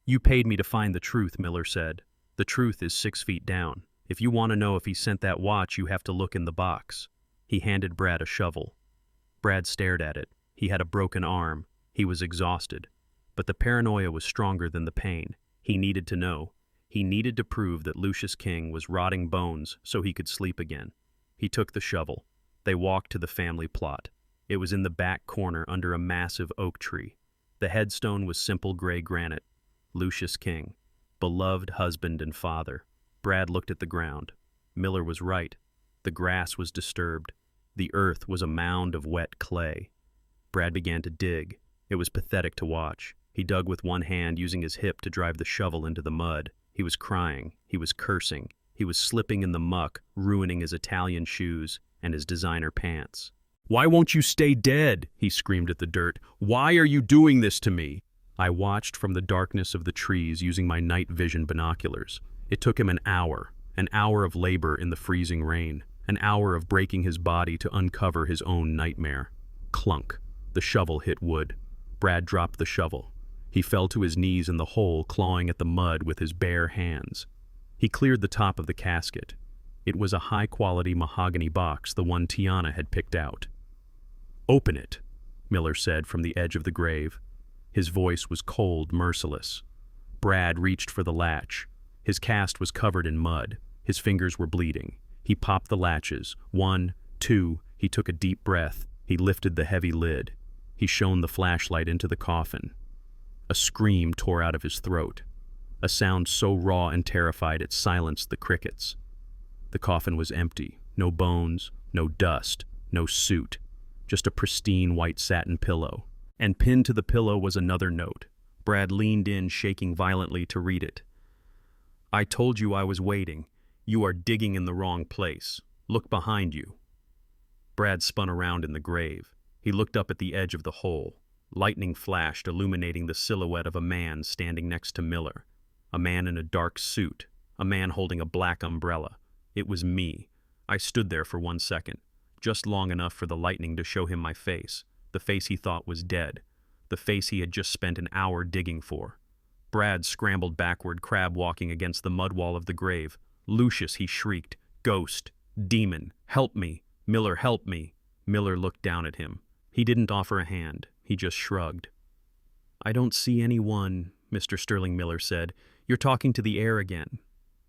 [SPEAKER 1] "You paid me to find the truth," Miller said. "The truth is 6 feet down. If you want to know if he sent that watch, you have to look in the box." He handed Brad a shovel. Brad stared at it. He had a broken arm. He was exhausted. But the paranoia was stronger than the pain. He needed to know. He needed to prove that Lucius King was rotting bones so he could sleep again. He took the shovel. They walked to the family plot. It was in the back corner under a massive oak tree. The headstone was simple gray granite. Lucius King, beloved husband and father. Brad looked at the ground. Miller was right. The grass was disturbed. The earth was a mound of wet clay. Brad began to dig. It was pathetic to watch. He dug with one hand, using his hip to drive the shovel into the mud. He was crying. He was cursing. He was slipping in the muck, ruining his Italian shoes and his designer pants. "Why won't you stay dead?" he screamed at the dirt. "Why are you doing this to me?" I watched from the darkness of the trees using my night vision binoculars. It took him an hour of labor in the freezing rain, an hour of breaking his body to uncover his own nightmare. Clunk. The shovel hit wood. Brad dropped the shovel. He fell to his knees in the hole, clawing at the mud with his bare hands. He cleared the top of the casket. It was a high-quality mahogany box, the one Tiana had picked out. "Open it," Miller said from the edge of the grave. His voice was cold, merciless. Brad reached for the latch. His cast was covered in mud. His fingers were bleeding. He popped the latches. 1, 2, he took a deep breath. He lifted the heavy lid. He shone the flashlight into the coffin. A scream tore out of his throat. A sound so raw and terrified it silenced the crickets. The coffin was empty. No bones, no dust, no suit. Just a pristine white satin pillow. And pinned to the pillow was another note. Brad leaned in, shaking violently to read it. "I told you I was waiting. You are digging in the wrong place. Look behind you." Brad spun around in the grave. He looked up at the edge of the hole. Lightning flashed, illuminating the silhouette of a man standing next to Miller. A man in a dark suit. A man holding a black umbrella. It was me. I stood there for 1 second, just long enough for the lightning to show him my face, the face he thought was dead, the face he had just spent an hour digging for. Brad scrambled backward, crab-walking against the mud wall of the grave. "Lucius," he shrieked. "Ghost! Demon! Help me! Miller, help me!" Miller looked down at him. He didn't offer a hand. He just shrugged. "I don't see anyone," Mr. Sterling Miller said. "You're talking to the air again."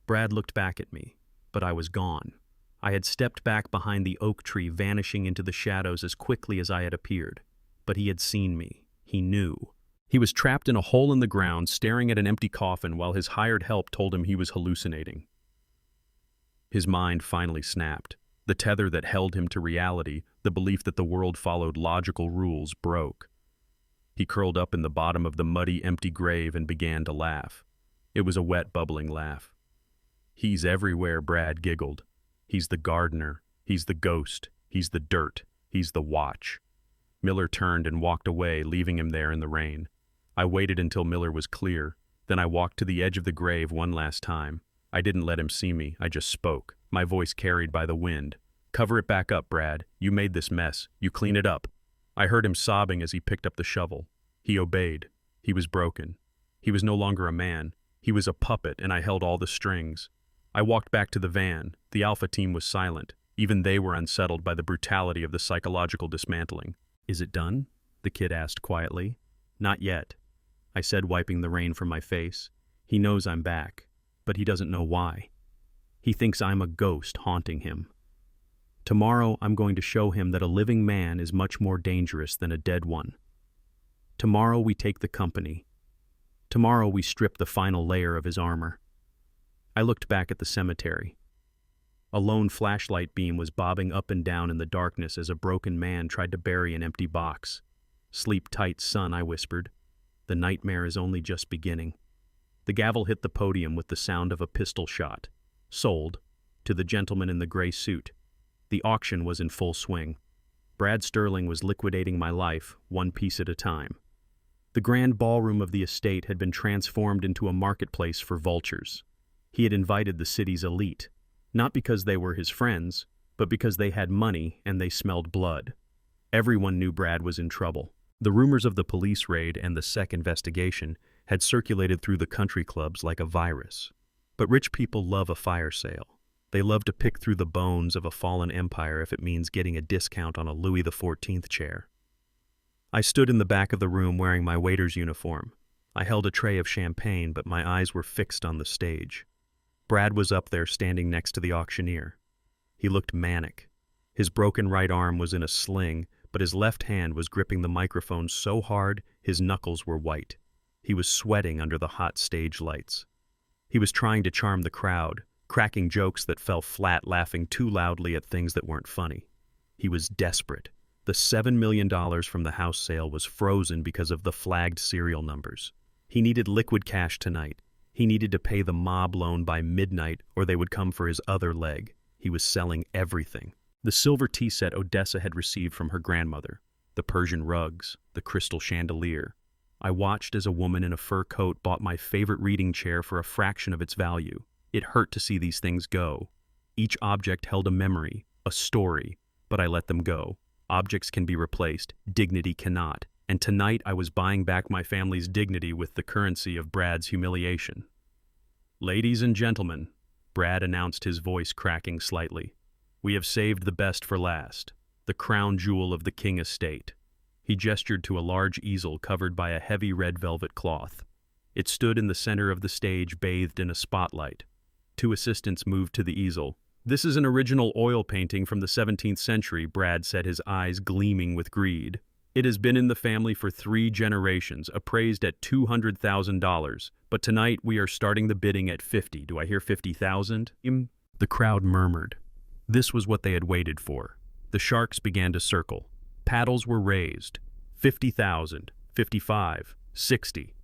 [SPEAKER 1] Brad looked back at me, but I was gone. I had stepped back behind the oak tree, vanishing into the shadows as quickly as I had appeared. But he had seen me. He knew. He was trapped in a hole in the ground, staring at an empty coffin while his hired help told him he was hallucinating. His mind finally snapped. The tether that held him to reality, the belief that the world followed logical rules, broke. He curled up in the bottom of the muddy, empty grave and began to laugh. It was a wet, bubbling laugh. "He's everywhere," Brad giggled. "He's the gardener. He's the ghost. He's the dirt. He's the watch." Miller turned and walked away, leaving him there in the rain. I waited until Miller was clear. Then I walked to the edge of the grave one last time. I didn't let him see me. I just spoke, my voice carried by the wind. "Cover it back up, Brad. You made this mess. You clean it up." I heard him sobbing as he picked up the shovel. He obeyed. He was broken. He was no longer a man. He was a puppet, and I held all the strings. I walked back to the van. The Alpha team was silent. Even they were unsettled by the brutality of the psychological dismantling. "Is it done?" the kid asked quietly. "Not yet," I said, wiping the rain from my face. "He knows I'm back, but he doesn't know why. He thinks I'm a ghost haunting him. Tomorrow I'm going to show him that a living man is much more dangerous than a dead one. Tomorrow we take the company. Tomorrow we strip the final layer of his armor." I looked back at the cemetery. A lone flashlight beam was bobbing up and down in the darkness as a broken man tried to bury an empty box. "Sleep tight, son," I whispered. "The nightmare is only just beginning." The gavel hit the podium with the sound of a pistol shot. "Sold, to the gentleman in the gray suit." The auction was in full swing. Brad Sterling was liquidating my life, one piece at a time. The grand ballroom of the estate had been transformed into a marketplace for vultures. He had invited the city's elite, not because they were his friends, but because they had money and they smelled blood. Everyone knew Brad was in trouble. The rumors of the police raid and the SEC investigation had circulated through the country clubs like a virus. But rich people love a fire sale. They love to pick through the bones of a fallen empire if it means getting a discount on a Louis XIV chair. I stood in the back of the room wearing my waiter's uniform. I held a tray of champagne, but my eyes were fixed on the stage. Brad was up there standing next to the auctioneer. He looked manic. His broken right arm was in a sling, but his left hand was gripping the microphone so hard his knuckles were white. He was sweating under the hot stage lights. He was trying to charm the crowd, cracking jokes that fell flat, laughing too loudly at things that weren't funny. He was desperate. The $7 million from the house sale was frozen because of the flagged serial numbers. He needed liquid cash tonight. He needed to pay the mob loan by midnight or they would come for his other leg. He was selling everything. The silver tea set Odessa had received from her grandmother, the Persian rugs, the crystal chandelier. I watched as a woman in a fur coat bought my favorite reading chair for a fraction of its value. It hurt to see these things go. Each object held a memory, a story, but I let them go. Objects can be replaced, dignity cannot. And tonight I was buying back my family's dignity with the currency of Brad's humiliation. "Ladies and gentlemen," Brad announced, his voice cracking slightly, "we have saved the best for last, the crown jewel of the King estate." He gestured to a large easel covered by a heavy red velvet cloth. It stood in the center of the stage, bathed in a spotlight. Two assistants moved to the easel. "This is an original oil painting from the 17th century, Brad said, his eyes gleaming with greed. "It has been in the family for 3 generations, appraised at $200,000, but tonight we are starting the bidding at 50. Do I hear 50,000? The crowd murmured. This was what they had waited for. The sharks began to circle. Paddles were raised. 50,000, 55, 60.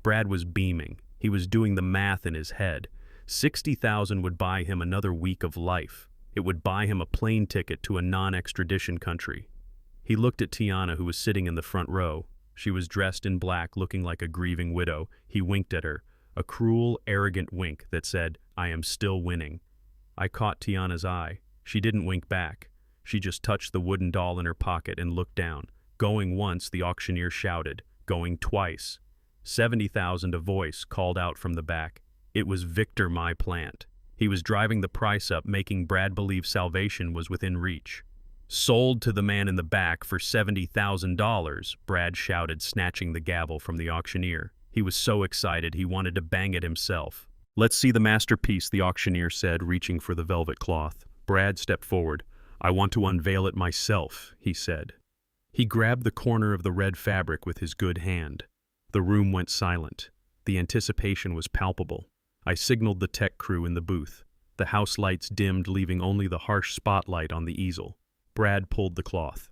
[SPEAKER 1] Brad was beaming. He was doing the math in his head. 60,000 would buy him another week of life. It would buy him a plane ticket to a non-extradition country. He looked at Tiana, who was sitting in the front row. She was dressed in black, looking like a grieving widow. He winked at her, a cruel, arrogant wink that said, "I am still winning." I caught Tiana's eye. She didn't wink back. She just touched the wooden doll in her pocket and looked down. Going once, the auctioneer shouted. Going twice. 70,000, a voice called out from the back. It was Victor, my plant. He was driving the price up, making Brad believe salvation was within reach. "Sold to the man in the back for $70,000, Brad shouted, snatching the gavel from the auctioneer. He was so excited he wanted to bang it himself. "Let's see the masterpiece," the auctioneer said, reaching for the velvet cloth. Brad stepped forward. "I want to unveil it myself," he said. He grabbed the corner of the red fabric with his good hand. The room went silent. The anticipation was palpable. I signaled the tech crew in the booth. The house lights dimmed, leaving only the harsh spotlight on the easel. Brad pulled the cloth.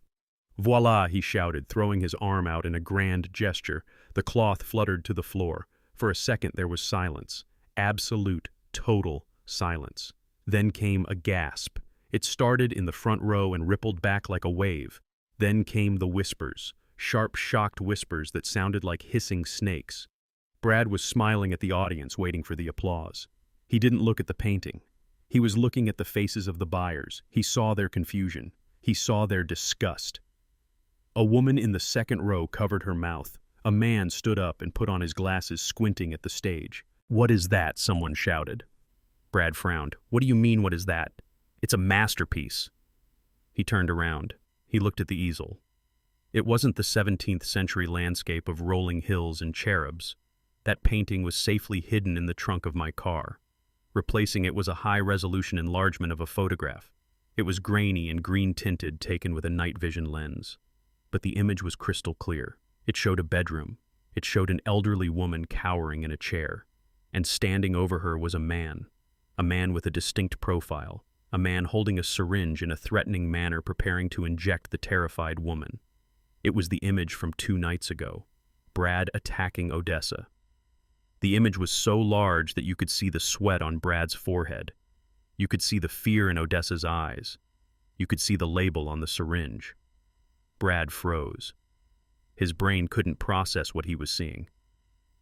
[SPEAKER 1] "Voila," he shouted, throwing his arm out in a grand gesture. The cloth fluttered to the floor. For a second there was silence. Absolute, total silence. Then came a gasp. It started in the front row and rippled back like a wave. Then came the whispers, sharp, shocked whispers that sounded like hissing snakes. Brad was smiling at the audience, waiting for the applause. He didn't look at the painting. He was looking at the faces of the buyers. He saw their confusion. He saw their disgust. A woman in the second row covered her mouth. A man stood up and put on his glasses, squinting at the stage. "What is that?" someone shouted. Brad frowned. "What do you mean, what is that?" "It's a masterpiece." He turned around. He looked at the easel. It wasn't the 17th century landscape of rolling hills and cherubs. That painting was safely hidden in the trunk of my car. Replacing it was a high-resolution enlargement of a photograph. It was grainy and green-tinted, taken with a night vision lens. But the image was crystal clear. It showed a bedroom. It showed an elderly woman cowering in a chair. And standing over her was a man with a distinct profile, a man holding a syringe in a threatening manner, preparing to inject the terrified woman. It was the image from 2 nights ago, Brad attacking Odessa. The image was so large that you could see the sweat on Brad's forehead. You could see the fear in Odessa's eyes. You could see the label on the syringe. Brad froze. His brain couldn't process what he was seeing.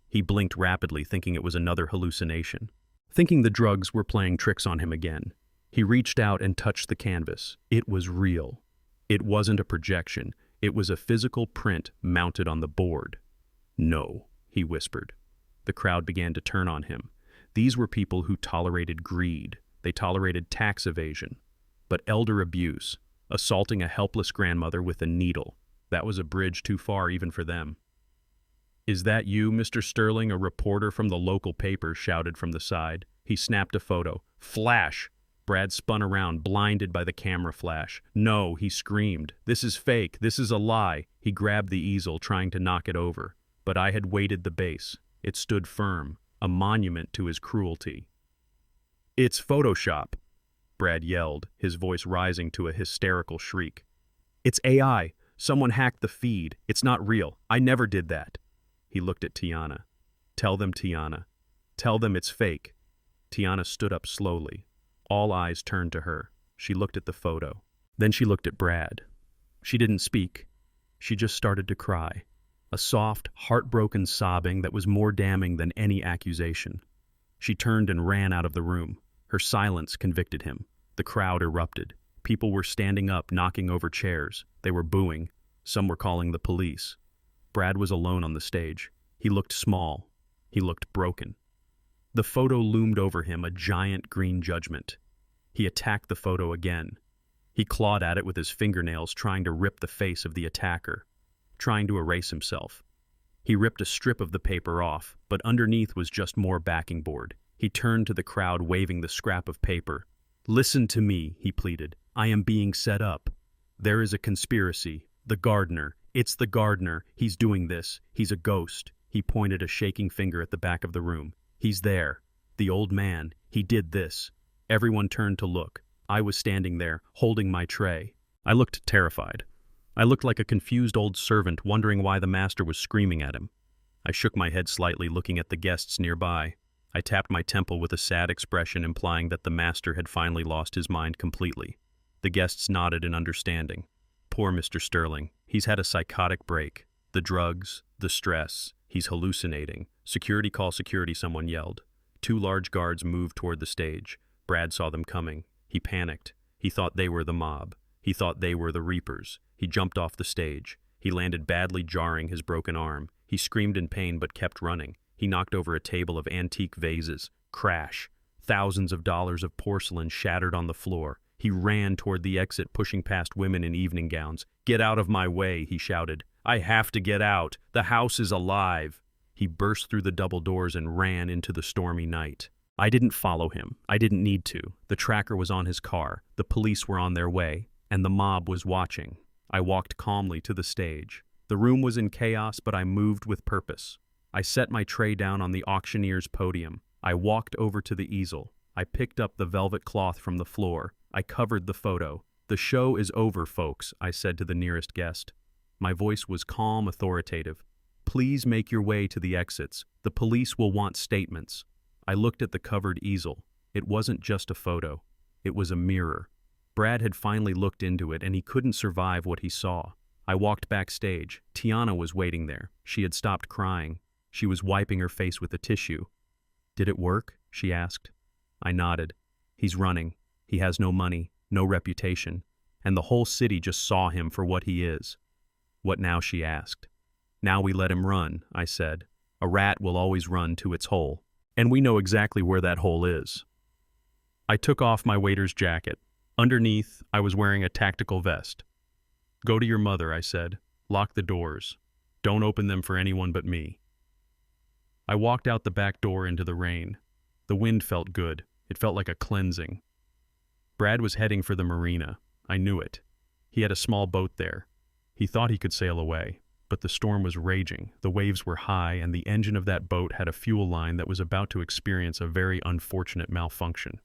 [SPEAKER 1] He blinked rapidly, thinking it was another hallucination, thinking the drugs were playing tricks on him again. He reached out and touched the canvas. It was real. It wasn't a projection. It was a physical print mounted on the board. "No," he whispered. The crowd began to turn on him. These were people who tolerated greed. They tolerated tax evasion. But elder abuse, assaulting a helpless grandmother with a needle, that was a bridge too far even for them. "Is that you, Mr. Sterling?" a reporter from the local paper shouted from the side. He snapped a photo. "Flash!" Brad spun around, blinded by the camera flash. "No," he screamed. "This is fake. This is a lie." He grabbed the easel, trying to knock it over. But I had weighted the base. It stood firm, a monument to his cruelty. "It's Photoshop," Brad yelled, his voice rising to a hysterical shriek. "It's AI. Someone hacked the feed. It's not real. I never did that." He looked at Tiana. "Tell them, Tiana. Tell them it's fake." Tiana stood up slowly. All eyes turned to her. She looked at the photo. Then she looked at Brad. She didn't speak. She just started to cry. A soft, heartbroken sobbing that was more damning than any accusation. She turned and ran out of the room. Her silence convicted him. The crowd erupted. People were standing up, knocking over chairs. They were booing. Some were calling the police. Brad was alone on the stage. He looked small. He looked broken. The photo loomed over him, a giant green judgment. He attacked the photo again. He clawed at it with his fingernails, trying to rip the face of the attacker, trying to erase himself. He ripped a strip of the paper off, but underneath was just more backing board. He turned to the crowd, waving the scrap of paper. "Listen to me," he pleaded. "I am being set up. There is a conspiracy. The gardener. It's the gardener. He's doing this. He's a ghost." He pointed a shaking finger at the back of the room. "He's there. The old man. He did this." Everyone turned to look. I was standing there, holding my tray. I looked terrified. I looked like a confused old servant, wondering why the master was screaming at him. I shook my head slightly, looking at the guests nearby. I tapped my temple with a sad expression, implying that the master had finally lost his mind completely. The guests nodded in understanding. "Poor Mr. Sterling. He's had a psychotic break. The drugs, the stress, he's hallucinating. Security, call security," someone yelled. 2 large guards moved toward the stage. Brad saw them coming. He panicked. He thought they were the mob. He thought they were the Reapers. He jumped off the stage. He landed badly, jarring his broken arm. He screamed in pain but kept running. He knocked over a table of antique vases. Crash. Thousands of dollars of porcelain shattered on the floor. He ran toward the exit, pushing past women in evening gowns. "Get out of my way," he shouted. "I have to get out. The house is alive." He burst through the double doors and ran into the stormy night. I didn't follow him. I didn't need to. The tracker was on his car, the police were on their way, and the mob was watching. I walked calmly to the stage. The room was in chaos, but I moved with purpose. I set my tray down on the auctioneer's podium. I walked over to the easel. I picked up the velvet cloth from the floor. I covered the photo. "The show is over, folks," I said to the nearest guest. My voice was calm, authoritative. "Please make your way to the exits. The police will want statements." I looked at the covered easel. It wasn't just a photo. It was a mirror. Brad had finally looked into it, and he couldn't survive what he saw. I walked backstage. Tiana was waiting there. She had stopped crying. She was wiping her face with a tissue. "Did it work?" she asked. I nodded. "He's running. He has no money, no reputation, and the whole city just saw him for what he is." "What now?" she asked. "Now we let him run," I said. "A rat will always run to its hole. And we know exactly where that hole is." I took off my waiter's jacket. Underneath, I was wearing a tactical vest. "Go to your mother," I said. "Lock the doors. Don't open them for anyone but me." I walked out the back door into the rain. The wind felt good. It felt like a cleansing. Brad was heading for the marina. I knew it. He had a small boat there. He thought he could sail away, but the storm was raging, the waves were high, and the engine of that boat had a fuel line that was about to experience a very unfortunate malfunction.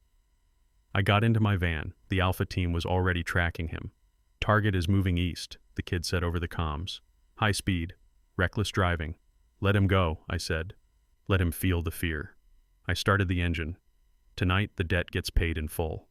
[SPEAKER 1] I got into my van. The Alpha team was already tracking him. "Target is moving east," the kid said over the comms. "High speed. Reckless driving." "Let him go," I said. "Let him feel the fear." I started the engine. Tonight, the debt gets paid in full.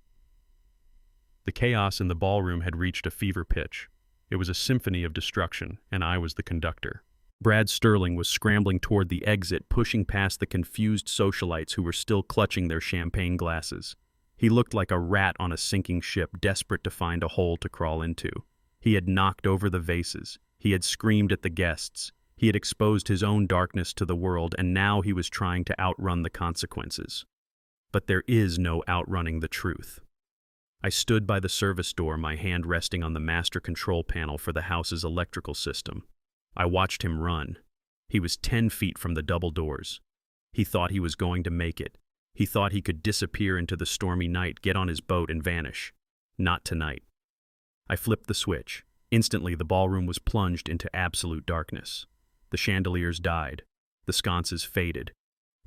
[SPEAKER 1] The chaos in the ballroom had reached a fever pitch. It was a symphony of destruction, and I was the conductor. Brad Sterling was scrambling toward the exit, pushing past the confused socialites who were still clutching their champagne glasses. He looked like a rat on a sinking ship, desperate to find a hole to crawl into. He had knocked over the vases. He had screamed at the guests. He had exposed his own darkness to the world, and now he was trying to outrun the consequences. But there is no outrunning the truth. I stood by the service door, my hand resting on the master control panel for the house's electrical system. I watched him run. He was 10 feet from the double doors. He thought he was going to make it. He thought he could disappear into the stormy night, get on his boat, and vanish. Not tonight. I flipped the switch. Instantly, the ballroom was plunged into absolute darkness. The chandeliers died. The sconces faded.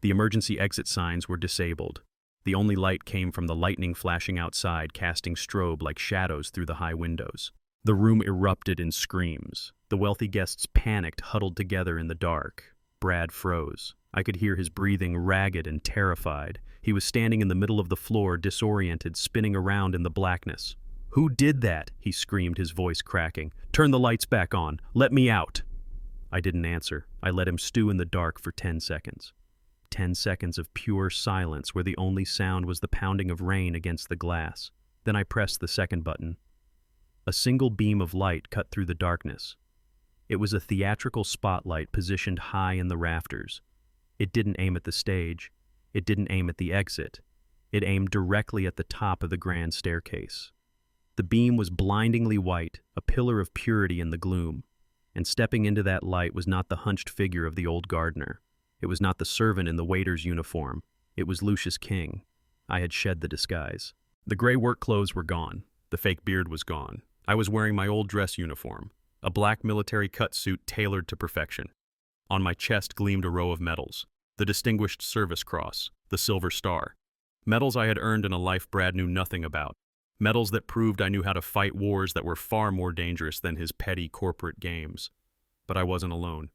[SPEAKER 1] The emergency exit signs were disabled. The only light came from the lightning flashing outside, casting strobe like shadows through the high windows. The room erupted in screams. The wealthy guests panicked, huddled together in the dark. Brad froze. I could hear his breathing, ragged and terrified. He was standing in the middle of the floor, disoriented, spinning around in the blackness. "Who did that?" he screamed, his voice cracking. "Turn the lights back on. Let me out." I didn't answer. I let him stew in the dark for 10 seconds. 10 seconds of pure silence where the only sound was the pounding of rain against the glass. Then I pressed the second button. A single beam of light cut through the darkness. It was a theatrical spotlight positioned high in the rafters. It didn't aim at the stage. It didn't aim at the exit. It aimed directly at the top of the grand staircase. The beam was blindingly white, a pillar of purity in the gloom. And stepping into that light was not the hunched figure of the old gardener. It was not the servant in the waiter's uniform. It was Lucius King. I had shed the disguise. The gray work clothes were gone. The fake beard was gone. I was wearing my old dress uniform, a black military cut suit tailored to perfection. On my chest gleamed a row of medals, the Distinguished Service Cross, the Silver Star. Medals I had earned in a life Brad knew nothing about. Medals that proved I knew how to fight wars that were far more dangerous than his petty corporate games. But I wasn't alone.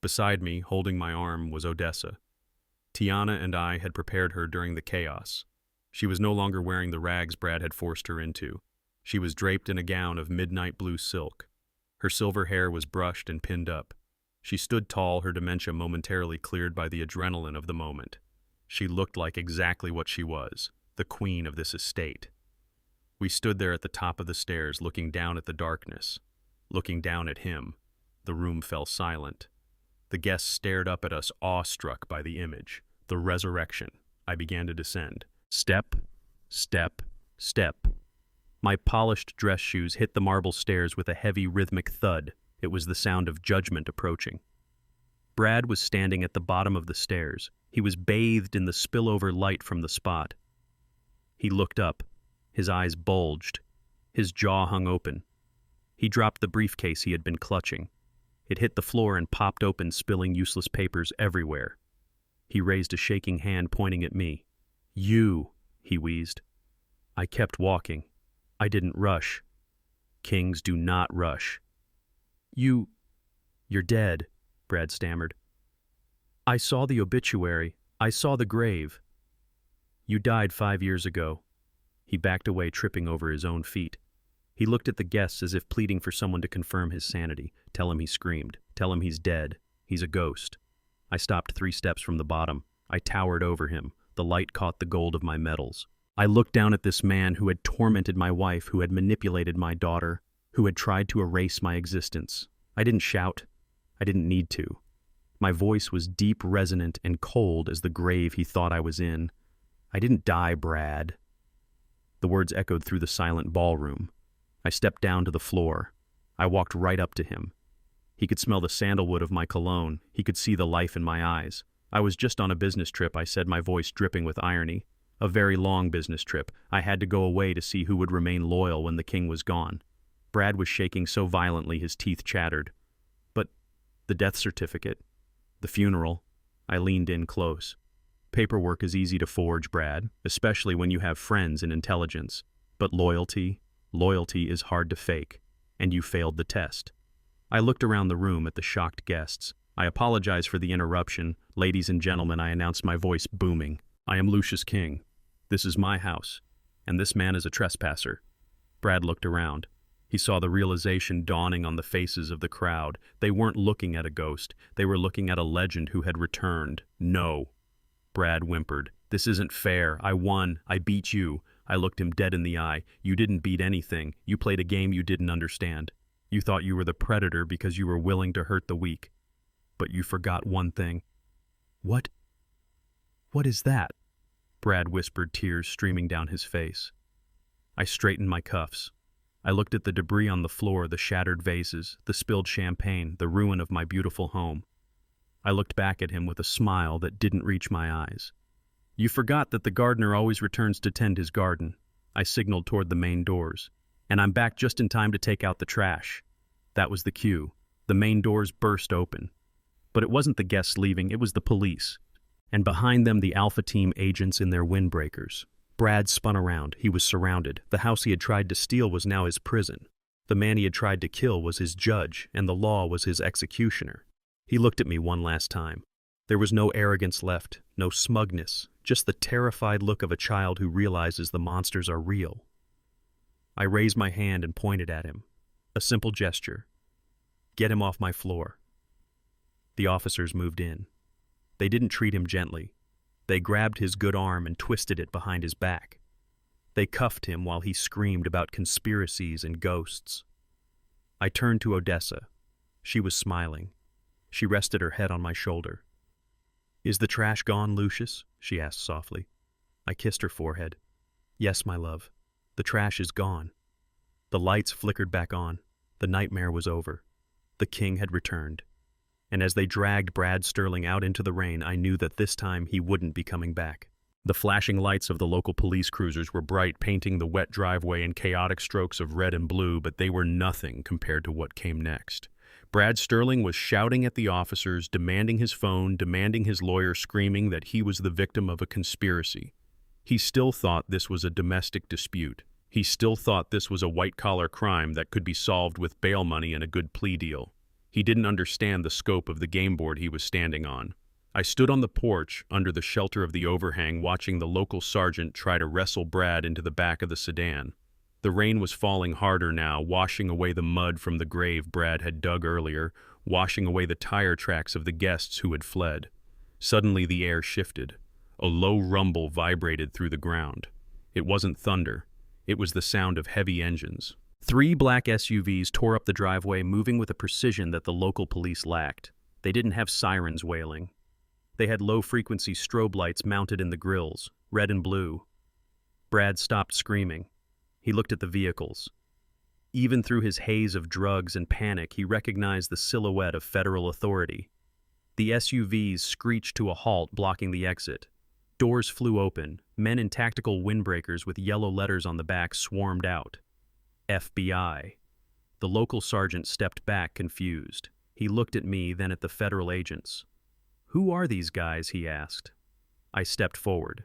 [SPEAKER 1] Beside me, holding my arm, was Odessa. Tiana and I had prepared her during the chaos. She was no longer wearing the rags Brad had forced her into. She was draped in a gown of midnight blue silk. Her silver hair was brushed and pinned up. She stood tall, her dementia momentarily cleared by the adrenaline of the moment. She looked like exactly what she was, the queen of this estate. We stood there at the top of the stairs, looking down at the darkness, looking down at him. The room fell silent. The guests stared up at us, awestruck by the image, the resurrection. I began to descend. Step, step, step. My polished dress shoes hit the marble stairs with a heavy rhythmic thud. It was the sound of judgment approaching. Brad was standing at the bottom of the stairs. He was bathed in the spillover light from the spot. He looked up. His eyes bulged. His jaw hung open. He dropped the briefcase he had been clutching. It hit the floor and popped open, spilling useless papers everywhere. He raised a shaking hand, pointing at me. "You," he wheezed. I kept walking. I didn't rush. Kings do not rush. You're dead," Brad stammered. "I saw the obituary. I saw the grave." "You died 5 years ago." He backed away, tripping over his own feet. He looked at the guests as if pleading for someone to confirm his sanity. "Tell him," he screamed. "Tell him he's dead. He's a ghost." I stopped 3 steps from the bottom. I towered over him. The light caught the gold of my medals. I looked down at this man who had tormented my wife, who had manipulated my daughter, who had tried to erase my existence. I didn't shout. I didn't need to. My voice was deep, resonant, and cold as the grave he thought I was in. "I didn't die, Brad." The words echoed through the silent ballroom. I stepped down to the floor. I walked right up to him. He could smell the sandalwood of my cologne. He could see the life in my eyes. "I was just on a business trip," I said, my voice dripping with irony. "A very long business trip. I had to go away to see who would remain loyal when the king was gone." Brad was shaking so violently his teeth chattered. "But the death certificate, the funeral." I leaned in close. "Paperwork is easy to forge, Brad, especially when you have friends in intelligence. But loyalty is hard to fake, and you failed the test." I looked around the room at the shocked guests. "I apologize for the interruption. Ladies and gentlemen," I announced, my voice booming. "I am Lucius King. This is my house, and this man is a trespasser." Brad looked around. He saw the realization dawning on the faces of the crowd. They weren't looking at a ghost. They were looking at a legend who had returned. "No." Brad whimpered. "This isn't fair. I won. I beat you." I looked him dead in the eye. "You didn't beat anything. You played a game you didn't understand. You thought you were the predator because you were willing to hurt the weak. But you forgot one thing." What is that?" Brad whispered, tears streaming down his face. I straightened my cuffs. I looked at the debris on the floor, the shattered vases, the spilled champagne, the ruin of my beautiful home. I looked back at him with a smile that didn't reach my eyes. "You forgot that the gardener always returns to tend his garden." I signaled toward the main doors. "And I'm back just in time to take out the trash." That was the cue. The main doors burst open. But it wasn't the guests leaving, it was the police. And behind them, the Alpha Team agents in their windbreakers. Brad spun around. He was surrounded. The house he had tried to steal was now his prison. The man he had tried to kill was his judge, and the law was his executioner. He looked at me one last time. There was no arrogance left, no smugness, just the terrified look of a child who realizes the monsters are real. I raised my hand and pointed at him. A simple gesture. "Get him off my floor." The officers moved in. They didn't treat him gently. They grabbed his good arm and twisted it behind his back. They cuffed him while he screamed about conspiracies and ghosts. I turned to Odessa. She was smiling. She rested her head on my shoulder. "Is the trash gone, Lucius?" she asked softly. I kissed her forehead. "Yes, my love. The trash is gone." The lights flickered back on. The nightmare was over. The king had returned. And as they dragged Brad Sterling out into the rain, I knew that this time he wouldn't be coming back. The flashing lights of the local police cruisers were bright, painting the wet driveway in chaotic strokes of red and blue, but they were nothing compared to what came next. Brad Sterling was shouting at the officers, demanding his phone, demanding his lawyer, screaming that he was the victim of a conspiracy. He still thought this was a domestic dispute. He still thought this was a white-collar crime that could be solved with bail money and a good plea deal. He didn't understand the scope of the game board he was standing on. I stood on the porch, under the shelter of the overhang, watching the local sergeant try to wrestle Brad into the back of the sedan. The rain was falling harder now, washing away the mud from the grave Brad had dug earlier, washing away the tire tracks of the guests who had fled. Suddenly the air shifted. A low rumble vibrated through the ground. It wasn't thunder. It was the sound of heavy engines. 3 black SUVs tore up the driveway, moving with a precision that the local police lacked. They didn't have sirens wailing. They had low-frequency strobe lights mounted in the grills, red and blue. Brad stopped screaming. He looked at the vehicles. Even through his haze of drugs and panic, he recognized the silhouette of federal authority. The SUVs screeched to a halt, blocking the exit. Doors flew open. Men in tactical windbreakers with yellow letters on the back swarmed out. FBI. The local sergeant stepped back, confused. He looked at me, then at the federal agents. "Who are these guys?" he asked. I stepped forward.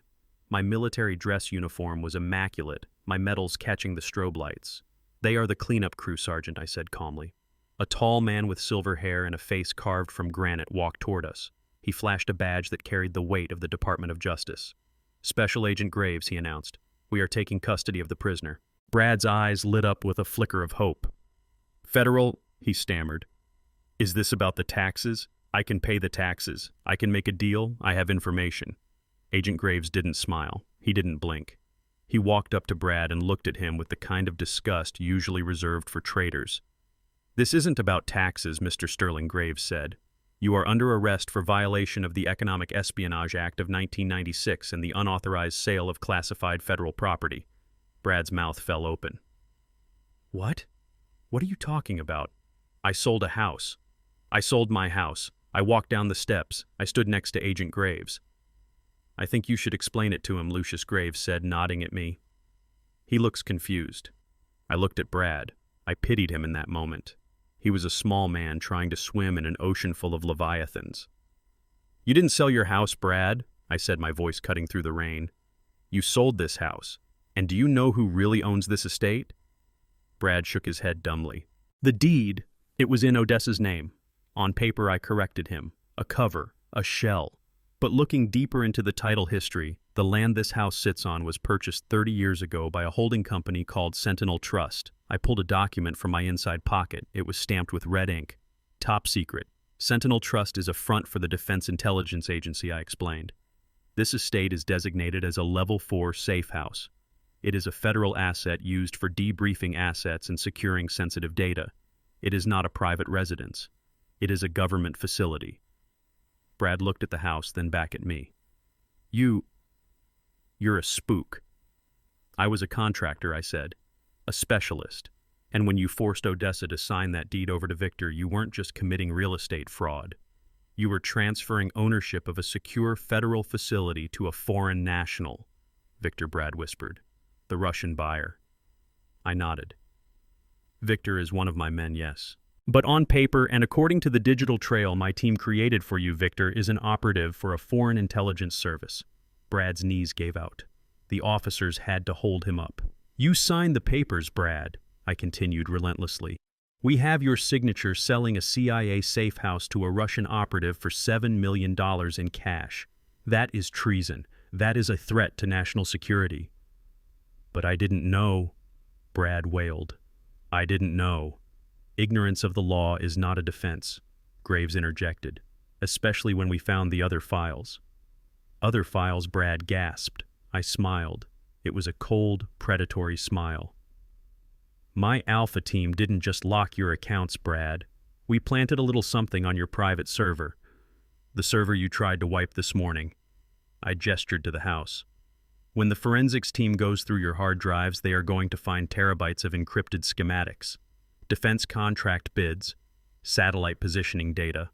[SPEAKER 1] My military dress uniform was immaculate, my medals catching the strobe lights. "They are the cleanup crew, Sergeant," I said calmly. A tall man with silver hair and a face carved from granite walked toward us. He flashed a badge that carried the weight of the Department of Justice. "Special Agent Graves," he announced. "We are taking custody of the prisoner." Brad's eyes lit up with a flicker of hope. "Federal," he stammered. "Is this about the taxes? I can pay the taxes. I can make a deal. I have information." Agent Graves didn't smile. He didn't blink. He walked up to Brad and looked at him with the kind of disgust usually reserved for traitors. "This isn't about taxes," Mr. Sterling Graves said. "You are under arrest for violation of the Economic Espionage Act of 1996 and the unauthorized sale of classified federal property." Brad's mouth fell open. "What? What are you talking about?" "I sold a house. I sold my house. I walked down the steps. I stood next to Agent Graves." "I think you should explain it to him," Lucius Graves said, nodding at me. "He looks confused." I looked at Brad. I pitied him in that moment. He was a small man trying to swim in an ocean full of leviathans. "You didn't sell your house, Brad," I said, my voice cutting through the rain. "You sold this house. And do you know who really owns this estate?" Brad shook his head dumbly. "The deed, it was in Odessa's name. On paper I corrected him. A cover, a shell. But looking deeper into the title history, the land this house sits on was purchased 30 years ago by a holding company called Sentinel Trust. I pulled a document from my inside pocket. It was stamped with red ink. Top secret. Sentinel Trust is a front for the Defense Intelligence Agency, I explained. This estate is designated as a Level 4 safe house. It is a federal asset used for debriefing assets and securing sensitive data. It is not a private residence. It is a government facility. Brad looked at the house, then back at me. You're a spook." "I was a contractor," I said. "A specialist. And when you forced Odessa to sign that deed over to Victor, you weren't just committing real estate fraud. You were transferring ownership of a secure federal facility to a foreign national," Victor, Brad whispered. "The Russian buyer." I nodded. "Victor is one of my men, yes. But on paper, and according to the digital trail my team created for you, Victor is an operative for a foreign intelligence service." Brad's knees gave out. The officers had to hold him up. "You signed the papers, Brad," I continued relentlessly. "We have your signature selling a CIA safe house to a Russian operative for $7 million in cash. That is treason. That is a threat to national security." "But I didn't know," Brad wailed. "I didn't know." "Ignorance of the law is not a defense," Graves interjected, "especially when we found the other files." "Other files," Brad gasped. I smiled. It was a cold, predatory smile. "My Alpha team didn't just lock your accounts, Brad. We planted a little something on your private server. The server you tried to wipe this morning." I gestured to the house. "When the forensics team goes through your hard drives, they are going to find terabytes of encrypted schematics. Defense contract bids, satellite positioning data,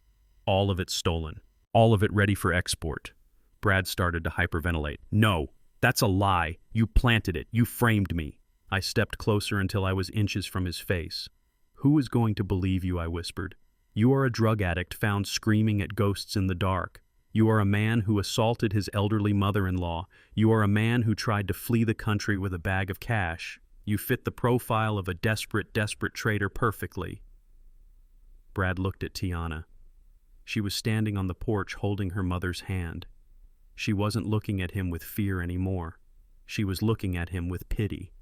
[SPEAKER 1] all of it stolen, all of it ready for export." Brad started to hyperventilate. "No, that's a lie. You planted it. You framed me." I stepped closer until I was inches from his face. "Who is going to believe you?" I whispered. "You are a drug addict found screaming at ghosts in the dark. You are a man who assaulted his elderly mother-in-law. You are a man who tried to flee the country with a bag of cash. You fit the profile of a desperate traitor perfectly." Brad looked at Tiana. She was standing on the porch holding her mother's hand. She wasn't looking at him with fear anymore. She was looking at him with pity.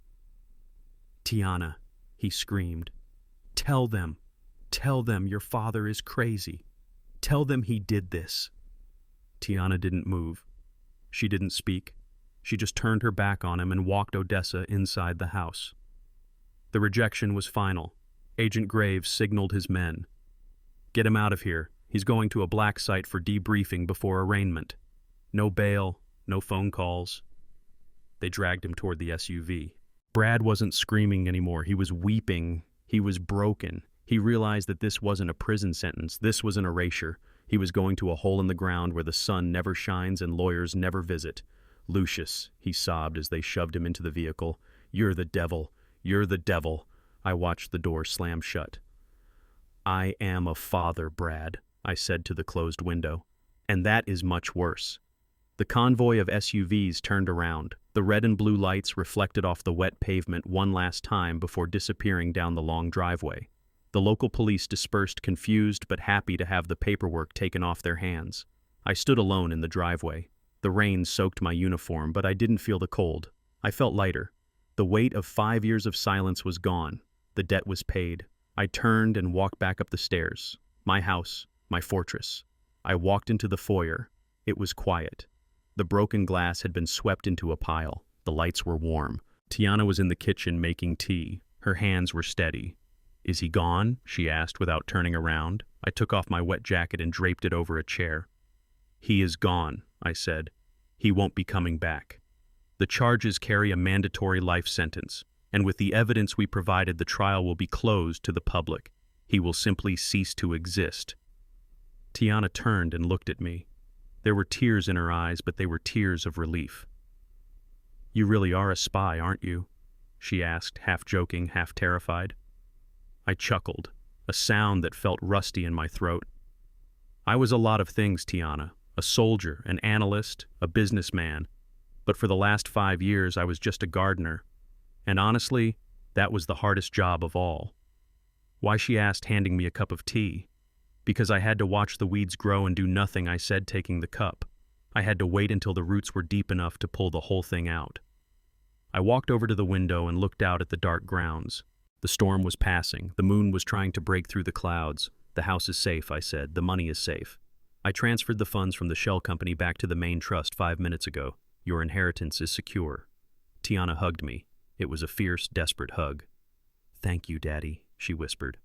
[SPEAKER 1] "Tiana," he screamed. Tell them your father is crazy. Tell them he did this." Tiana didn't move. She didn't speak. She just turned her back on him and walked Odessa inside the house. The rejection was final. Agent Graves signaled his men. "Get him out of here. He's going to a black site for debriefing before arraignment. No bail, no phone calls." They dragged him toward the SUV. Brad wasn't screaming anymore. He was weeping. He was broken. He realized that this wasn't a prison sentence. This was an erasure. He was going to a hole in the ground where the sun never shines and lawyers never visit. "Lucius," he sobbed as they shoved him into the vehicle. "You're the devil. You're the devil." I watched the door slam shut. "I am a father, Brad," I said to the closed window. "And that is much worse." The convoy of SUVs turned around. The red and blue lights reflected off the wet pavement one last time before disappearing down the long driveway. The local police dispersed, confused but happy to have the paperwork taken off their hands. I stood alone in the driveway. The rain soaked my uniform, but I didn't feel the cold. I felt lighter. The weight of 5 years of silence was gone. The debt was paid. I turned and walked back up the stairs. My house, my fortress. I walked into the foyer. It was quiet. The broken glass had been swept into a pile. The lights were warm. Tiana was in the kitchen making tea. Her hands were steady. "Is he gone?" she asked without turning around. I took off my wet jacket and draped it over a chair. "He is gone," I said. "He won't be coming back. The charges carry a mandatory life sentence, and with the evidence we provided, the trial will be closed to the public. He will simply cease to exist." Tiana turned and looked at me. There were tears in her eyes, but they were tears of relief. "You really are a spy, aren't you?" she asked, half joking, half terrified. I chuckled, a sound that felt rusty in my throat. "I was a lot of things, Tiana. A soldier, an analyst, a businessman. But for the last 5 years, I was just a gardener. And honestly, that was the hardest job of all." "Why?" she asked, handing me a cup of tea. "Because I had to watch the weeds grow and do nothing," I said, taking the cup. "I had to wait until the roots were deep enough to pull the whole thing out." I walked over to the window and looked out at the dark grounds. The storm was passing. The moon was trying to break through the clouds. "The house is safe," I said. "The money is safe. I transferred the funds from the shell company back to the main trust 5 minutes ago. Your inheritance is secure." Tiana hugged me. It was a fierce, desperate hug. "Thank you, Daddy," she whispered.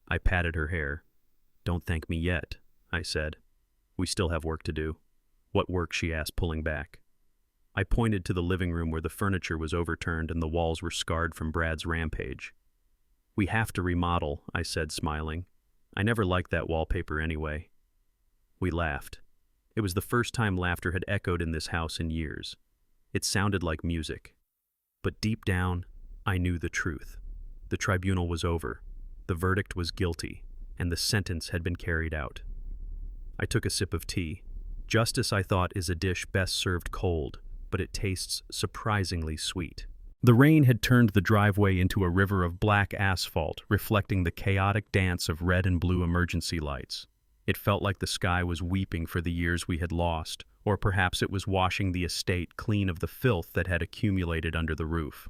[SPEAKER 1] I patted her hair. "Don't thank me yet," I said. "We still have work to do." "What work?" she asked, pulling back. I pointed to the living room where the furniture was overturned and the walls were scarred from Brad's rampage. "We have to remodel," I said, smiling. "I never liked that wallpaper anyway." We laughed. It was the first time laughter had echoed in this house in years. It sounded like music. But deep down, I knew the truth. The tribunal was over. The verdict was guilty, and the sentence had been carried out. I took a sip of tea. Justice, I thought, is a dish best served cold, but it tastes surprisingly sweet. The rain had turned the driveway into a river of black asphalt, reflecting the chaotic dance of red and blue emergency lights. It felt like the sky was weeping for the years we had lost, or perhaps it was washing the estate clean of the filth that had accumulated under the roof.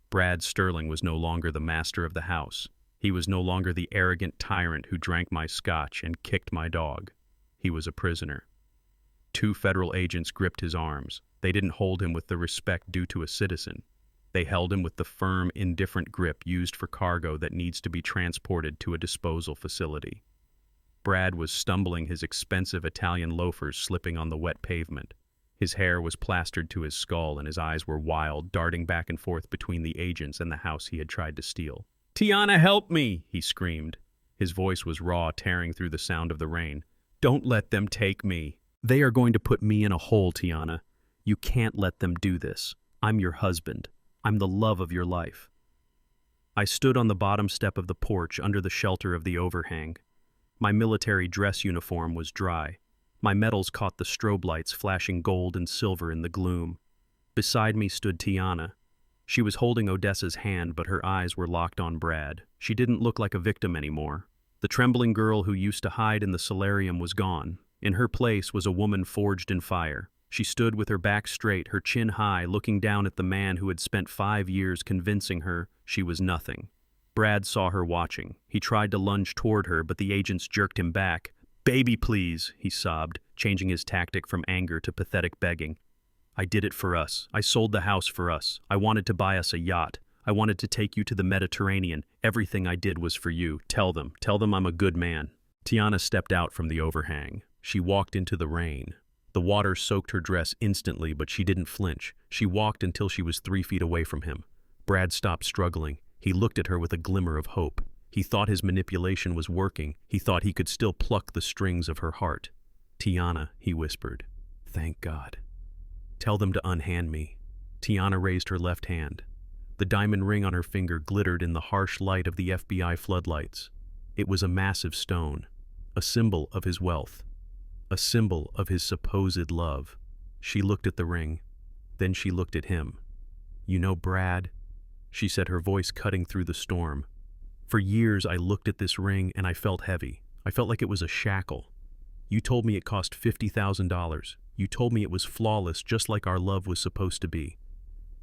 [SPEAKER 1] Brad Sterling was no longer the master of the house. He was no longer the arrogant tyrant who drank my scotch and kicked my dog. He was a prisoner. 2 federal agents gripped his arms. They didn't hold him with the respect due to a citizen. They held him with the firm, indifferent grip used for cargo that needs to be transported to a disposal facility. Brad was stumbling, his expensive Italian loafers slipping on the wet pavement. His hair was plastered to his skull and his eyes were wild, darting back and forth between the agents and the house he had tried to steal. "Tiana, help me!" he screamed. His voice was raw, tearing through the sound of the rain. "Don't let them take me. They are going to put me in a hole, Tiana. You can't let them do this. I'm your husband. I'm the love of your life." I stood on the bottom step of the porch under the shelter of the overhang. My military dress uniform was dry. My medals caught the strobe lights flashing gold and silver in the gloom. Beside me stood Tiana. She was holding Odessa's hand, but her eyes were locked on Brad. She didn't look like a victim anymore. The trembling girl who used to hide in the solarium was gone. In her place was a woman forged in fire. She stood with her back straight, her chin high, looking down at the man who had spent 5 years convincing her she was nothing. Brad saw her watching. He tried to lunge toward her, but the agents jerked him back. "Baby, please," he sobbed, changing his tactic from anger to pathetic begging. "I did it for us. I sold the house for us. I wanted to buy us a yacht. I wanted to take you to the Mediterranean. Everything I did was for you. Tell them I'm a good man." Tiana stepped out from the overhang. She walked into the rain. The water soaked her dress instantly, but she didn't flinch. She walked until she was 3 feet away from him. Brad stopped struggling. He looked at her with a glimmer of hope. He thought his manipulation was working. He thought he could still pluck the strings of her heart. "Tiana," he whispered. "Thank God. Tell them to unhand me." Tiana raised her left hand. The diamond ring on her finger glittered in the harsh light of the FBI floodlights. It was a massive stone, a symbol of his wealth, a symbol of his supposed love. She looked at the ring. Then she looked at him. "You know, Brad," she said, her voice cutting through the storm. "For years I looked at this ring and I felt heavy. I felt like it was a shackle. You told me it cost $50,000. You told me it was flawless, just like our love was supposed to be."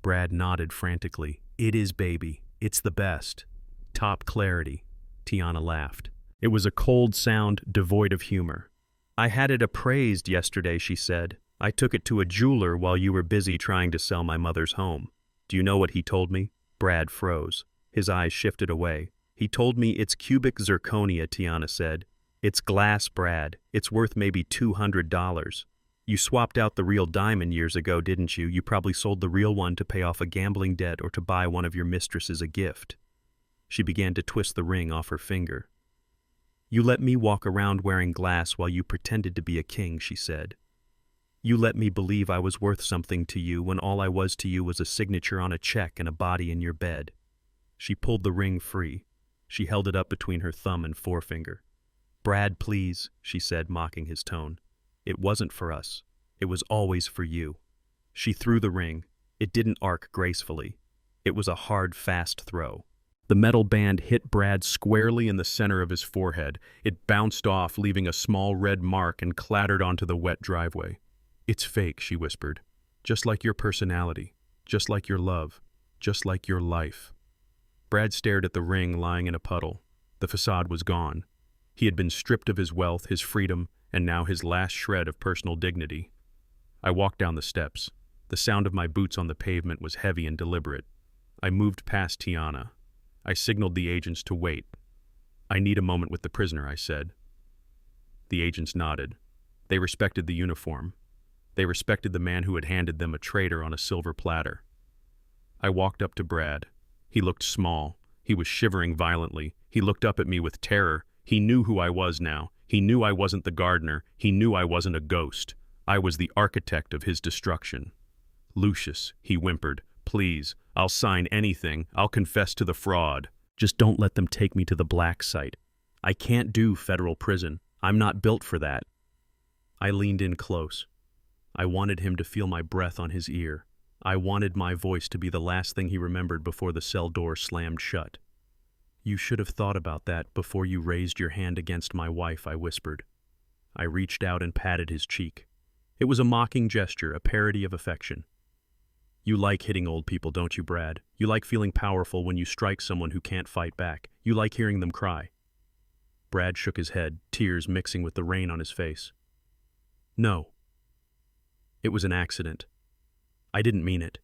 [SPEAKER 1] Brad nodded frantically. "It is, baby. It's the best. Top clarity." Tiana laughed. It was a cold sound devoid of humor. "I had it appraised yesterday," she said. "I took it to a jeweler while you were busy trying to sell my mother's home. Do you know what he told me?" Brad froze. His eyes shifted away. "He told me it's cubic zirconia," Tiana said. "It's glass, Brad. It's worth maybe $200. You swapped out the real diamond years ago, didn't you? You probably sold the real one to pay off a gambling debt or to buy one of your mistresses a gift." She began to twist the ring off her finger. "You let me walk around wearing glass while you pretended to be a king," she said. "You let me believe I was worth something to you when all I was to you was a signature on a check and a body in your bed." She pulled the ring free. She held it up between her thumb and forefinger. "Brad, please," she said, mocking his tone. "It wasn't for us. It was always for you." She threw the ring. It didn't arc gracefully. It was a hard, fast throw. The metal band hit Brad squarely in the center of his forehead. It bounced off, leaving a small red mark, and clattered onto the wet driveway. "It's fake," she whispered. "Just like your personality. Just like your love. Just like your life." Brad stared at the ring lying in a puddle. The facade was gone. He had been stripped of his wealth, his freedom, and now his last shred of personal dignity. I walked down the steps. The sound of my boots on the pavement was heavy and deliberate. I moved past Tiana. I signaled the agents to wait. "I need a moment with the prisoner," I said. The agents nodded. They respected the uniform. They respected the man who had handed them a traitor on a silver platter. I walked up to Brad. He looked small. He was shivering violently. He looked up at me with terror. He knew who I was now. He knew I wasn't the gardener. He knew I wasn't a ghost. I was the architect of his destruction. "Lucius," he whimpered, "please, I'll sign anything. I'll confess to the fraud. Just don't let them take me to the black site. I can't do federal prison. I'm not built for that." I leaned in close. I wanted him to feel my breath on his ear. I wanted my voice to be the last thing he remembered before the cell door slammed shut. "You should have thought about that before you raised your hand against my wife," I whispered. I reached out and patted his cheek. It was a mocking gesture, a parody of affection. "You like hitting old people, don't you, Brad? You like feeling powerful when you strike someone who can't fight back. You like hearing them cry." Brad shook his head, tears mixing with the rain on his face. "No. It was an accident. I didn't mean it."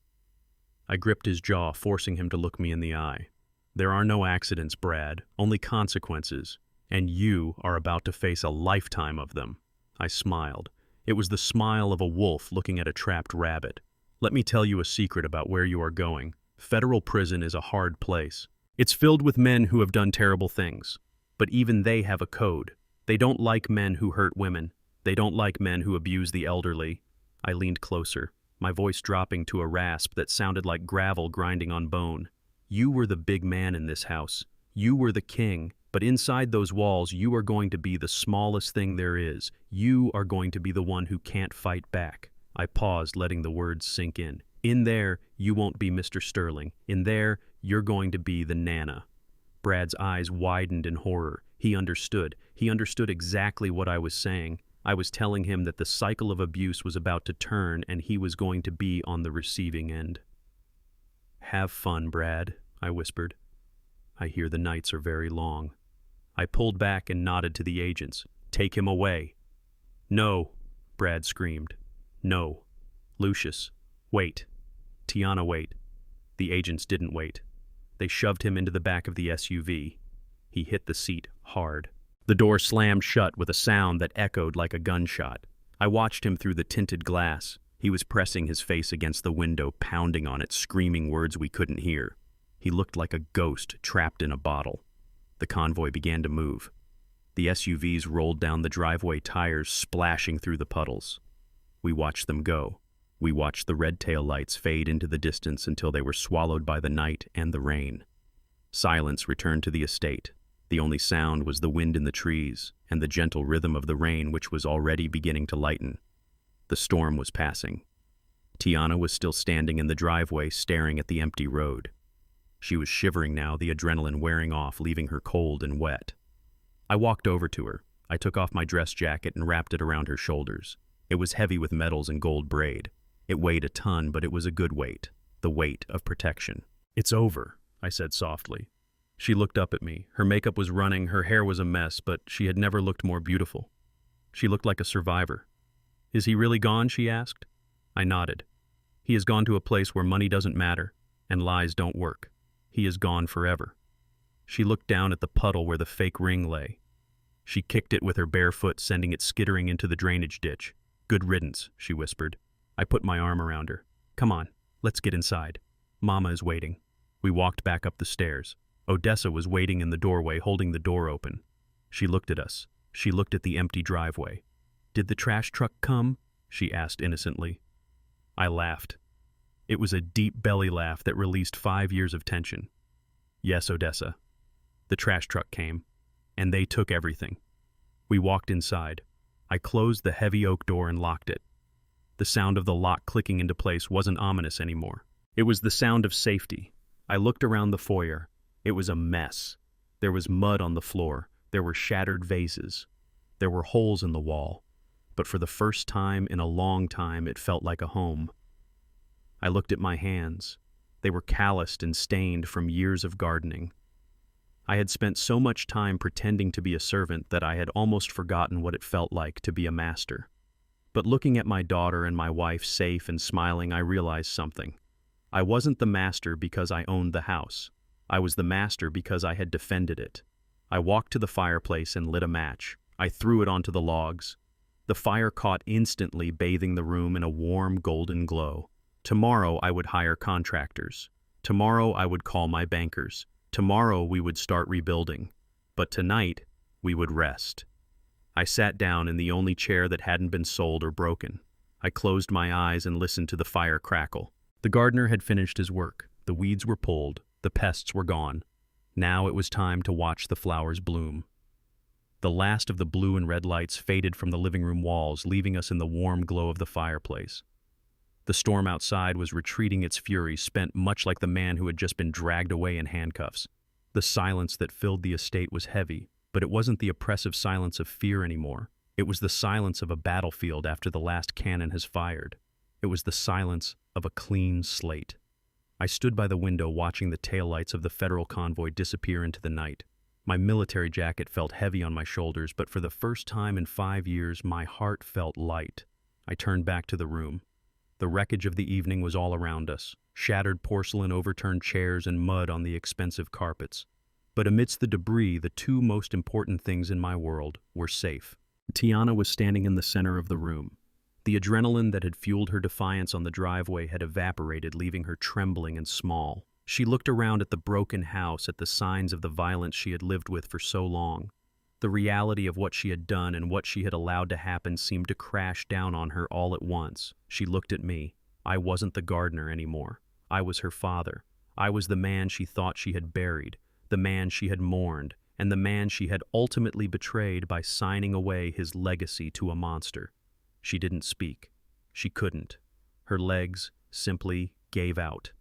[SPEAKER 1] I gripped his jaw, forcing him to look me in the eye. "There are no accidents, Brad, only consequences, and you are about to face a lifetime of them." I smiled. It was the smile of a wolf looking at a trapped rabbit. "Let me tell you a secret about where you are going. Federal prison is a hard place. It's filled with men who have done terrible things. But even they have a code. They don't like men who hurt women. They don't like men who abuse the elderly." I leaned closer, my voice dropping to a rasp that sounded like gravel grinding on bone. "You were the big man in this house. You were the king. But inside those walls, you are going to be the smallest thing there is. You are going to be the one who can't fight back." I paused, letting the words sink in. "In there, you won't be Mr. Sterling. In there, you're going to be the Nana." Brad's eyes widened in horror. He understood. He understood exactly what I was saying. I was telling him that the cycle of abuse was about to turn and he was going to be on the receiving end. "Have fun, Brad," I whispered. "I hear the nights are very long." I pulled back and nodded to the agents. "Take him away." "No," Brad screamed. "No. Lucius, wait. Tiana, wait." The agents didn't wait. They shoved him into the back of the SUV. He hit the seat hard. The door slammed shut with a sound that echoed like a gunshot. I watched him through the tinted glass. He was pressing his face against the window, pounding on it, screaming words we couldn't hear. He looked like a ghost trapped in a bottle. The convoy began to move. The SUVs rolled down the driveway, tires splashing through the puddles. We watched them go. We watched the red tail lights fade into the distance until they were swallowed by the night and the rain. Silence returned to the estate. The only sound was the wind in the trees and the gentle rhythm of the rain, which was already beginning to lighten. The storm was passing. Tiana was still standing in the driveway, staring at the empty road. She was shivering now, the adrenaline wearing off, leaving her cold and wet. I walked over to her. I took off my dress jacket and wrapped it around her shoulders. It was heavy with metals and gold braid. It weighed a ton, but it was a good weight, the weight of protection. "It's over," I said softly. She looked up at me. Her makeup was running, her hair was a mess, but she had never looked more beautiful. She looked like a survivor. "Is he really gone?" she asked. I nodded. "He has gone to a place where money doesn't matter and lies don't work. He is gone forever." She looked down at the puddle where the fake ring lay. She kicked it with her bare foot, sending it skittering into the drainage ditch. "Good riddance," she whispered. I put my arm around her. "Come on, let's get inside. Mama is waiting." We walked back up the stairs. Odessa was waiting in the doorway, holding the door open. She looked at us. She looked at the empty driveway. "Did the trash truck come?" she asked innocently. I laughed. It was a deep belly laugh that released 5 years of tension. "Yes, Odessa. The trash truck came, and they took everything." We walked inside. I closed the heavy oak door and locked it. The sound of the lock clicking into place wasn't ominous anymore. It was the sound of safety. I looked around the foyer. It was a mess. There was mud on the floor. There were shattered vases. There were holes in the wall. But for the first time in a long time, it felt like a home. I looked at my hands. They were calloused and stained from years of gardening. I had spent so much time pretending to be a servant that I had almost forgotten what it felt like to be a master. But looking at my daughter and my wife safe and smiling, I realized something. I wasn't the master because I owned the house. I was the master because I had defended it. I walked to the fireplace and lit a match. I threw it onto the logs. The fire caught instantly, bathing the room in a warm golden glow. Tomorrow I would hire contractors. Tomorrow I would call my bankers. Tomorrow we would start rebuilding. But tonight we would rest. I sat down in the only chair that hadn't been sold or broken. I closed my eyes and listened to the fire crackle. The gardener had finished his work. The weeds were pulled. The pests were gone. Now it was time to watch the flowers bloom. The last of the blue and red lights faded from the living room walls, leaving us in the warm glow of the fireplace. The storm outside was retreating, its fury spent, much like the man who had just been dragged away in handcuffs. The silence that filled the estate was heavy, but it wasn't the oppressive silence of fear anymore. It was the silence of a battlefield after the last cannon has fired. It was the silence of a clean slate. I stood by the window watching the taillights of the federal convoy disappear into the night. My military jacket felt heavy on my shoulders, but for the first time in 5 years, my heart felt light. I turned back to the room. The wreckage of the evening was all around us, shattered porcelain, overturned chairs, and mud on the expensive carpets. But amidst the debris, the two most important things in my world were safe. Tiana was standing in the center of the room. The adrenaline that had fueled her defiance on the driveway had evaporated, leaving her trembling and small. She looked around at the broken house, at the signs of the violence she had lived with for so long. The reality of what she had done and what she had allowed to happen seemed to crash down on her all at once. She looked at me. I wasn't the gardener anymore. I was her father. I was the man she thought she had buried, the man she had mourned, and the man she had ultimately betrayed by signing away his legacy to a monster. She didn't speak. She couldn't. Her legs simply gave out.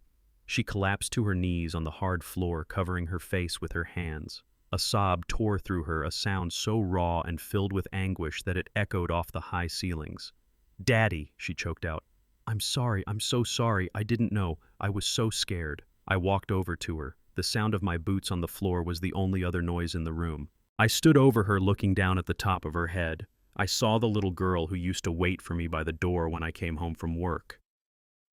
[SPEAKER 1] She collapsed to her knees on the hard floor, covering her face with her hands. A sob tore through her, a sound so raw and filled with anguish that it echoed off the high ceilings. "Daddy," she choked out. I'm so sorry, I didn't know, I was so scared." I walked over to her. The sound of my boots on the floor was the only other noise in the room. I stood over her, looking down at the top of her head. I saw the little girl who used to wait for me by the door when I came home from work.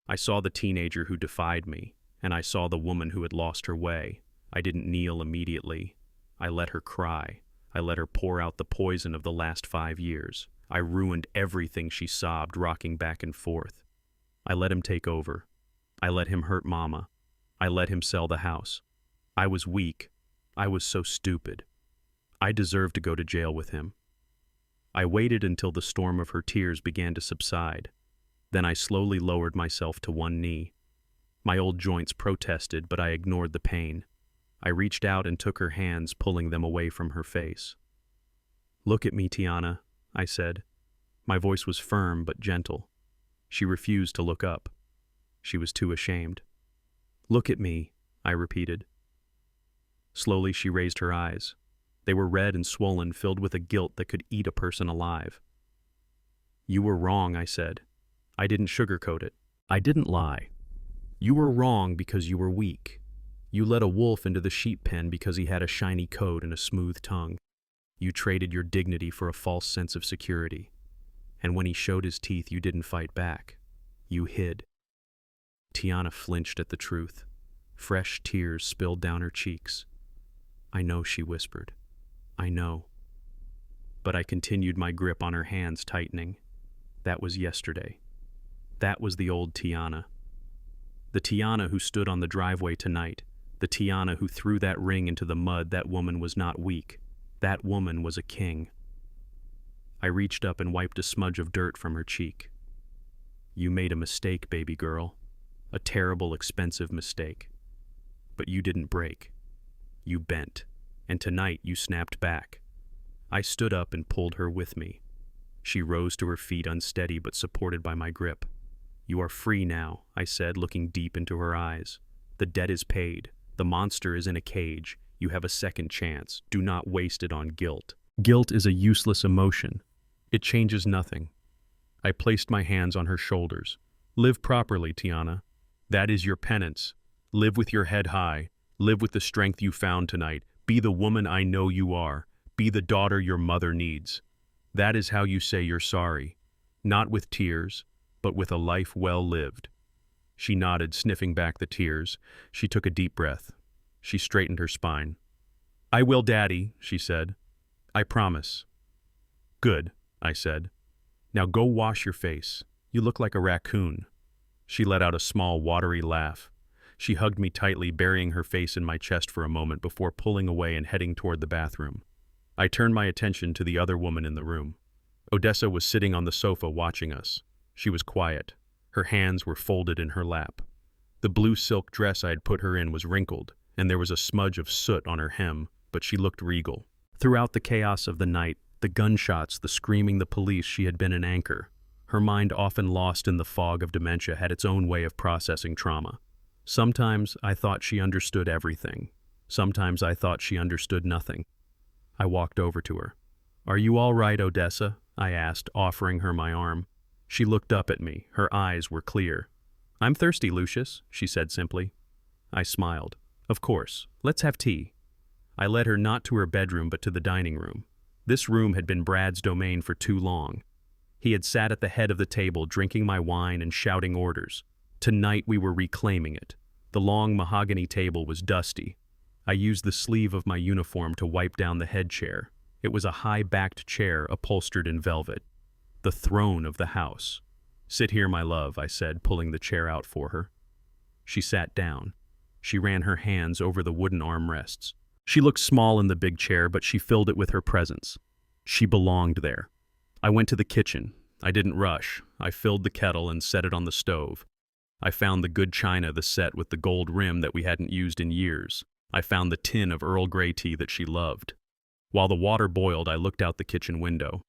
[SPEAKER 1] I saw the teenager who defied me, and I saw the woman who had lost her way. I didn't kneel immediately. I let her cry. I let her pour out the poison of the last 5 years. I ruined everything, she sobbed, rocking back and forth. I let him take over. I let him hurt Mama. I let him sell the house. I was weak. I was so stupid. I deserved to go to jail with him. I waited until the storm of her tears began to subside. Then I slowly lowered myself to one knee. My old joints protested, but I ignored the pain. I reached out and took her hands, pulling them away from her face. "Look at me, Tiana," I said. My voice was firm but gentle. She refused to look up. She was too ashamed. "Look at me," I repeated. Slowly she raised her eyes. They were red and swollen, filled with a guilt that could eat a person alive. "You were wrong," I said. I didn't sugarcoat it. I didn't lie. "You were wrong because you were weak. You let a wolf into the sheep pen because he had a shiny coat and a smooth tongue. You traded your dignity for a false sense of security. And when he showed his teeth, you didn't fight back. You hid." Tiana flinched at the truth. Fresh tears spilled down her cheeks. "I know," she whispered. "I know." But I continued, my grip on her hands tightening. That was yesterday. That was the old Tiana. The Tiana who stood on the driveway tonight. The Tiana who threw that ring into the mud. That woman was not weak. That woman was a king. I reached up and wiped a smudge of dirt from her cheek. "You made a mistake, baby girl. A terrible, expensive mistake. But you didn't break. You bent. And tonight you snapped back." I stood up and pulled her with me. She rose to her feet, unsteady but supported by my grip. "You are free now," I said, looking deep into her eyes. "The debt is paid. The monster is in a cage. You have a second chance. Do not waste it on guilt. Guilt is a useless emotion. It changes nothing." I placed my hands on her shoulders. "Live properly, Tiana. That is your penance. Live with your head high. Live with the strength you found tonight. Be the woman I know you are. Be the daughter your mother needs. That is how you say you're sorry. Not with tears, but with a life well lived." She nodded, sniffing back the tears. She took a deep breath. She straightened her spine. "I will, Daddy," she said. "I promise." "Good," I said. "Now go wash your face. You look like a raccoon." She let out a small, watery laugh. She hugged me tightly, burying her face in my chest for a moment before pulling away and heading toward the bathroom. I turned my attention to the other woman in the room. Odessa was sitting on the sofa watching us. She was quiet. Her hands were folded in her lap. The blue silk dress I had put her in was wrinkled, and there was a smudge of soot on her hem, but she looked regal. Throughout the chaos of the night, the gunshots, the screaming, the police, she had been an anchor. Her mind, often lost in the fog of dementia, had its own way of processing trauma. Sometimes I thought she understood everything. Sometimes I thought she understood nothing. I walked over to her. "Are you all right, Odessa?" I asked, offering her my arm. She looked up at me. Her eyes were clear. "I'm thirsty, Lucius," she said simply. I smiled. "Of course. Let's have tea." I led her not to her bedroom but to the dining room. This room had been Brad's domain for too long. He had sat at the head of the table, drinking my wine and shouting orders. Tonight we were reclaiming it. The long mahogany table was dusty. I used the sleeve of my uniform to wipe down the head chair. It was a high-backed chair upholstered in velvet. The throne of the house. "Sit here, my love," I said, pulling the chair out for her. She sat down. She ran her hands over the wooden armrests. She looked small in the big chair, but she filled it with her presence. She belonged there. I went to the kitchen. I didn't rush. I filled the kettle and set it on the stove. I found the good china, the set with the gold rim that we hadn't used in years. I found the tin of Earl Grey tea that she loved. While the water boiled, I looked out the kitchen window.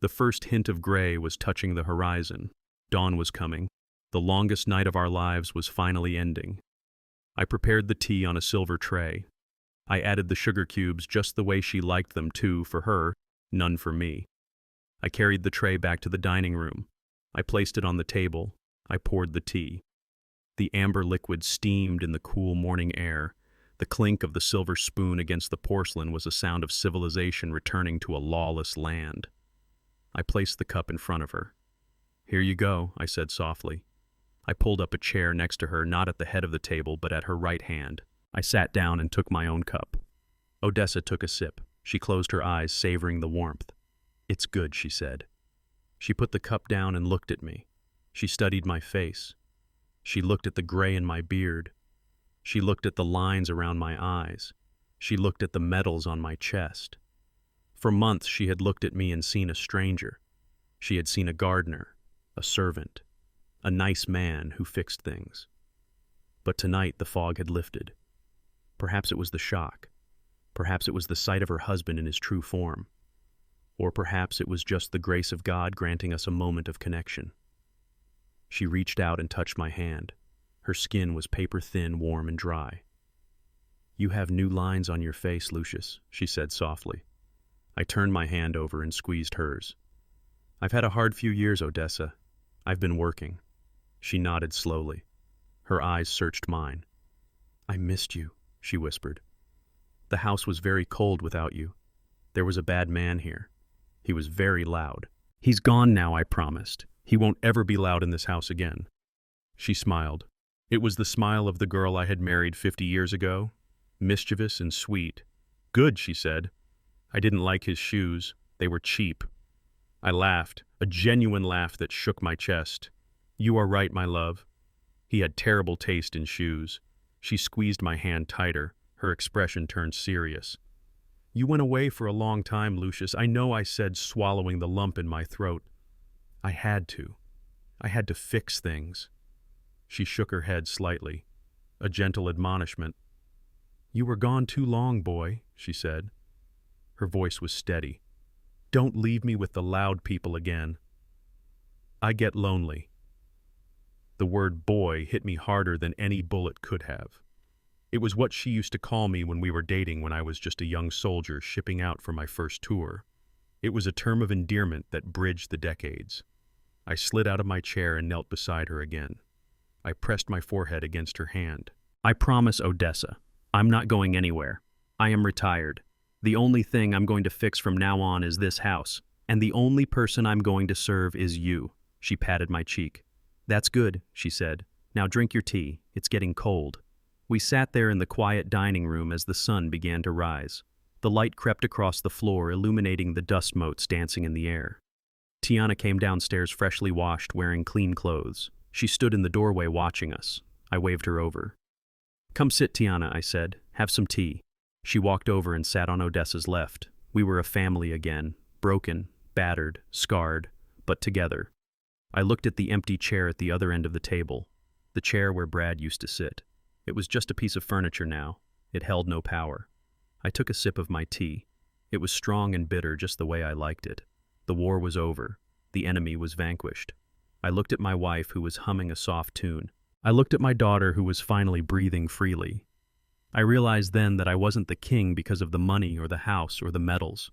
[SPEAKER 1] The first hint of gray was touching the horizon. Dawn was coming. The longest night of our lives was finally ending. I prepared the tea on a silver tray. I added the sugar cubes just the way she liked them, two for her, none for me. I carried the tray back to the dining room. I placed it on the table. I poured the tea. The amber liquid steamed in the cool morning air. The clink of the silver spoon against the porcelain was a sound of civilization returning to a lawless land. I placed the cup in front of her. "Here you go," I said softly. I pulled up a chair next to her, not at the head of the table, but at her right hand. I sat down and took my own cup. Odessa took a sip. She closed her eyes, savoring the warmth. "It's good," she said. She put the cup down and looked at me. She studied my face. She looked at the gray in my beard. She looked at the lines around my eyes. She looked at the medals on my chest. For months she had looked at me and seen a stranger. She had seen a gardener, a servant, a nice man who fixed things. But tonight the fog had lifted. Perhaps it was the shock. Perhaps it was the sight of her husband in his true form. Or perhaps it was just the grace of God granting us a moment of connection. She reached out and touched my hand. Her skin was paper-thin, warm, and dry. "You have new lines on your face, Lucius," she said softly. I turned my hand over and squeezed hers. "I've had a hard few years, Odessa. I've been working." She nodded slowly. Her eyes searched mine. "I missed you," she whispered. "The house was very cold without you. There was a bad man here. He was very loud. He's gone now, I promised. He won't ever be loud in this house again." She smiled. It was the smile of the girl I had married 50 years ago, mischievous and sweet. "Good," she said. "I didn't like his shoes. They were cheap." I laughed, a genuine laugh that shook my chest. "You are right, my love. He had terrible taste in shoes." She squeezed my hand tighter. Her expression turned serious. "You went away for a long time, Lucius. I know," I said, swallowing the lump in my throat. I had to. I had to fix things." She shook her head slightly, a gentle admonishment. "You were gone too long, boy," she said. Her voice was steady. "Don't leave me with the loud people again. I get lonely." The word boy hit me harder than any bullet could have. It was what she used to call me when we were dating, when I was just a young soldier shipping out for my first tour. It was a term of endearment that bridged the decades. I slid out of my chair and knelt beside her again. I pressed my forehead against her hand. "I promise, Odessa, I'm not going anywhere. I am retired. The only thing I'm going to fix from now on is this house, and the only person I'm going to serve is you." She patted my cheek. "That's good," she said. "Now drink your tea. It's getting cold." We sat there in the quiet dining room as the sun began to rise. The light crept across the floor, illuminating the dust motes dancing in the air. Tiana came downstairs freshly washed, wearing clean clothes. She stood in the doorway watching us. I waved her over. "Come sit, Tiana," I said. "Have some tea." She walked over and sat on Odessa's left. We were a family again, broken, battered, scarred, but together. I looked at the empty chair at the other end of the table, the chair where Brad used to sit. It was just a piece of furniture now. It held no power. I took a sip of my tea. It was strong and bitter, just the way I liked it. The war was over. The enemy was vanquished. I looked at my wife, who was humming a soft tune. I looked at my daughter, who was finally breathing freely. I realized then that I wasn't the king because of the money or the house or the medals.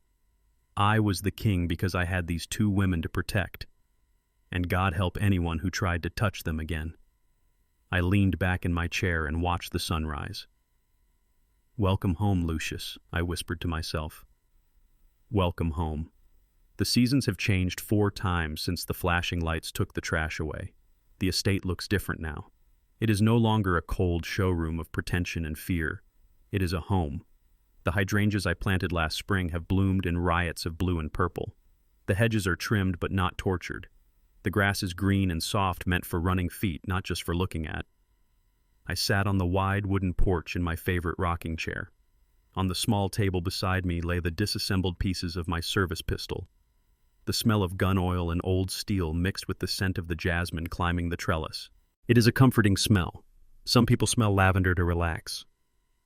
[SPEAKER 1] I was the king because I had these two women to protect. And God help anyone who tried to touch them again. I leaned back in my chair and watched the sunrise. "Welcome home, Lucius," I whispered to myself. Welcome home. The seasons have changed 4 times since the flashing lights took the trash away. The estate looks different now. It is no longer a cold showroom of pretension and fear. It is a home. The hydrangeas I planted last spring have bloomed in riots of blue and purple. The hedges are trimmed but not tortured. The grass is green and soft, meant for running feet, not just for looking at. I sat on the wide wooden porch in my favorite rocking chair. On the small table beside me lay the disassembled pieces of my service pistol. The smell of gun oil and old steel mixed with the scent of the jasmine climbing the trellis. It is a comforting smell. Some people smell lavender to relax.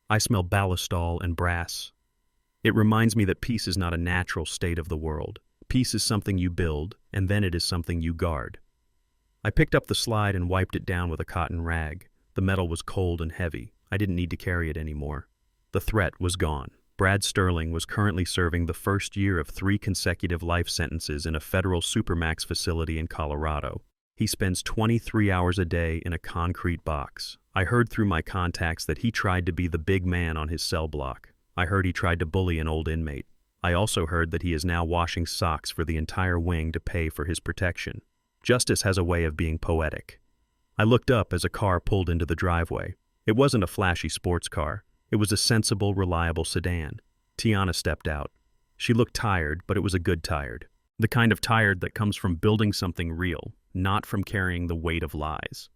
[SPEAKER 1] I smell ballistol and brass. It reminds me that peace is not a natural state of the world. Peace is something you build, and then it is something you guard. I picked up the slide and wiped it down with a cotton rag. The metal was cold and heavy. I didn't need to carry it anymore. The threat was gone. Brad Sterling was currently serving the first year of 3 consecutive life sentences in a federal supermax facility in Colorado. He spends 23 hours a day in a concrete box. I heard through my contacts that he tried to be the big man on his cell block. I heard he tried to bully an old inmate. I also heard that he is now washing socks for the entire wing to pay for his protection. Justice has a way of being poetic. I looked up as a car pulled into the driveway. It wasn't a flashy sports car. It was a sensible, reliable sedan. Tiana stepped out. She looked tired, but it was a good tired. The kind of tired that comes from building something real, not from carrying the weight of lies.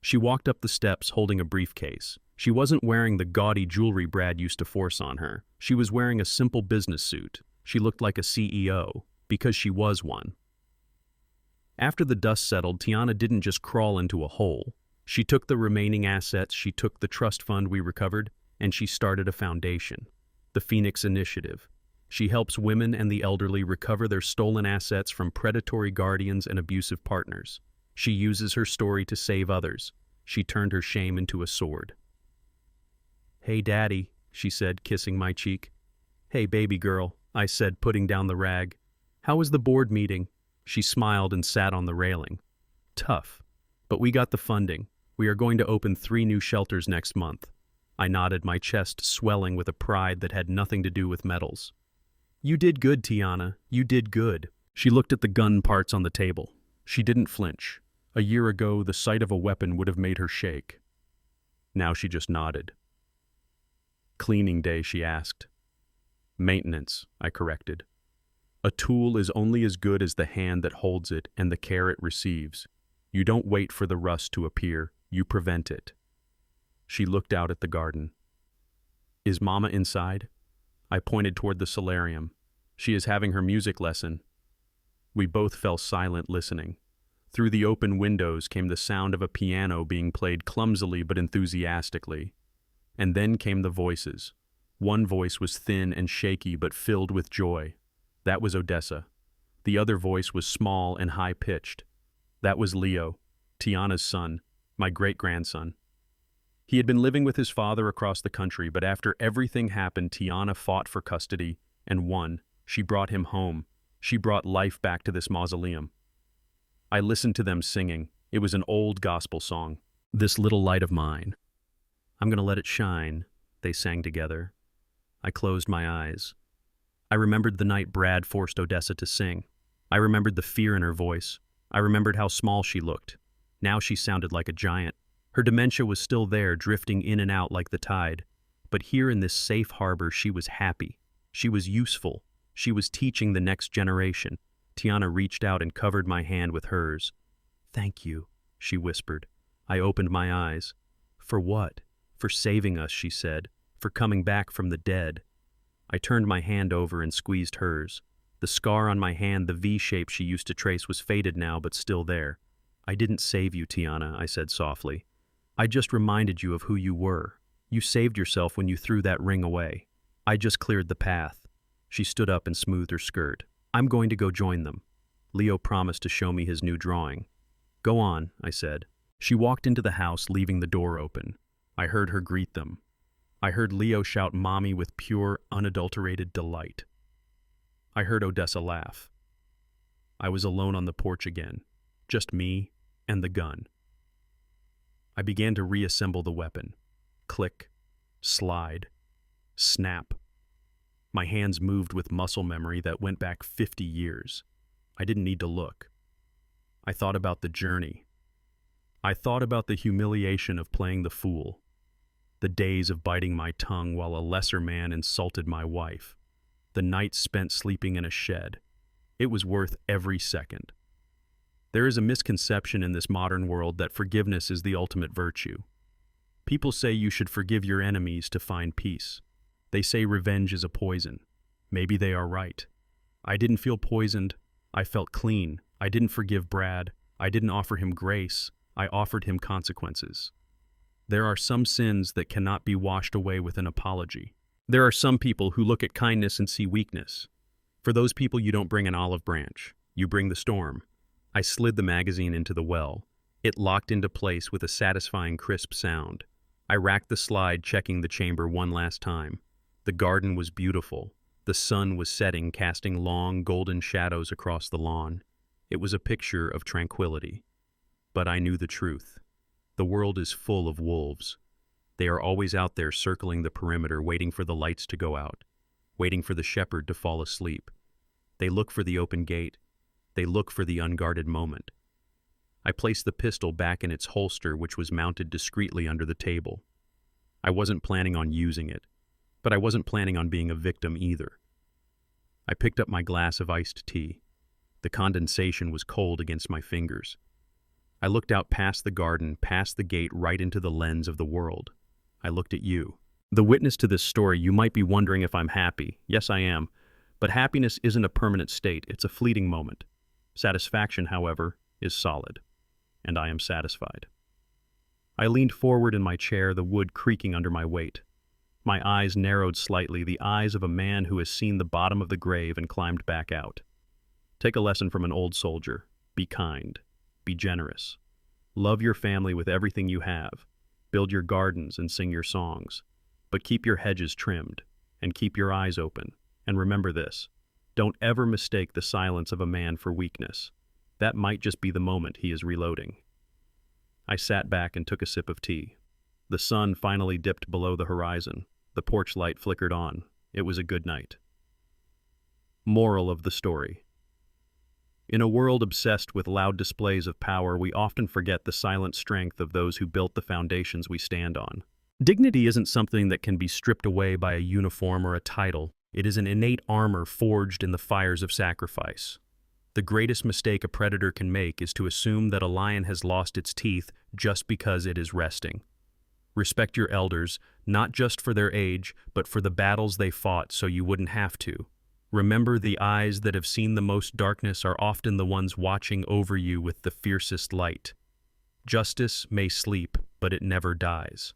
[SPEAKER 1] She walked up the steps holding a briefcase. She wasn't wearing the gaudy jewelry Brad used to force on her. She was wearing a simple business suit. She looked like a CEO, because she was one. After the dust settled, Tiana didn't just crawl into a hole. She took the remaining assets, she took the trust fund we recovered, and she started a foundation, the Phoenix Initiative. She helps women and the elderly recover their stolen assets from predatory guardians and abusive partners. She uses her story to save others. She turned her shame into a sword. "Hey, Daddy," she said, kissing my cheek. "Hey, baby girl," I said, putting down the rag. "How was the board meeting?" She smiled and sat on the railing. "Tough. But we got the funding. We are going to open 3 new shelters next month." I nodded, my chest swelling with a pride that had nothing to do with medals. "You did good, Tiana. You did good." She looked at the gun parts on the table. She didn't flinch. A year ago, the sight of a weapon would have made her shake. Now she just nodded. "Cleaning day," she asked. "Maintenance," I corrected. "A tool is only as good as the hand that holds it and the care it receives. You don't wait for the rust to appear, you prevent it." She looked out at the garden. "Is Mama inside?" I pointed toward the solarium. "She is having her music lesson." We both fell silent, listening. Through the open windows came the sound of a piano being played clumsily but enthusiastically. And then came the voices. One voice was thin and shaky but filled with joy. That was Odessa. The other voice was small and high-pitched. That was Leo, Tiana's son, my great-grandson. He had been living with his father across the country, but after everything happened, Tiana fought for custody and won. She brought him home. She brought life back to this mausoleum. I listened to them singing. It was an old gospel song. "This little light of mine, I'm gonna let it shine," they sang together. I closed my eyes. I remembered the night Brad forced Odessa to sing. I remembered the fear in her voice. I remembered how small she looked. Now she sounded like a giant. Her dementia was still there, drifting in and out like the tide. But here in this safe harbor, she was happy. She was useful. She was teaching the next generation. Tiana reached out and covered my hand with hers. "Thank you," she whispered. I opened my eyes. "For what?" "For saving us," she said. "For coming back from the dead." I turned my hand over and squeezed hers. The scar on my hand, the V shape she used to trace, was faded now, but still there. "I didn't save you, Tiana," I said softly. "I just reminded you of who you were. You saved yourself when you threw that ring away. I just cleared the path." She stood up and smoothed her skirt. "I'm going to go join them." Leo promised to show me his new drawing. "Go on," I said. She walked into the house, leaving the door open. I heard her greet them. I heard Leo shout "Mommy" with pure, unadulterated delight. I heard Odessa laugh. I was alone on the porch again, just me and the gun. I began to reassemble the weapon. Click, slide, snap. My hands moved with muscle memory that went back 50 years. I didn't need to look. I thought about the journey. I thought about the humiliation of playing the fool, the days of biting my tongue while a lesser man insulted my wife, the nights spent sleeping in a shed. It was worth every second. There is a misconception in this modern world that forgiveness is the ultimate virtue. People say you should forgive your enemies to find peace. They say revenge is a poison. Maybe they are right. I didn't feel poisoned. I felt clean. I didn't forgive Brad. I didn't offer him grace. I offered him consequences. There are some sins that cannot be washed away with an apology. There are some people who look at kindness and see weakness. For those people, you don't bring an olive branch. You bring the storm. I slid the magazine into the well. It locked into place with a satisfying crisp sound. I racked the slide, checking the chamber one last time. The garden was beautiful. The sun was setting, casting long, golden shadows across the lawn. It was a picture of tranquility. But I knew the truth. The world is full of wolves. They are always out there circling the perimeter, waiting for the lights to go out, waiting for the shepherd to fall asleep. They look for the open gate. They look for the unguarded moment. I placed the pistol back in its holster, which was mounted discreetly under the table. I wasn't planning on using it, but I wasn't planning on being a victim either. I picked up my glass of iced tea. The condensation was cold against my fingers. I looked out past the garden, past the gate, right into the lens of the world. I looked at you. The witness to this story, you might be wondering if I'm happy. Yes, I am. But happiness isn't a permanent state, it's a fleeting moment. Satisfaction, however, is solid. And I am satisfied. I leaned forward in my chair, the wood creaking under my weight. My eyes narrowed slightly, the eyes of a man who has seen the bottom of the grave and climbed back out. Take a lesson from an old soldier. Be kind. Be generous. Love your family with everything you have. Build your gardens and sing your songs. But keep your hedges trimmed, and keep your eyes open. And remember this, don't ever mistake the silence of a man for weakness. That might just be the moment he is reloading. I sat back and took a sip of tea. The sun finally dipped below the horizon. The porch light flickered on. It was a good night. Moral of the story. In a world obsessed with loud displays of power, we often forget the silent strength of those who built the foundations we stand on. Dignity isn't something that can be stripped away by a uniform or a title. It is an innate armor forged in the fires of sacrifice. The greatest mistake a predator can make is to assume that a lion has lost its teeth just because it is resting. Respect your elders, not just for their age, but for the battles they fought so you wouldn't have to. Remember, the eyes that have seen the most darkness are often the ones watching over you with the fiercest light. Justice may sleep, but it never dies.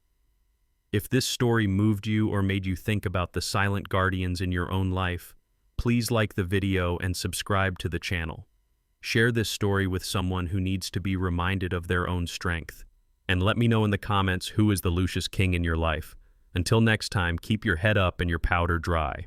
[SPEAKER 1] If this story moved you or made you think about the silent guardians in your own life, please like the video and subscribe to the channel. Share this story with someone who needs to be reminded of their own strength. And let me know in the comments who is the Lucius King in your life. Until next time, keep your head up and your powder dry.